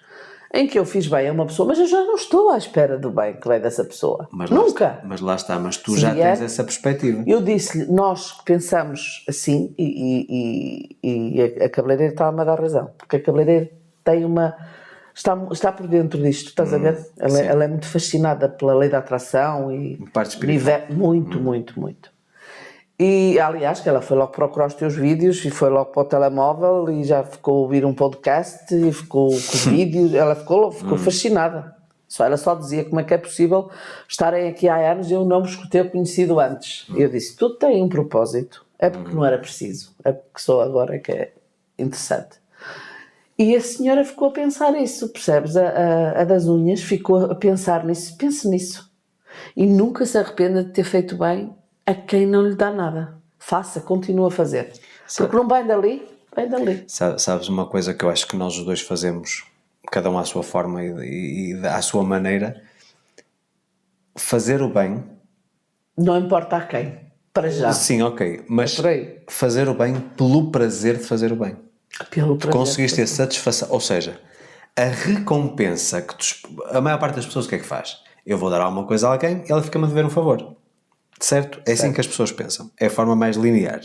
[SPEAKER 2] em que eu fiz bem a uma pessoa, mas eu já não estou à espera do bem que vem dessa pessoa. Nunca.
[SPEAKER 1] Mas lá está, mas tu
[SPEAKER 2] Se
[SPEAKER 1] já
[SPEAKER 2] vier,
[SPEAKER 1] tens essa perspectiva.
[SPEAKER 2] Eu disse-lhe, nós que pensamos assim, e a cabeleireira está-me a dar razão, porque a cabeleireira tem uma... Está por dentro disto, estás a ver? Ela é muito fascinada pela lei da atração e
[SPEAKER 1] Parte espiritual.
[SPEAKER 2] muito. E aliás, que ela foi logo procurar os teus vídeos e foi logo para o telemóvel e já ficou a ouvir um podcast e ficou com vídeos, ela ficou fascinada. Ela só dizia como é que é possível estarem aqui há anos e eu não vos ter conhecido antes. E eu disse, tudo tem um propósito, é porque não era preciso, é porque só agora é que é interessante. E a senhora ficou a pensar isso, percebes? A das unhas ficou a pensar nisso, pense nisso. E nunca se arrependa de ter feito bem a quem não lhe dá nada. Faça, continua a fazer. Porque não vem dali, vem dali.
[SPEAKER 1] Sabes uma coisa que eu acho que nós os dois fazemos, cada um à sua forma e à sua maneira, fazer o bem...
[SPEAKER 2] Não importa a quem, para já.
[SPEAKER 1] Sim, ok, mas
[SPEAKER 2] É
[SPEAKER 1] fazer o bem pelo prazer de fazer o bem.
[SPEAKER 2] Pelo prazer.
[SPEAKER 1] Conseguiste ter satisfação, ou seja, a recompensa que a maior parte das pessoas o que é que faz? Eu vou dar alguma coisa a alguém e ela fica-me a dever um favor. Certo? É assim que as pessoas pensam. É a forma mais linear.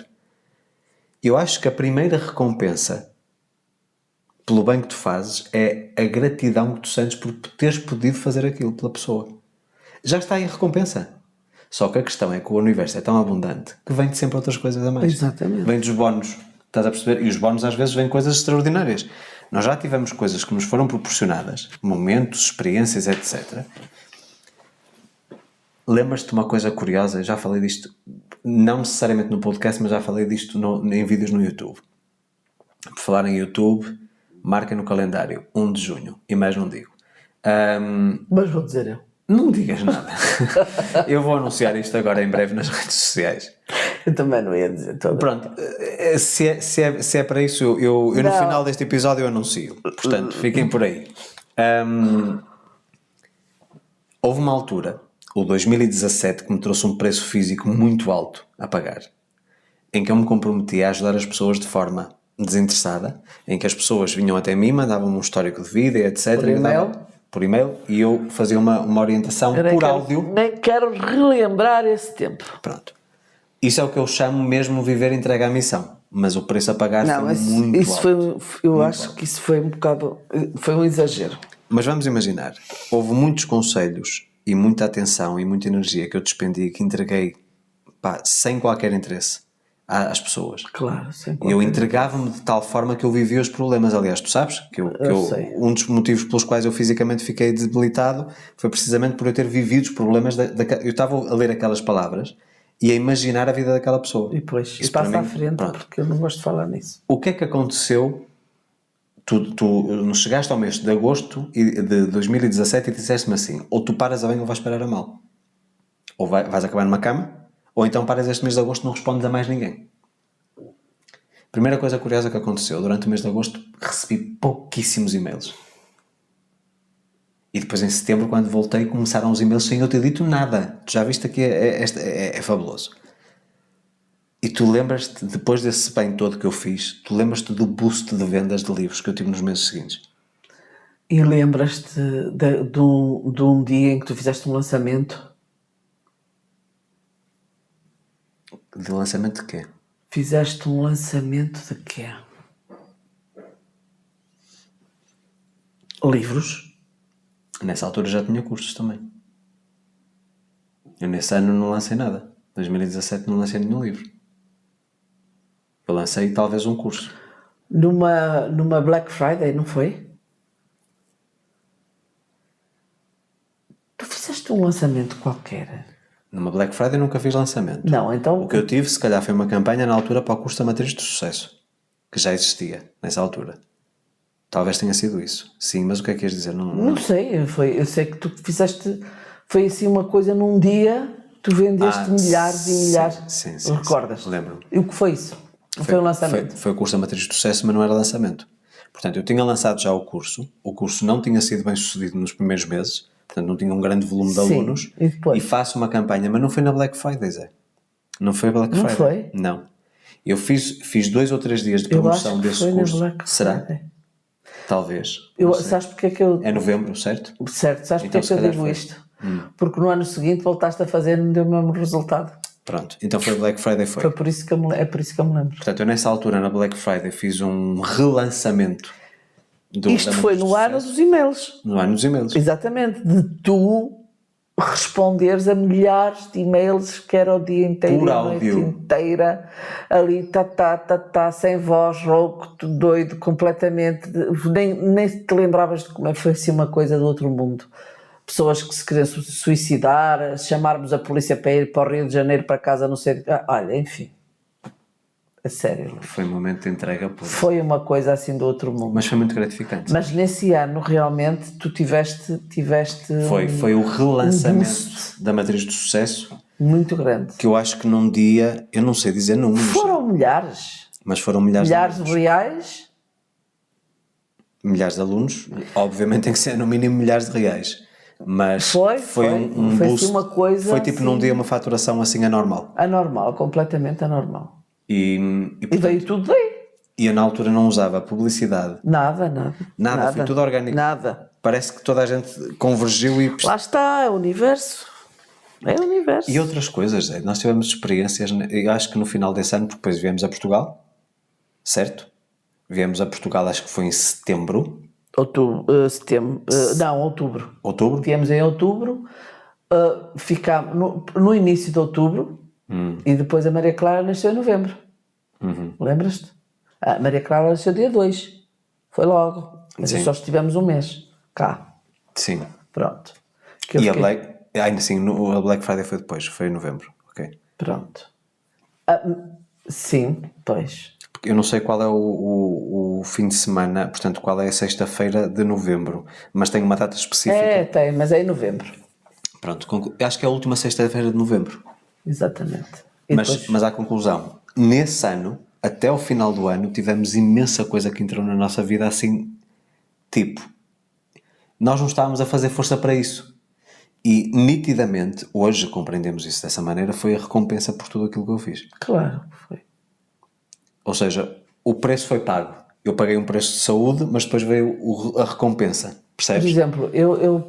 [SPEAKER 1] Eu acho que a primeira recompensa pelo bem que tu fazes é a gratidão que tu sentes por teres podido fazer aquilo pela pessoa. Já está aí a recompensa. Só que a questão é que o universo é tão abundante que vem de sempre outras coisas a mais.
[SPEAKER 2] Exatamente.
[SPEAKER 1] Vem dos bónus. Estás a perceber? E os bónus às vezes vêm coisas extraordinárias. Nós já tivemos coisas que nos foram proporcionadas, momentos, experiências, etc. Lembras-te de uma coisa curiosa? Eu já falei disto, não necessariamente no podcast, mas já falei disto em vídeos no YouTube. Por falar em YouTube, marquem no calendário 1 de junho, e mais não digo.
[SPEAKER 2] Mas vou dizer eu.
[SPEAKER 1] Não digas nada. Eu vou anunciar isto agora em breve nas redes sociais.
[SPEAKER 2] Eu também não ia dizer toda.
[SPEAKER 1] Pronto, se é para isso, eu no final deste episódio eu anuncio. Portanto, fiquem por aí. Houve uma altura, o 2017, que me trouxe um preço físico muito alto a pagar, em que eu me comprometi a ajudar as pessoas de forma desinteressada, em que as pessoas vinham até mim, mandavam-me um histórico de vida e etc. Por e-mail, e eu fazia uma orientação por áudio.
[SPEAKER 2] Nem quero relembrar esse tempo.
[SPEAKER 1] Pronto. Isso é o que eu chamo mesmo viver entrega à missão. Mas o preço a pagar foi muito alto.
[SPEAKER 2] Eu acho que isso foi um bocado... Foi um exagero.
[SPEAKER 1] Mas vamos imaginar. Houve muitos conselhos e muita atenção e muita energia que eu despendi, que entreguei sem qualquer interesse às pessoas.
[SPEAKER 2] Claro, sim.
[SPEAKER 1] Eu entregava-me de tal forma que eu vivia os problemas. Aliás, tu sabes que um dos motivos pelos quais eu fisicamente fiquei debilitado foi precisamente por eu ter vivido os problemas. Eu estava a ler aquelas palavras e a imaginar a vida daquela pessoa.
[SPEAKER 2] E depois, isso passa à frente, porque eu não gosto de falar nisso.
[SPEAKER 1] O que é que aconteceu? Tu chegaste ao mês de agosto de 2017 e disseste-me assim: ou tu paras a bem ou vais parar a mal. Ou vais acabar numa cama, ou então paras este mês de agosto e não respondes a mais ninguém. Primeira coisa curiosa que aconteceu, durante o mês de agosto recebi pouquíssimos e-mails. E depois em setembro, quando voltei, começaram os e-mails sem eu ter dito nada. Tu já viste aqui, é fabuloso. E tu lembras-te, depois desse bem todo que eu fiz, tu lembras-te do boost de vendas de livros que eu tive nos meses seguintes?
[SPEAKER 2] E lembras-te de um dia em que tu fizeste um lançamento?
[SPEAKER 1] De lançamento de quê?
[SPEAKER 2] Fizeste um lançamento de quê? Livros?
[SPEAKER 1] Nessa altura já tinha cursos também. Eu nesse ano não lancei nada. Em 2017 não lancei nenhum livro. Eu lancei talvez um curso.
[SPEAKER 2] Numa Black Friday, não foi? Tu fizeste um lançamento qualquer?
[SPEAKER 1] Numa Black Friday nunca fiz lançamento.
[SPEAKER 2] Não, então...
[SPEAKER 1] O que eu tive, se calhar, foi uma campanha na altura para o curso da Matriz de Sucesso. Que já existia, nessa altura. Talvez tenha sido isso. Sim, mas o que é que queres dizer?
[SPEAKER 2] Não sei, eu sei que tu fizeste... Foi assim uma coisa num dia, tu vendeste milhares e milhares.
[SPEAKER 1] Sim.
[SPEAKER 2] Recordas?
[SPEAKER 1] Lembro-me.
[SPEAKER 2] E o que foi isso? Foi um lançamento?
[SPEAKER 1] Foi o curso da Matriz de Sucesso, mas não era lançamento. Portanto, eu tinha lançado já o curso não tinha sido bem sucedido nos primeiros meses, portanto não tinha um grande volume de
[SPEAKER 2] Sim,
[SPEAKER 1] alunos,
[SPEAKER 2] e depois?
[SPEAKER 1] faço uma campanha, mas não foi na Black Friday, Zé. Não foi a Black Friday.
[SPEAKER 2] Não foi?
[SPEAKER 1] Não. Eu fiz 2 ou 3 dias de
[SPEAKER 2] Eu
[SPEAKER 1] promoção
[SPEAKER 2] acho que
[SPEAKER 1] desse
[SPEAKER 2] foi
[SPEAKER 1] curso.
[SPEAKER 2] na Black
[SPEAKER 1] Será?
[SPEAKER 2] Friday.
[SPEAKER 1] Talvez. Não sei.
[SPEAKER 2] Sabes porque é que eu...
[SPEAKER 1] É novembro, certo?
[SPEAKER 2] Certo, sabes
[SPEAKER 1] Então,
[SPEAKER 2] porque é que
[SPEAKER 1] se
[SPEAKER 2] eu
[SPEAKER 1] calhar
[SPEAKER 2] digo
[SPEAKER 1] foi.
[SPEAKER 2] isto? Porque no ano seguinte voltaste a fazer e não deu o mesmo resultado.
[SPEAKER 1] Pronto. Então foi Black Friday,
[SPEAKER 2] É por isso que eu me lembro.
[SPEAKER 1] Portanto, eu nessa altura, na Black Friday, fiz um relançamento
[SPEAKER 2] Isto foi no ano dos e-mails.
[SPEAKER 1] No ano dos e-mails.
[SPEAKER 2] Exatamente. De tu responderes a milhares de e-mails que era o dia inteiro,
[SPEAKER 1] Por
[SPEAKER 2] a noite
[SPEAKER 1] áudio.
[SPEAKER 2] inteira, ali, sem voz, rouco, doido, completamente. Nem te lembravas de como é que foi assim uma coisa do outro mundo. Pessoas que se queriam suicidar, chamarmos a polícia para ir para o Rio de Janeiro, para casa, não sei. Olha, enfim. A sério.
[SPEAKER 1] Foi um momento de entrega pura.
[SPEAKER 2] Foi uma coisa assim do outro mundo.
[SPEAKER 1] Mas foi muito gratificante.
[SPEAKER 2] Mas nesse ano, realmente, tu tiveste
[SPEAKER 1] Foi o relançamento da Matriz de Sucesso,
[SPEAKER 2] muito grande.
[SPEAKER 1] que eu acho que num dia, eu não sei dizer números,
[SPEAKER 2] Foram milhares.
[SPEAKER 1] mas foram milhares de
[SPEAKER 2] Milhares de
[SPEAKER 1] alunos.
[SPEAKER 2] reais.
[SPEAKER 1] Milhares de alunos, obviamente tem que ser no mínimo milhares de reais. Mas
[SPEAKER 2] Foi
[SPEAKER 1] um
[SPEAKER 2] foi
[SPEAKER 1] boost.
[SPEAKER 2] assim uma coisa
[SPEAKER 1] Foi tipo
[SPEAKER 2] assim,
[SPEAKER 1] num dia uma faturação assim anormal.
[SPEAKER 2] anormal, completamente anormal.
[SPEAKER 1] E,
[SPEAKER 2] E
[SPEAKER 1] portanto,
[SPEAKER 2] veio tudo daí.
[SPEAKER 1] e eu na altura não usava publicidade.
[SPEAKER 2] Nada.
[SPEAKER 1] Foi tudo orgânico.
[SPEAKER 2] Nada.
[SPEAKER 1] Parece que toda a gente convergiu e...
[SPEAKER 2] Lá está, é o universo. É o universo.
[SPEAKER 1] E outras coisas, Zé. Nós tivemos experiências, eu acho que no final desse ano, porque depois viemos a Portugal, certo? Viemos a Portugal, acho que foi em setembro.
[SPEAKER 2] Setembro. Não, outubro.
[SPEAKER 1] Outubro?
[SPEAKER 2] Viemos em outubro, ficámos no início de outubro e depois a Maria Clara nasceu em novembro. Lembras-te? A Maria Clara nasceu dia 2. Foi logo. Mas
[SPEAKER 1] Sim.
[SPEAKER 2] só estivemos um mês cá.
[SPEAKER 1] Sim.
[SPEAKER 2] Pronto.
[SPEAKER 1] E a Black... Ainda assim, a Black Friday foi depois, foi em novembro. Ok.
[SPEAKER 2] Pronto. Sim, pois.
[SPEAKER 1] Eu não sei qual é o fim de semana, portanto, qual é a sexta-feira de novembro, mas tem uma data específica.
[SPEAKER 2] Tem, mas é em novembro.
[SPEAKER 1] Pronto, acho que é a última sexta-feira de novembro.
[SPEAKER 2] Exatamente. E
[SPEAKER 1] Mas à conclusão, nesse ano, até ao final do ano, tivemos imensa coisa que entrou na nossa vida assim, tipo, nós não estávamos a fazer força para isso. E nitidamente, hoje compreendemos isso dessa maneira, foi a recompensa por tudo aquilo que eu fiz.
[SPEAKER 2] Claro, foi.
[SPEAKER 1] Ou seja, o preço foi pago. Eu paguei um preço de saúde, mas depois veio a recompensa. Percebes?
[SPEAKER 2] Por exemplo, eu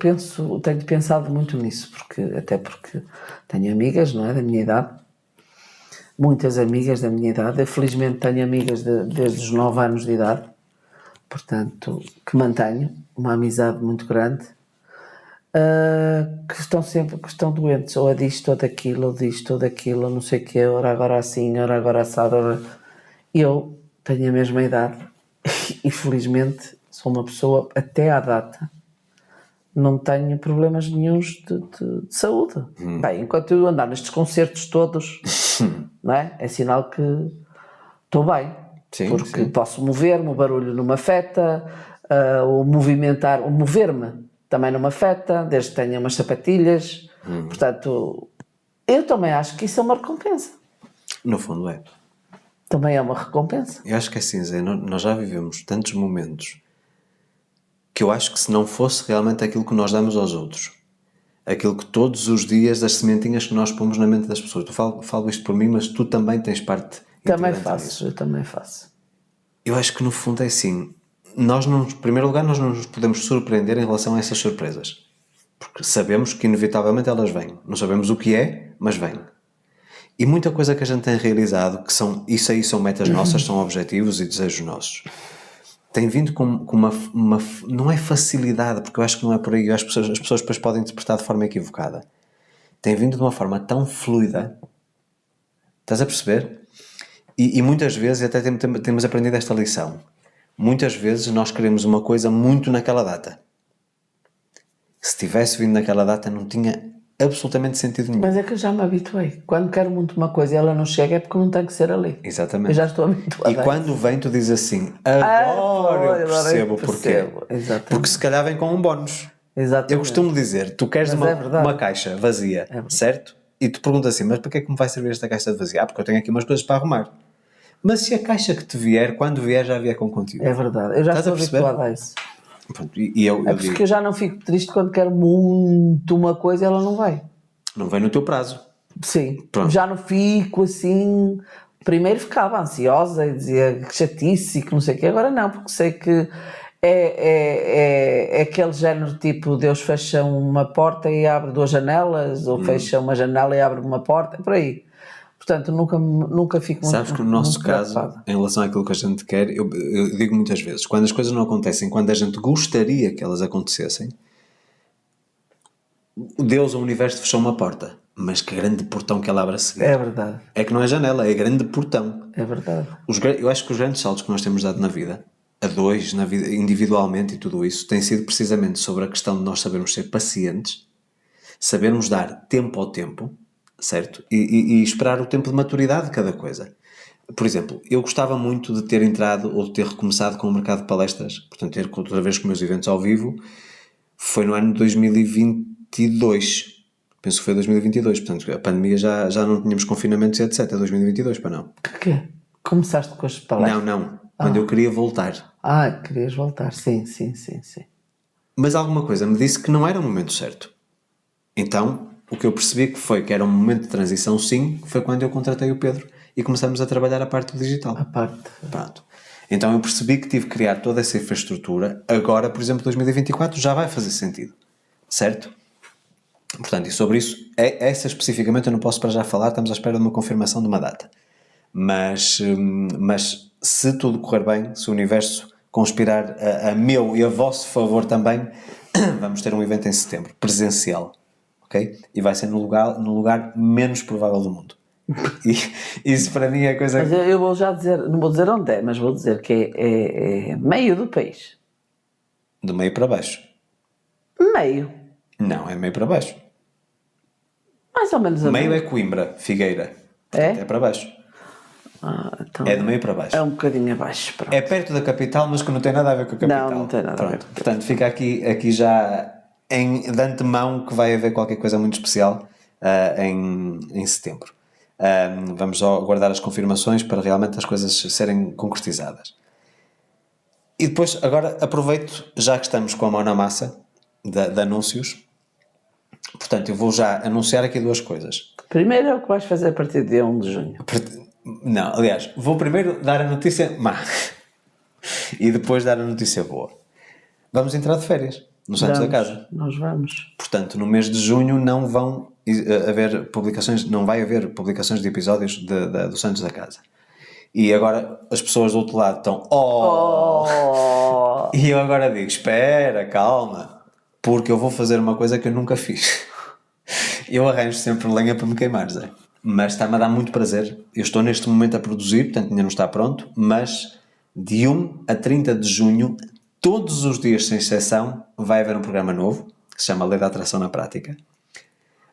[SPEAKER 2] tenho pensado muito nisso, até porque tenho amigas, não é, da minha idade, muitas amigas da minha idade, eu felizmente tenho amigas desde os 9 anos de idade, portanto, que mantenho uma amizade muito grande, que estão doentes, ou a disto, ou daquilo, ou daquilo, não sei o quê, ora agora assim, ora agora assado, eu tenho a mesma idade e felizmente sou uma pessoa, até à data, não tenho problemas nenhuns de saúde. Bem, enquanto eu andar nestes concertos todos, não é? É sinal que estou bem.
[SPEAKER 1] Sim,
[SPEAKER 2] porque
[SPEAKER 1] sim.
[SPEAKER 2] posso mover-me, o barulho não me afeta, o mover-me também não me afeta, desde que tenha umas sapatilhas. Portanto, eu também acho que isso é uma recompensa.
[SPEAKER 1] No fundo é.
[SPEAKER 2] Também é uma recompensa.
[SPEAKER 1] Eu acho que é assim, Zé, nós já vivemos tantos momentos que eu acho que se não fosse realmente aquilo que nós damos aos outros, aquilo que todos os dias, as sementinhas que nós pomos na mente das pessoas, falo isto por mim, mas tu também tens parte
[SPEAKER 2] Também
[SPEAKER 1] integrante
[SPEAKER 2] faço,
[SPEAKER 1] nisso.
[SPEAKER 2] eu também faço.
[SPEAKER 1] Eu acho que no fundo é assim, nós não, em primeiro lugar nós não nos podemos surpreender em relação a essas surpresas, porque sabemos que inevitavelmente elas vêm, não sabemos o que é, mas vêm. E muita coisa que a gente tem realizado, que são, isso aí são metas nossas, são objetivos e desejos nossos, tem vindo com uma não é facilidade, porque eu acho que não é por aí, as pessoas depois podem interpretar de forma equivocada, tem vindo de uma forma tão fluida, estás a perceber? E muitas vezes, até temos aprendido esta lição, muitas vezes nós queremos uma coisa muito naquela data. Se tivesse vindo naquela data não tinha absolutamente sentido nenhum.
[SPEAKER 2] Mas é que eu já me habituei. Quando quero muito uma coisa e ela não chega é porque não tem que ser ali.
[SPEAKER 1] Exatamente.
[SPEAKER 2] Eu já estou habituada.
[SPEAKER 1] E quando vem tu dizes assim, agora eu percebo porquê.
[SPEAKER 2] Exatamente.
[SPEAKER 1] Porque se calhar vem com um bónus.
[SPEAKER 2] Exatamente.
[SPEAKER 1] Eu costumo dizer, tu queres
[SPEAKER 2] Mas é verdade.
[SPEAKER 1] uma caixa vazia, certo? E tu perguntas assim, mas para que é que me vai servir esta caixa vazia? Ah, porque eu tenho aqui umas coisas para arrumar. Mas se a caixa que te vier, quando vier, já vier com conteúdo.
[SPEAKER 2] É verdade. Eu já
[SPEAKER 1] Estás a
[SPEAKER 2] estou
[SPEAKER 1] perceber?
[SPEAKER 2] habituada a isso.
[SPEAKER 1] Pronto, e eu
[SPEAKER 2] É por isso
[SPEAKER 1] digo,
[SPEAKER 2] que eu já não fico triste quando quero muito uma coisa e ela não vai.
[SPEAKER 1] não vem no teu prazo.
[SPEAKER 2] Sim.
[SPEAKER 1] Pronto.
[SPEAKER 2] Já não fico assim. Primeiro ficava ansiosa e dizia que chatice e que não sei o quê. Agora não, porque sei que é aquele género tipo Deus fecha uma porta e abre duas janelas, ou fecha uma janela e abre uma porta, por aí. Portanto, nunca fico muito.
[SPEAKER 1] Sabes que no nosso
[SPEAKER 2] muito
[SPEAKER 1] caso,
[SPEAKER 2] preocupada.
[SPEAKER 1] em relação àquilo que a gente quer, eu digo muitas vezes, quando as coisas não acontecem, quando a gente gostaria que elas acontecessem, Deus, o universo, fechou uma porta, mas que grande portão que ela abre a seguir.
[SPEAKER 2] É verdade,
[SPEAKER 1] É que não é janela, é grande portão.
[SPEAKER 2] é verdade.
[SPEAKER 1] Eu acho que os grandes saltos que nós temos dado na vida, a dois, na vida, individualmente e tudo isso, tem sido precisamente sobre a questão de nós sabermos ser pacientes, sabermos dar tempo ao tempo, certo? E esperar o tempo de maturidade de cada coisa. Por exemplo, eu gostava muito de ter entrado ou de ter recomeçado com o mercado de palestras, portanto, ter outra vez com meus eventos ao vivo, foi no ano de 2022. Penso que foi 2022, portanto, a pandemia já não tínhamos confinamentos e etc. 2022, para não.
[SPEAKER 2] O quê? Começaste com as palestras?
[SPEAKER 1] Não. Quando eu queria voltar.
[SPEAKER 2] Ah, querias voltar, sim.
[SPEAKER 1] Mas alguma coisa me disse que não era o momento certo. Então, o que eu percebi que era um momento de transição, sim, foi quando eu contratei o Pedro e começamos a trabalhar a parte digital.
[SPEAKER 2] A parte.
[SPEAKER 1] Pronto. Então eu percebi que tive que criar toda essa infraestrutura. Agora, por exemplo, 2024 já vai fazer sentido. Certo? Portanto, e sobre isso, essa especificamente eu não posso para já falar, estamos à espera de uma confirmação de uma data. Mas se tudo correr bem, se o universo conspirar a meu e a vosso favor também, vamos ter um evento em setembro, presencial, ok? E vai ser no lugar menos provável do mundo. E isso para mim é a coisa...
[SPEAKER 2] Mas eu vou já dizer, não vou dizer onde é, mas vou dizer que é meio do país.
[SPEAKER 1] Do meio para baixo.
[SPEAKER 2] Meio.
[SPEAKER 1] Não, é meio para baixo.
[SPEAKER 2] Mais ou menos a
[SPEAKER 1] Meio é Coimbra, Figueira. Portanto, é para baixo.
[SPEAKER 2] Então
[SPEAKER 1] É do meio para baixo.
[SPEAKER 2] é um bocadinho abaixo. Pronto.
[SPEAKER 1] É perto da capital, mas que não tem nada a ver com a capital.
[SPEAKER 2] Não tem nada a ver.
[SPEAKER 1] Portanto, fica aqui já de antemão que vai haver qualquer coisa muito especial em setembro. Vamos só aguardar as confirmações para realmente as coisas serem concretizadas. E depois, agora aproveito, já que estamos com a mão na massa de anúncios, portanto, eu vou já anunciar aqui duas coisas.
[SPEAKER 2] Primeiro é o que vais fazer a partir de dia 1 de junho.
[SPEAKER 1] Não, aliás, vou primeiro dar a notícia má e depois dar a notícia boa. Vamos entrar de férias no Santos da Casa.
[SPEAKER 2] Nós vamos.
[SPEAKER 1] Portanto, no mês de junho não vão haver publicações, não vai haver publicações de episódios do Santos da Casa. E agora as pessoas do outro lado estão E eu agora digo, espera, calma, porque eu vou fazer uma coisa que eu nunca fiz. Eu arranjo sempre lenha para me queimar, Zé. Mas está-me a dar muito prazer. Eu estou neste momento a produzir, portanto ainda não está pronto, mas de 1 a 30 de junho, todos os dias sem exceção, vai haver um programa novo, que se chama Lei da Atração na Prática.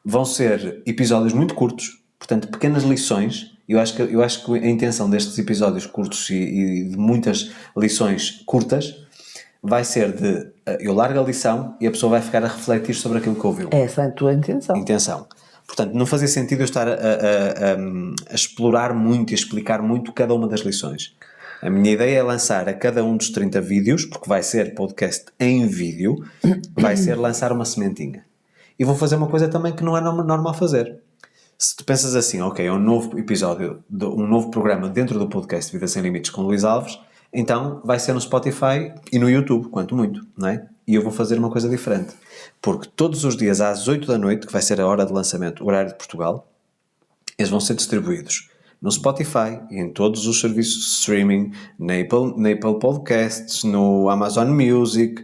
[SPEAKER 1] Vão ser episódios muito curtos, portanto pequenas lições. Eu acho que a intenção destes episódios curtos e de muitas lições curtas vai ser de eu largo a lição e a pessoa vai ficar a refletir sobre aquilo que ouviu.
[SPEAKER 2] Essa é a tua intenção.
[SPEAKER 1] Portanto, não fazia sentido eu estar a explorar muito e explicar muito cada uma das lições. A minha ideia é lançar a cada um dos 30 vídeos, porque vai ser podcast em vídeo, vai ser lançar uma sementinha. E vou fazer uma coisa também que não é normal fazer. Se tu pensas assim, ok, é um novo episódio, um novo programa dentro do podcast Vida Sem Limites com Luís Alves, então vai ser no Spotify e no YouTube, quanto muito, não é? E eu vou fazer uma coisa diferente. Porque todos os dias às 8 da noite, que vai ser a hora de lançamento, horário de Portugal, eles vão ser distribuídos no Spotify e em todos os serviços de streaming, na Apple Podcasts, no Amazon Music,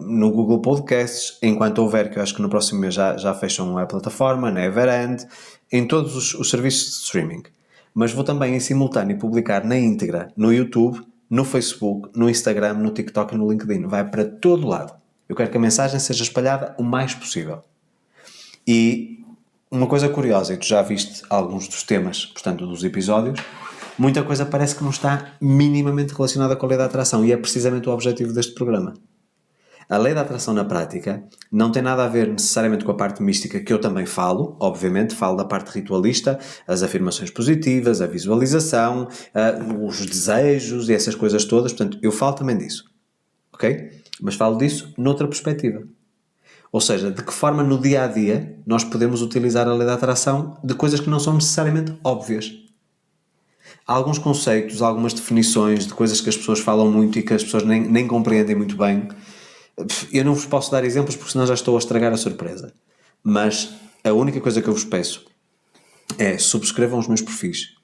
[SPEAKER 1] no Google Podcasts, enquanto houver, que eu acho que no próximo mês já fecham a plataforma, na Everend, em todos os serviços de streaming. Mas vou também em simultâneo publicar na íntegra no YouTube, no Facebook, no Instagram, no TikTok e no LinkedIn. Vai para todo lado. Eu quero que a mensagem seja espalhada o mais possível. E uma coisa curiosa, e tu já viste alguns dos temas, portanto, dos episódios, muita coisa parece que não está minimamente relacionada com a lei da atração, e é precisamente o objetivo deste programa. A lei da atração na prática não tem nada a ver necessariamente com a parte mística, que eu também falo, obviamente, falo da parte ritualista, as afirmações positivas, a visualização, os desejos e essas coisas todas, portanto, eu falo também disso, ok? Mas falo disso noutra perspectiva. Ou seja, de que forma no dia-a-dia nós podemos utilizar a lei da atração de coisas que não são necessariamente óbvias. Há alguns conceitos, algumas definições de coisas que as pessoas falam muito e que as pessoas nem compreendem muito bem. Eu não vos posso dar exemplos porque senão já estou a estragar a surpresa. Mas a única coisa que eu vos peço é subscrevam os meus perfis.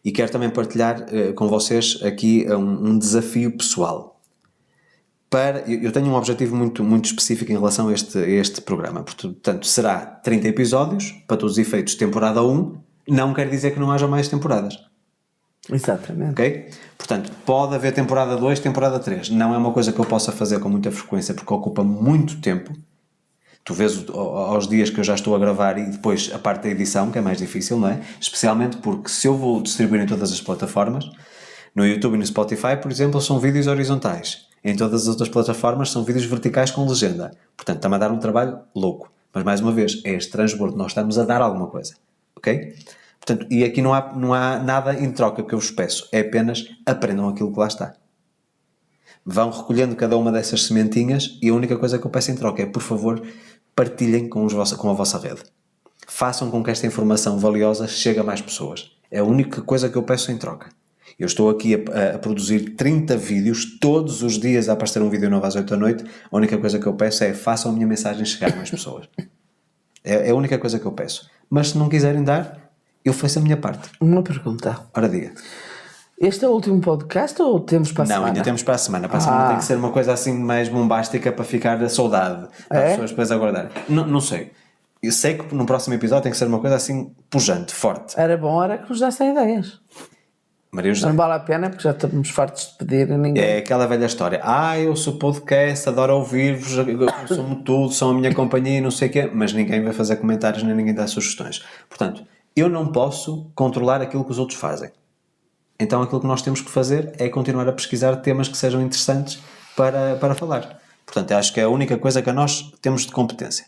[SPEAKER 1] E quero também partilhar com vocês aqui um desafio pessoal. Eu tenho um objetivo muito específico em relação a este programa. Portanto, será 30 episódios, para todos os efeitos, temporada 1. Não quer dizer que não haja mais temporadas.
[SPEAKER 2] Exatamente.
[SPEAKER 1] Ok? Portanto, pode haver temporada 2, temporada 3. Não é uma coisa que eu possa fazer com muita frequência, porque ocupa muito tempo. Tu vês aos dias que eu já estou a gravar e depois a parte da edição, que é mais difícil, não é? Especialmente porque se eu vou distribuir em todas as plataformas, no YouTube e no Spotify, por exemplo, são vídeos horizontais. Em todas as outras plataformas são vídeos verticais com legenda. Portanto, está-me a dar um trabalho louco. Mas, mais uma vez, é este transbordo. Nós estamos a dar alguma coisa. Ok? Portanto, e aqui não há nada em troca que eu vos peço. É apenas aprendam aquilo que lá está. Vão recolhendo cada uma dessas sementinhas e a única coisa que eu peço em troca é, por favor, partilhem com a vossa rede. Façam com que esta informação valiosa chegue a mais pessoas. É a única coisa que eu peço em troca. Eu estou aqui a produzir 30 vídeos, todos os dias a aparecer um vídeo novo às 8 da noite. A única coisa que eu peço é façam a minha mensagem chegar a mais pessoas. É a única coisa que eu peço. Mas se não quiserem dar, eu faço a minha parte.
[SPEAKER 2] Uma pergunta.
[SPEAKER 1] Ora, diga.
[SPEAKER 2] Este é o último podcast ou temos para a semana?
[SPEAKER 1] Não, ainda temos para a semana. Para a semana tem que ser uma coisa assim mais bombástica para ficar a saudade. Para as pessoas depois aguardarem. Não sei. Eu sei que no próximo episódio tem que ser uma coisa assim pujante, forte.
[SPEAKER 2] Era bom, era que nos dessem ideias.
[SPEAKER 1] Maria José.
[SPEAKER 2] Não vale a pena porque já estamos fartos de pedir a ninguém.
[SPEAKER 1] É aquela velha história. Eu sou podcast, adoro ouvir-vos, sou-me tudo, são a minha companhia e não sei o quê, mas ninguém vai fazer comentários nem ninguém dá sugestões. Portanto, eu não posso controlar aquilo que os outros fazem. Então aquilo que nós temos que fazer é continuar a pesquisar temas que sejam interessantes para falar. Portanto, eu acho que é a única coisa que nós temos de competência.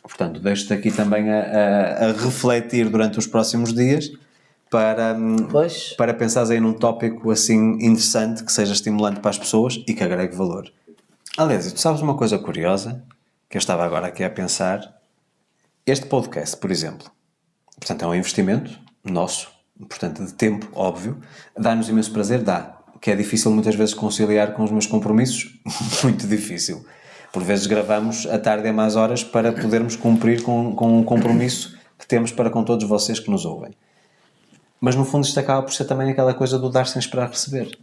[SPEAKER 1] Portanto, deixo-te aqui também a refletir durante os próximos dias para pensares aí num tópico assim interessante, que seja estimulante para as pessoas e que agregue valor. Aliás, tu sabes uma coisa curiosa que eu estava agora aqui a pensar? Este podcast, por exemplo, portanto é um investimento nosso, portanto de tempo, óbvio, dá-nos imenso prazer, que é difícil muitas vezes conciliar com os meus compromissos, muito difícil. Por vezes gravamos à tarde a mais horas para podermos cumprir com um compromisso que temos para com todos vocês que nos ouvem. Mas no fundo isto acaba por ser também aquela coisa do dar sem esperar receber.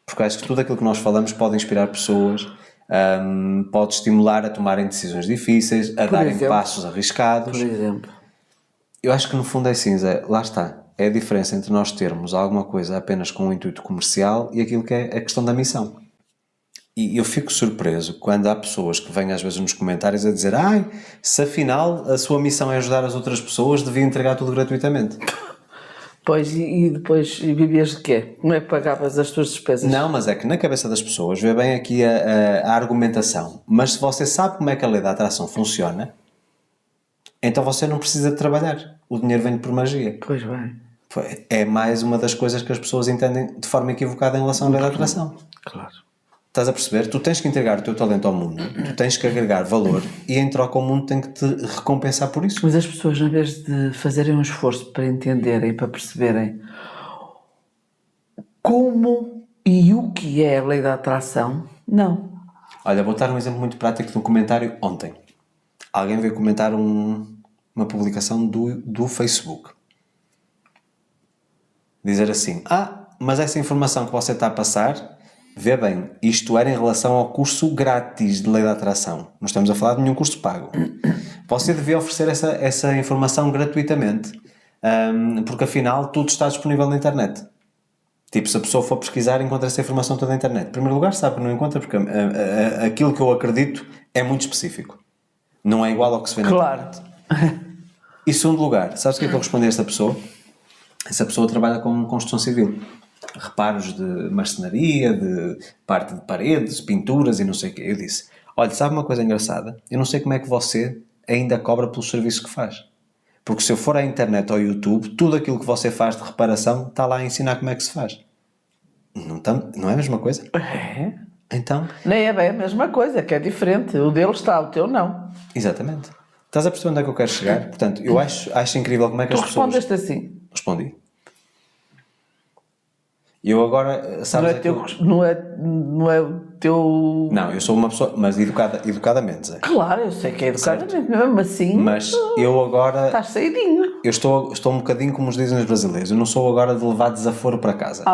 [SPEAKER 1] Porque acho que tudo aquilo que nós falamos pode inspirar pessoas, pode estimular a tomarem decisões difíceis, a darem passos arriscados.
[SPEAKER 2] Por exemplo.
[SPEAKER 1] Eu acho que no fundo é assim, Zé, lá está. É a diferença entre nós termos alguma coisa apenas com um intuito comercial e aquilo que é a questão da missão. E eu fico surpreso quando há pessoas que vêm às vezes nos comentários a dizer se afinal a sua missão é ajudar as outras pessoas, devia entregar tudo gratuitamente.
[SPEAKER 2] Pois, e depois vivias de quê? Como é que pagavas as tuas despesas?
[SPEAKER 1] Não, mas é que na cabeça das pessoas vê bem aqui a argumentação. Mas se você sabe como é que a lei da atração funciona, então você não precisa de trabalhar. O dinheiro vem por magia.
[SPEAKER 2] Pois bem.
[SPEAKER 1] É mais uma das coisas que as pessoas entendem de forma equivocada em relação à lei da atração.
[SPEAKER 2] Claro.
[SPEAKER 1] Estás a perceber? Tu tens que entregar o teu talento ao mundo, tu tens que agregar valor e em troca o mundo tem que te recompensar por isso.
[SPEAKER 2] Mas as pessoas, em vez de fazerem um esforço para entenderem, para perceberem como e o que é a lei da atração, não.
[SPEAKER 1] Olha, vou dar um exemplo muito prático de um comentário ontem. Alguém veio comentar uma publicação do Facebook. Dizer assim, mas essa informação que você está a passar, vê bem, isto era em relação ao curso grátis de lei da atração. Não estamos a falar de nenhum curso pago. Você devia oferecer essa informação gratuitamente, porque afinal tudo está disponível na internet. Tipo, se a pessoa for pesquisar, encontra essa informação toda na internet. Em primeiro lugar, sabe que não encontra, porque aquilo que eu acredito é muito específico. Não é igual ao que se vê na internet. E segundo lugar, sabes o que é que eu respondi a esta pessoa? Essa pessoa trabalha com construção civil. Reparos de marcenaria, de parte de paredes, pinturas e não sei o quê. Eu disse, olha, sabe uma coisa engraçada? Eu não sei como é que você ainda cobra pelo serviço que faz. Porque se eu for à internet ou ao YouTube, tudo aquilo que você faz de reparação está lá a ensinar como é que se faz. Não é a mesma coisa?
[SPEAKER 2] É.
[SPEAKER 1] Então...
[SPEAKER 2] Nem é bem a mesma coisa, que é diferente. O dele está, o teu não.
[SPEAKER 1] Exatamente. Estás a perceber onde é que eu quero chegar? Portanto, eu acho incrível como é que as pessoas...
[SPEAKER 2] Tu respondeste assim.
[SPEAKER 1] Respondi. E eu agora... Sabes
[SPEAKER 2] não é o teu...
[SPEAKER 1] Não, eu sou uma pessoa... Mas educadamente, Zé.
[SPEAKER 2] Claro, eu sei que é educadamente, mesmo assim...
[SPEAKER 1] Mas eu agora...
[SPEAKER 2] Estás saidinho.
[SPEAKER 1] Eu estou um bocadinho como os dizem os brasileiros. Eu não sou agora de levar desaforo para casa.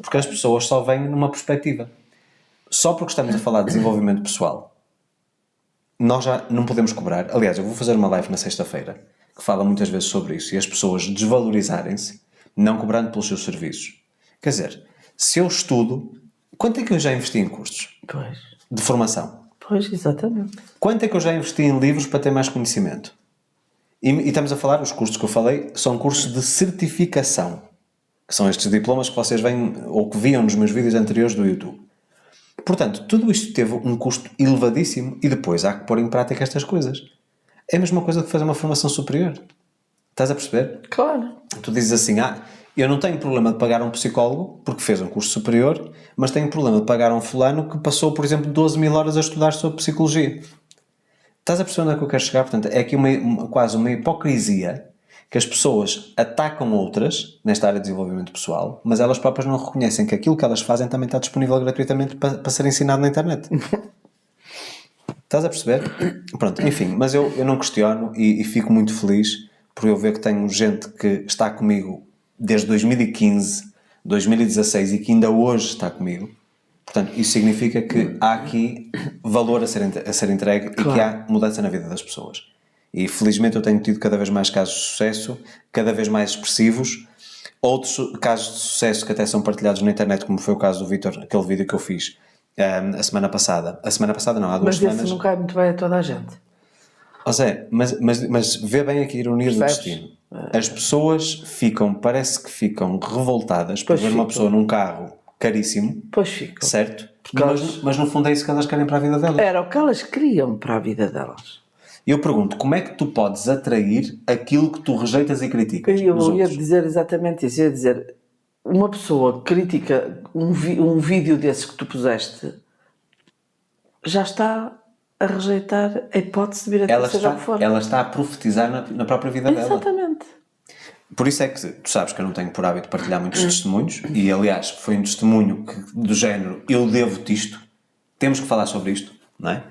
[SPEAKER 1] Porque as pessoas só vêm numa perspectiva. Só porque estamos a falar de desenvolvimento pessoal, nós já não podemos cobrar. Aliás, eu vou fazer uma live na sexta-feira que fala muitas vezes sobre isso e as pessoas desvalorizarem-se não cobrando pelos seus serviços. Quer dizer, se eu estudo, quanto é que eu já investi em cursos?
[SPEAKER 2] Pois.
[SPEAKER 1] De formação?
[SPEAKER 2] Pois, exatamente.
[SPEAKER 1] Quanto é que eu já investi em livros para ter mais conhecimento? E estamos a falar, os cursos que eu falei, são cursos de certificação, que são estes diplomas que vocês veem ou que viam nos meus vídeos anteriores do YouTube. Portanto, tudo isto teve um custo elevadíssimo e depois há que pôr em prática estas coisas. É a mesma coisa que fazer uma formação superior. Estás a perceber?
[SPEAKER 2] Claro.
[SPEAKER 1] Tu dizes assim, eu não tenho problema de pagar um psicólogo porque fez um curso superior, mas tenho problema de pagar um fulano que passou, por exemplo, 12.000 horas a estudar sobre psicologia. Estás a perceber onde é que eu quero chegar? Portanto, é aqui quase uma hipocrisia que as pessoas atacam outras nesta área de desenvolvimento pessoal, mas elas próprias não reconhecem que aquilo que elas fazem também está disponível gratuitamente para ser ensinado na internet. Estás a perceber? Pronto, enfim, mas eu não questiono e fico muito feliz por eu ver que tenho gente que está comigo desde 2015, 2016 e que ainda hoje está comigo. Portanto, isso significa que há aqui valor a ser entregue. Claro. E que há mudança na vida das pessoas. E felizmente eu tenho tido cada vez mais casos de sucesso, cada vez mais expressivos. Outros casos de sucesso que até são partilhados na internet, como foi o caso do Vítor, aquele vídeo que eu fiz a semana passada. A semana passada não, há 2 semanas.
[SPEAKER 2] Mas esse não cai muito bem a toda a gente.
[SPEAKER 1] Zé, mas vê bem aqui a ironia do destino. As pessoas parece que ficam revoltadas por ver uma pessoa num carro caríssimo.
[SPEAKER 2] Pois ficam.
[SPEAKER 1] Certo? Mas no fundo é isso que elas querem para a vida delas.
[SPEAKER 2] Era o que elas queriam para a vida delas.
[SPEAKER 1] E eu pergunto, como é que tu podes atrair aquilo que tu rejeitas e criticas?
[SPEAKER 2] Eu ia dizer exatamente isso. Eu ia dizer, uma pessoa critica um vídeo desses que tu puseste, já está a rejeitar a hipótese de vir a ter seja o que for.
[SPEAKER 1] Ela está a profetizar na própria vida dela.
[SPEAKER 2] Exatamente.
[SPEAKER 1] Por isso é que tu sabes que eu não tenho por hábito partilhar muitos testemunhos e aliás foi um testemunho do género eu devo-te isto, temos que falar sobre isto, não é?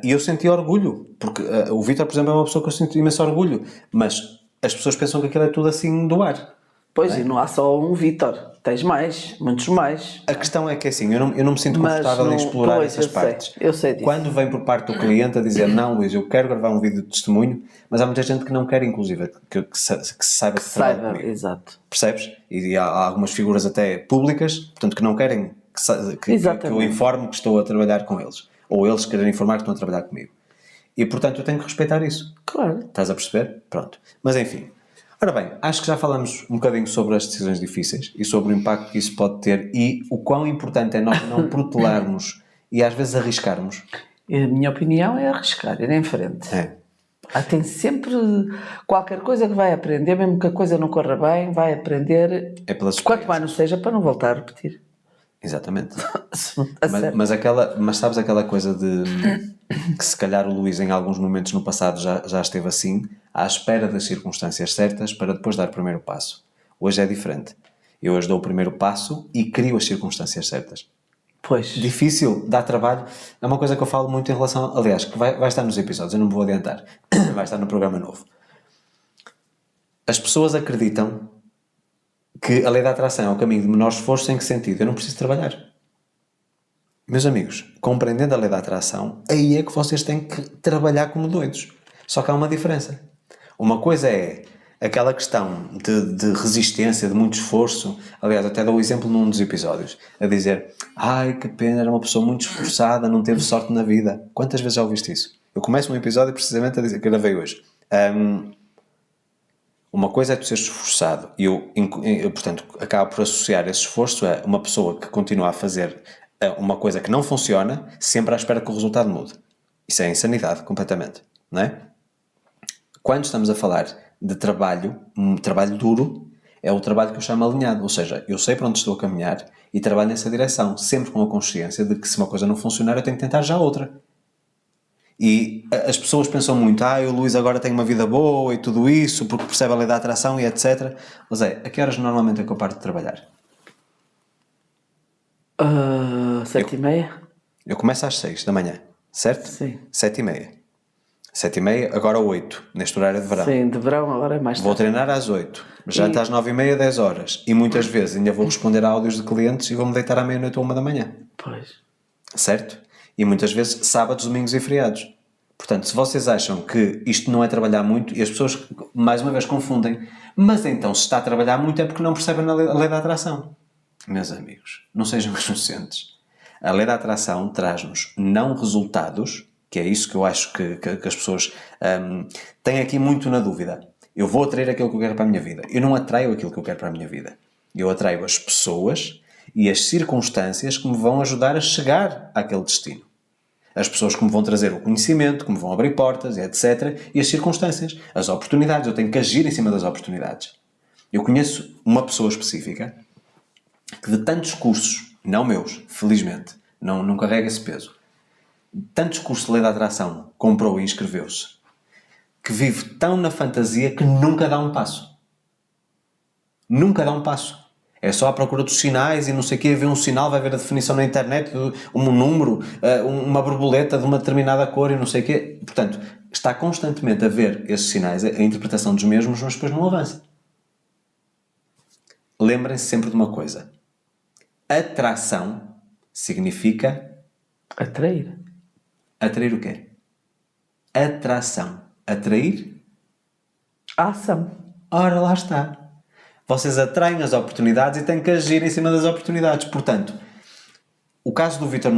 [SPEAKER 1] E eu senti orgulho, porque o Vítor, por exemplo, é uma pessoa que eu sinto imenso orgulho, mas as pessoas pensam que aquilo é tudo assim do ar.
[SPEAKER 2] Pois, e não há só um Vítor, tens mais, muitos mais.
[SPEAKER 1] A questão é que assim, eu não me sinto confortável em explorar essas partes.
[SPEAKER 2] Eu sei disso.
[SPEAKER 1] Quando vem por parte do cliente a dizer, não Luís, eu quero gravar um vídeo de testemunho, mas há muita gente que não quer, inclusive, que saiba que trabalha comigo.
[SPEAKER 2] Exato.
[SPEAKER 1] Percebes? E há algumas figuras até públicas, portanto, que não querem que eu informe que estou a trabalhar com eles. Ou eles querem informar que estão a trabalhar comigo. E, portanto, eu tenho que respeitar isso.
[SPEAKER 2] Claro.
[SPEAKER 1] Estás a perceber? Pronto. Mas, enfim. Ora bem, acho que já falamos um bocadinho sobre as decisões difíceis e sobre o impacto que isso pode ter e o quão importante é nós não protelarmos e às vezes arriscarmos.
[SPEAKER 2] A minha opinião é arriscar, ir em frente.
[SPEAKER 1] É.
[SPEAKER 2] Tem sempre qualquer coisa que vai aprender, mesmo que a coisa não corra bem, vai aprender.
[SPEAKER 1] É pelas
[SPEAKER 2] Quanto mais não seja, para não voltar a repetir.
[SPEAKER 1] Exatamente.
[SPEAKER 2] A sério.
[SPEAKER 1] Mas sabes aquela coisa de que se calhar o Luís em alguns momentos no passado já esteve assim, à espera das circunstâncias certas para depois dar o primeiro passo. Hoje é diferente. Eu hoje dou o primeiro passo e crio as circunstâncias certas.
[SPEAKER 2] Pois.
[SPEAKER 1] Difícil, dá trabalho. É uma coisa que eu falo muito em relação... Aliás, que vai estar nos episódios, eu não me vou adiantar. Vai estar no programa novo. As pessoas acreditam que a lei da atração é o caminho de menor esforço. Em que sentido? Eu não preciso trabalhar. Meus amigos, compreendendo a lei da atração, aí é que vocês têm que trabalhar como doidos. Só que há uma diferença. Uma coisa é aquela questão de resistência, de muito esforço. Aliás, até dou o exemplo num dos episódios, a dizer, ai, que pena, era uma pessoa muito esforçada, não teve sorte na vida. Quantas vezes já ouviste isso? Eu começo um episódio precisamente a dizer, que gravei hoje. Uma coisa é tu seres esforçado e eu, portanto, acabo por associar esse esforço a uma pessoa que continua a fazer uma coisa que não funciona, sempre à espera que o resultado mude. Isso é insanidade, completamente, não é? Quando estamos a falar de trabalho, um trabalho duro, é o trabalho que eu chamo alinhado, ou seja, eu sei para onde estou a caminhar e trabalho nessa direção, sempre com a consciência de que se uma coisa não funcionar eu tenho que tentar já outra. E as pessoas pensam muito, o Luís agora tem uma vida boa e tudo isso, porque percebe a lei da atração e etc. Mas a que horas normalmente é que eu paro de trabalhar?
[SPEAKER 2] 7h30?
[SPEAKER 1] Eu começo às 6 da manhã, certo?
[SPEAKER 2] Sim.
[SPEAKER 1] 7h30. 7h30, agora 8, neste horário de verão.
[SPEAKER 2] Sim, de verão agora é mais tarde.
[SPEAKER 1] Vou treinar às 8, janto às 9h30, 10 horas. E muitas vezes ainda vou responder a áudios de clientes e vou-me deitar à meia-noite ou 1 da manhã.
[SPEAKER 2] Pois.
[SPEAKER 1] Certo? E muitas vezes sábados, domingos e feriados. Portanto, se vocês acham que isto não é trabalhar muito, e as pessoas, mais uma vez, confundem, mas então se está a trabalhar muito é porque não percebem a lei da atração. Meus amigos, não sejam inocentes. A lei da atração traz-nos não resultados, que é isso que eu acho que as pessoas têm aqui muito na dúvida. Eu vou atrair aquilo que eu quero para a minha vida. Eu não atraio aquilo que eu quero para a minha vida. Eu atraio as pessoas e as circunstâncias que me vão ajudar a chegar àquele destino. As pessoas que me vão trazer o conhecimento, que me vão abrir portas, etc. E as circunstâncias, as oportunidades. Eu tenho que agir em cima das oportunidades. Eu conheço uma pessoa específica que de tantos cursos, não meus, felizmente, não carrega esse peso, tantos cursos de lei da atração comprou e inscreveu-se, que vive tão na fantasia que nunca dá um passo. Nunca dá um passo. É só à procura dos sinais e não sei o quê, vê um sinal, vai ver a definição na internet, um número, uma borboleta de uma determinada cor e não sei o quê. Portanto, está constantemente a ver esses sinais, a interpretação dos mesmos, mas depois não avança. Lembrem-se sempre de uma coisa. Atração significa...
[SPEAKER 2] Atrair.
[SPEAKER 1] Atrair o quê? Atração. Atrair?
[SPEAKER 2] A ação.
[SPEAKER 1] Ora, lá está. Vocês atraem as oportunidades e têm que agir em cima das oportunidades. Portanto, o caso do Vítor,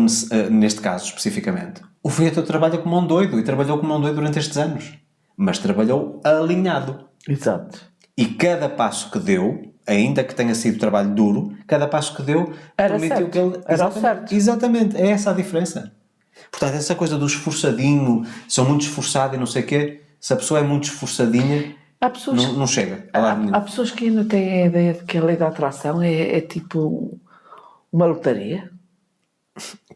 [SPEAKER 1] neste caso especificamente, o Vítor trabalha como um doido e trabalhou como um doido durante estes anos. Mas trabalhou alinhado.
[SPEAKER 2] Exato.
[SPEAKER 1] E cada passo que deu, ainda que tenha sido trabalho duro, cada passo que deu
[SPEAKER 2] era
[SPEAKER 1] permitiu
[SPEAKER 2] certo.
[SPEAKER 1] que ele...
[SPEAKER 2] Era o certo.
[SPEAKER 1] Exatamente, é essa a diferença. Portanto, essa coisa do esforçadinho, sou muito esforçado e não sei o quê, se a pessoa é muito esforçadinha,
[SPEAKER 2] Há pessoas,
[SPEAKER 1] não chega.
[SPEAKER 2] há pessoas que ainda têm a ideia de que a lei da atração é tipo uma lotaria.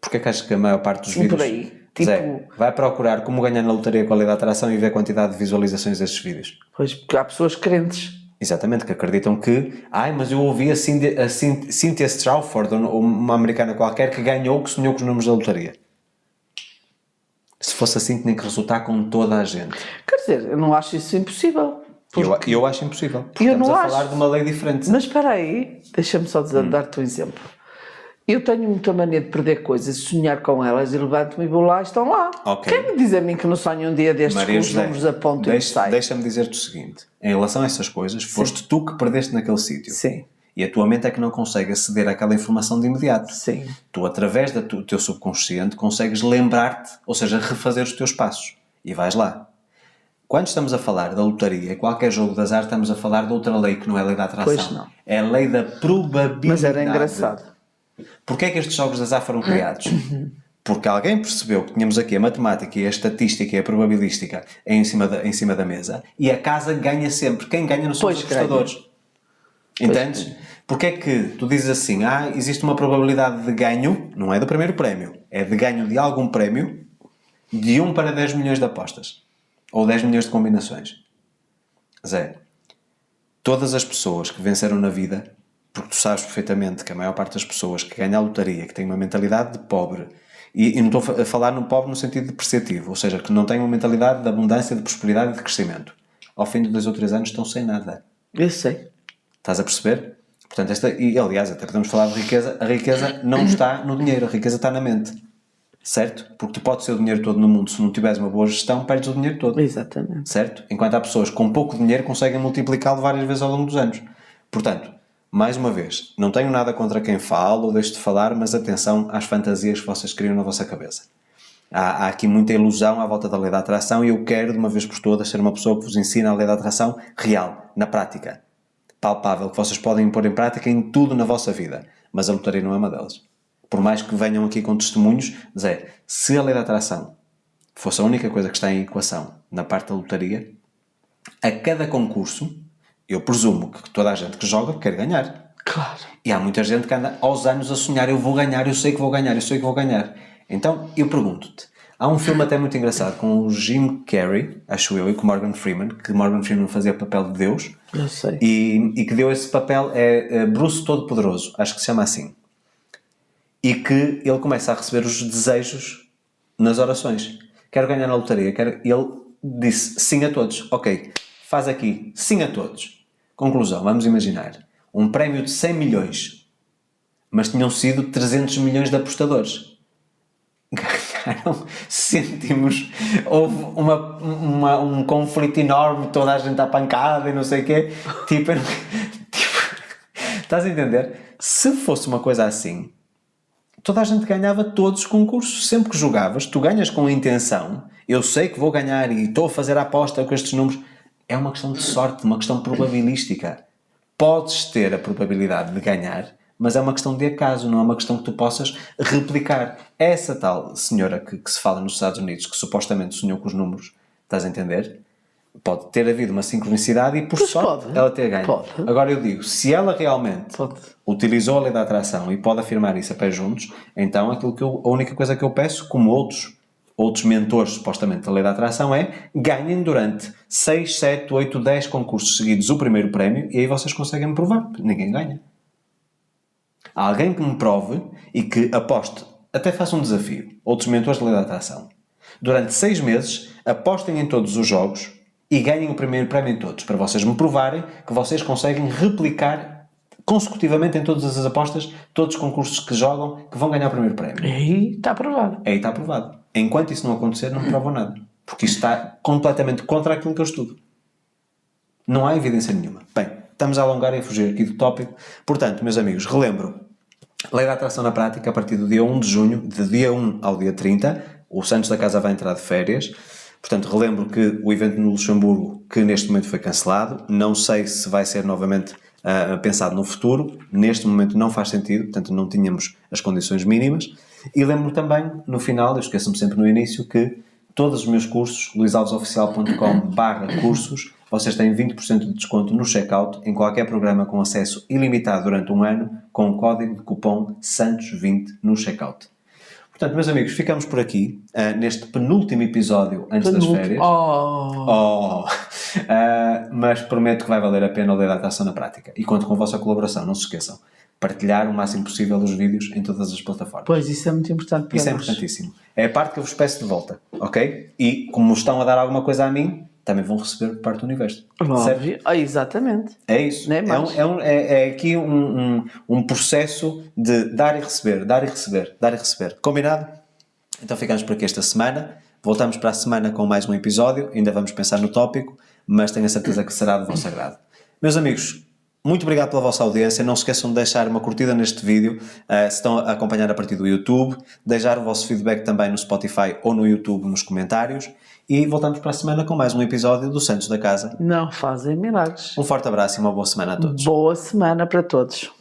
[SPEAKER 1] Porque é que achas que a maior parte dos
[SPEAKER 2] Sim,
[SPEAKER 1] vídeos...
[SPEAKER 2] por aí. Tipo...
[SPEAKER 1] Zé, vai procurar como ganhar na lotaria com a lei da atração e ver a quantidade de visualizações desses vídeos.
[SPEAKER 2] Pois, porque há pessoas crentes.
[SPEAKER 1] Exatamente, que acreditam que... mas eu ouvi a Cynthia Strawford, ou uma americana qualquer, que ganhou, que sonhou com os números da lotaria. Se fosse assim, tinha que resultar com toda a gente.
[SPEAKER 2] Quer dizer, eu não acho isso impossível.
[SPEAKER 1] Eu acho impossível. Porque
[SPEAKER 2] Eu
[SPEAKER 1] estamos
[SPEAKER 2] não
[SPEAKER 1] a
[SPEAKER 2] acho.
[SPEAKER 1] falar de uma lei diferente.
[SPEAKER 2] Mas espera aí, deixa-me só dar-te um exemplo. Eu tenho muita mania de perder coisas, sonhar com elas e levanto-me e vou lá e estão lá.
[SPEAKER 1] Ok.
[SPEAKER 2] Quem me diz a mim que não sonho um dia destes
[SPEAKER 1] Maria
[SPEAKER 2] com os
[SPEAKER 1] José,
[SPEAKER 2] números a ponto e sai?
[SPEAKER 1] Deixa-me dizer-te o seguinte. Em relação a essas coisas, foste tu que perdeste naquele sítio.
[SPEAKER 2] Sim.
[SPEAKER 1] E a tua mente é que não consegue aceder àquela informação de imediato.
[SPEAKER 2] Sim.
[SPEAKER 1] Tu, através do teu subconsciente, consegues lembrar-te, ou seja, refazer os teus passos. E vais lá. Quando estamos a falar da lotaria, qualquer jogo de azar, estamos a falar de outra lei que não é a lei da atração.
[SPEAKER 2] Pois não.
[SPEAKER 1] É a lei da probabilidade.
[SPEAKER 2] Mas era engraçado.
[SPEAKER 1] Porquê é que estes jogos de azar foram criados? porque alguém percebeu que tínhamos aqui a matemática e a estatística e a probabilística em cima da mesa, e a casa ganha sempre. Quem ganha não são os apostadores. Entendes? Porque é que tu dizes assim, existe uma probabilidade de ganho, não é do primeiro prémio, é de ganho de algum prémio, de 1 para 10 milhões de apostas. Ou 10 milhões de combinações. Zé, todas as pessoas que venceram na vida, porque tu sabes perfeitamente que a maior parte das pessoas que ganham a lotaria, que têm uma mentalidade de pobre, e não estou a falar no pobre no sentido depreciativo, ou seja, que não têm uma mentalidade de abundância, de prosperidade e de crescimento, ao fim de 2 ou 3 anos estão sem nada.
[SPEAKER 2] Eu sei.
[SPEAKER 1] Estás a perceber? Portanto, e aliás, até podemos falar de riqueza. A riqueza não está no dinheiro, a riqueza está na mente. Certo? Porque tu podes ter o dinheiro todo no mundo, se não tiveres uma boa gestão, perdes o dinheiro todo.
[SPEAKER 2] Exatamente.
[SPEAKER 1] Certo? Enquanto há pessoas com pouco dinheiro que conseguem multiplicá-lo várias vezes ao longo dos anos. Portanto, mais uma vez, não tenho nada contra quem fala ou deixe de falar, mas atenção às fantasias que vocês criam na vossa cabeça. Há aqui muita ilusão à volta da lei da atração e eu quero, de uma vez por todas, ser uma pessoa que vos ensina a lei da atração real, na prática. Palpável, que vocês podem pôr em prática em tudo na vossa vida. Mas a lotaria não é uma delas. Por mais que venham aqui com testemunhos, Zé, se a lei da atração fosse a única coisa que está em equação na parte da lotaria, a cada concurso, eu presumo que toda a gente que joga quer ganhar.
[SPEAKER 2] Claro.
[SPEAKER 1] E há muita gente que anda aos anos a sonhar, eu vou ganhar, eu sei que vou ganhar, eu sei que vou ganhar. Então, eu pergunto-te, há um filme até muito engraçado com o Jim Carrey, acho eu, e com Morgan Freeman, que Morgan Freeman fazia o papel de Deus.
[SPEAKER 2] Eu sei.
[SPEAKER 1] E que deu esse papel, Bruce Todo-Poderoso, acho que se chama assim. E que ele começa a receber os desejos nas orações. Quero ganhar na lotaria. Ele disse sim a todos. Ok, faz aqui sim a todos. Conclusão, vamos imaginar. Um prémio de 100 milhões. Mas tinham sido 300 milhões de apostadores. Ganharam cêntimos. Houve um conflito enorme. Toda a gente à pancada e não sei o quê. Tipo, estás a entender? Se fosse uma coisa assim... Toda a gente ganhava todos os concursos. Sempre que jogavas, tu ganhas com a intenção. Eu sei que vou ganhar e estou a fazer a aposta com estes números. É uma questão de sorte, uma questão probabilística. Podes ter a probabilidade de ganhar, mas é uma questão de acaso, não é uma questão que tu possas replicar. Essa tal senhora que se fala nos Estados Unidos, que supostamente sonhou com os números, estás a entender? Pode ter havido uma sincronicidade e por sorte ela ter ganho.
[SPEAKER 2] Pode.
[SPEAKER 1] Agora eu digo, se ela realmente utilizou a lei da atração e pode afirmar isso a pé juntos, então a única coisa que eu peço, como outros mentores supostamente da lei da atração, é ganhem durante 6, 7, 8, 10 concursos seguidos o primeiro prémio e aí vocês conseguem me provar. Ninguém ganha. Há alguém que me prove e que aposte, até faça um desafio, outros mentores da lei da atração. Durante 6 meses apostem em todos os jogos e ganhem o primeiro prémio em todos, para vocês me provarem que vocês conseguem replicar consecutivamente em todas as apostas, todos os concursos que jogam, que vão ganhar o primeiro prémio.
[SPEAKER 2] E aí está aprovado.
[SPEAKER 1] Aí está aprovado. Enquanto isso não acontecer, não me provam nada. Porque isso está completamente contra aquilo que eu estudo. Não há evidência nenhuma. Bem, estamos a alongar e a fugir aqui do tópico. Portanto, meus amigos, relembro. Lei da atração na prática, a partir do dia 1 de junho, de dia 1 ao dia 30, o Santos da Casa vai entrar de férias. Portanto, relembro que o evento no Luxemburgo, que neste momento foi cancelado, não sei se vai ser novamente pensado no futuro, neste momento não faz sentido, portanto não tínhamos as condições mínimas. E lembro também, no final, eu esqueço-me sempre no início, que todos os meus cursos, luisalvesoficial.com/cursos, vocês têm 20% de desconto no checkout em qualquer programa com acesso ilimitado durante um ano, com o código de cupom SANTOS20 no checkout. Portanto, meus amigos, ficamos por aqui, neste penúltimo episódio antes das férias. Mas prometo que vai valer a pena a lei da atração na prática. E conto com a vossa colaboração, não se esqueçam. Partilhar o máximo possível os vídeos em todas as plataformas.
[SPEAKER 2] Pois, isso é muito importante para
[SPEAKER 1] Isso
[SPEAKER 2] nós.
[SPEAKER 1] é importantíssimo. É a parte que eu vos peço de volta, ok? E como estão a dar alguma coisa a mim, também vão receber por parte do universo.
[SPEAKER 2] Óbvio. Exatamente.
[SPEAKER 1] É isso.
[SPEAKER 2] Nem mais.
[SPEAKER 1] É aqui um processo de dar e receber, dar e receber, dar e receber. Combinado? Então ficamos por aqui esta semana. Voltamos para a semana com mais um episódio. Ainda vamos pensar no tópico, mas tenho a certeza que será do vosso agrado. Meus amigos, muito obrigado pela vossa audiência. Não se esqueçam de deixar uma curtida neste vídeo, se estão a acompanhar a partir do YouTube, deixar o vosso feedback também no Spotify ou no YouTube nos comentários e voltamos para a semana com mais um episódio do Santos da Casa.
[SPEAKER 2] Não fazem milagres.
[SPEAKER 1] Um forte abraço e uma boa semana a todos.
[SPEAKER 2] Boa semana para todos.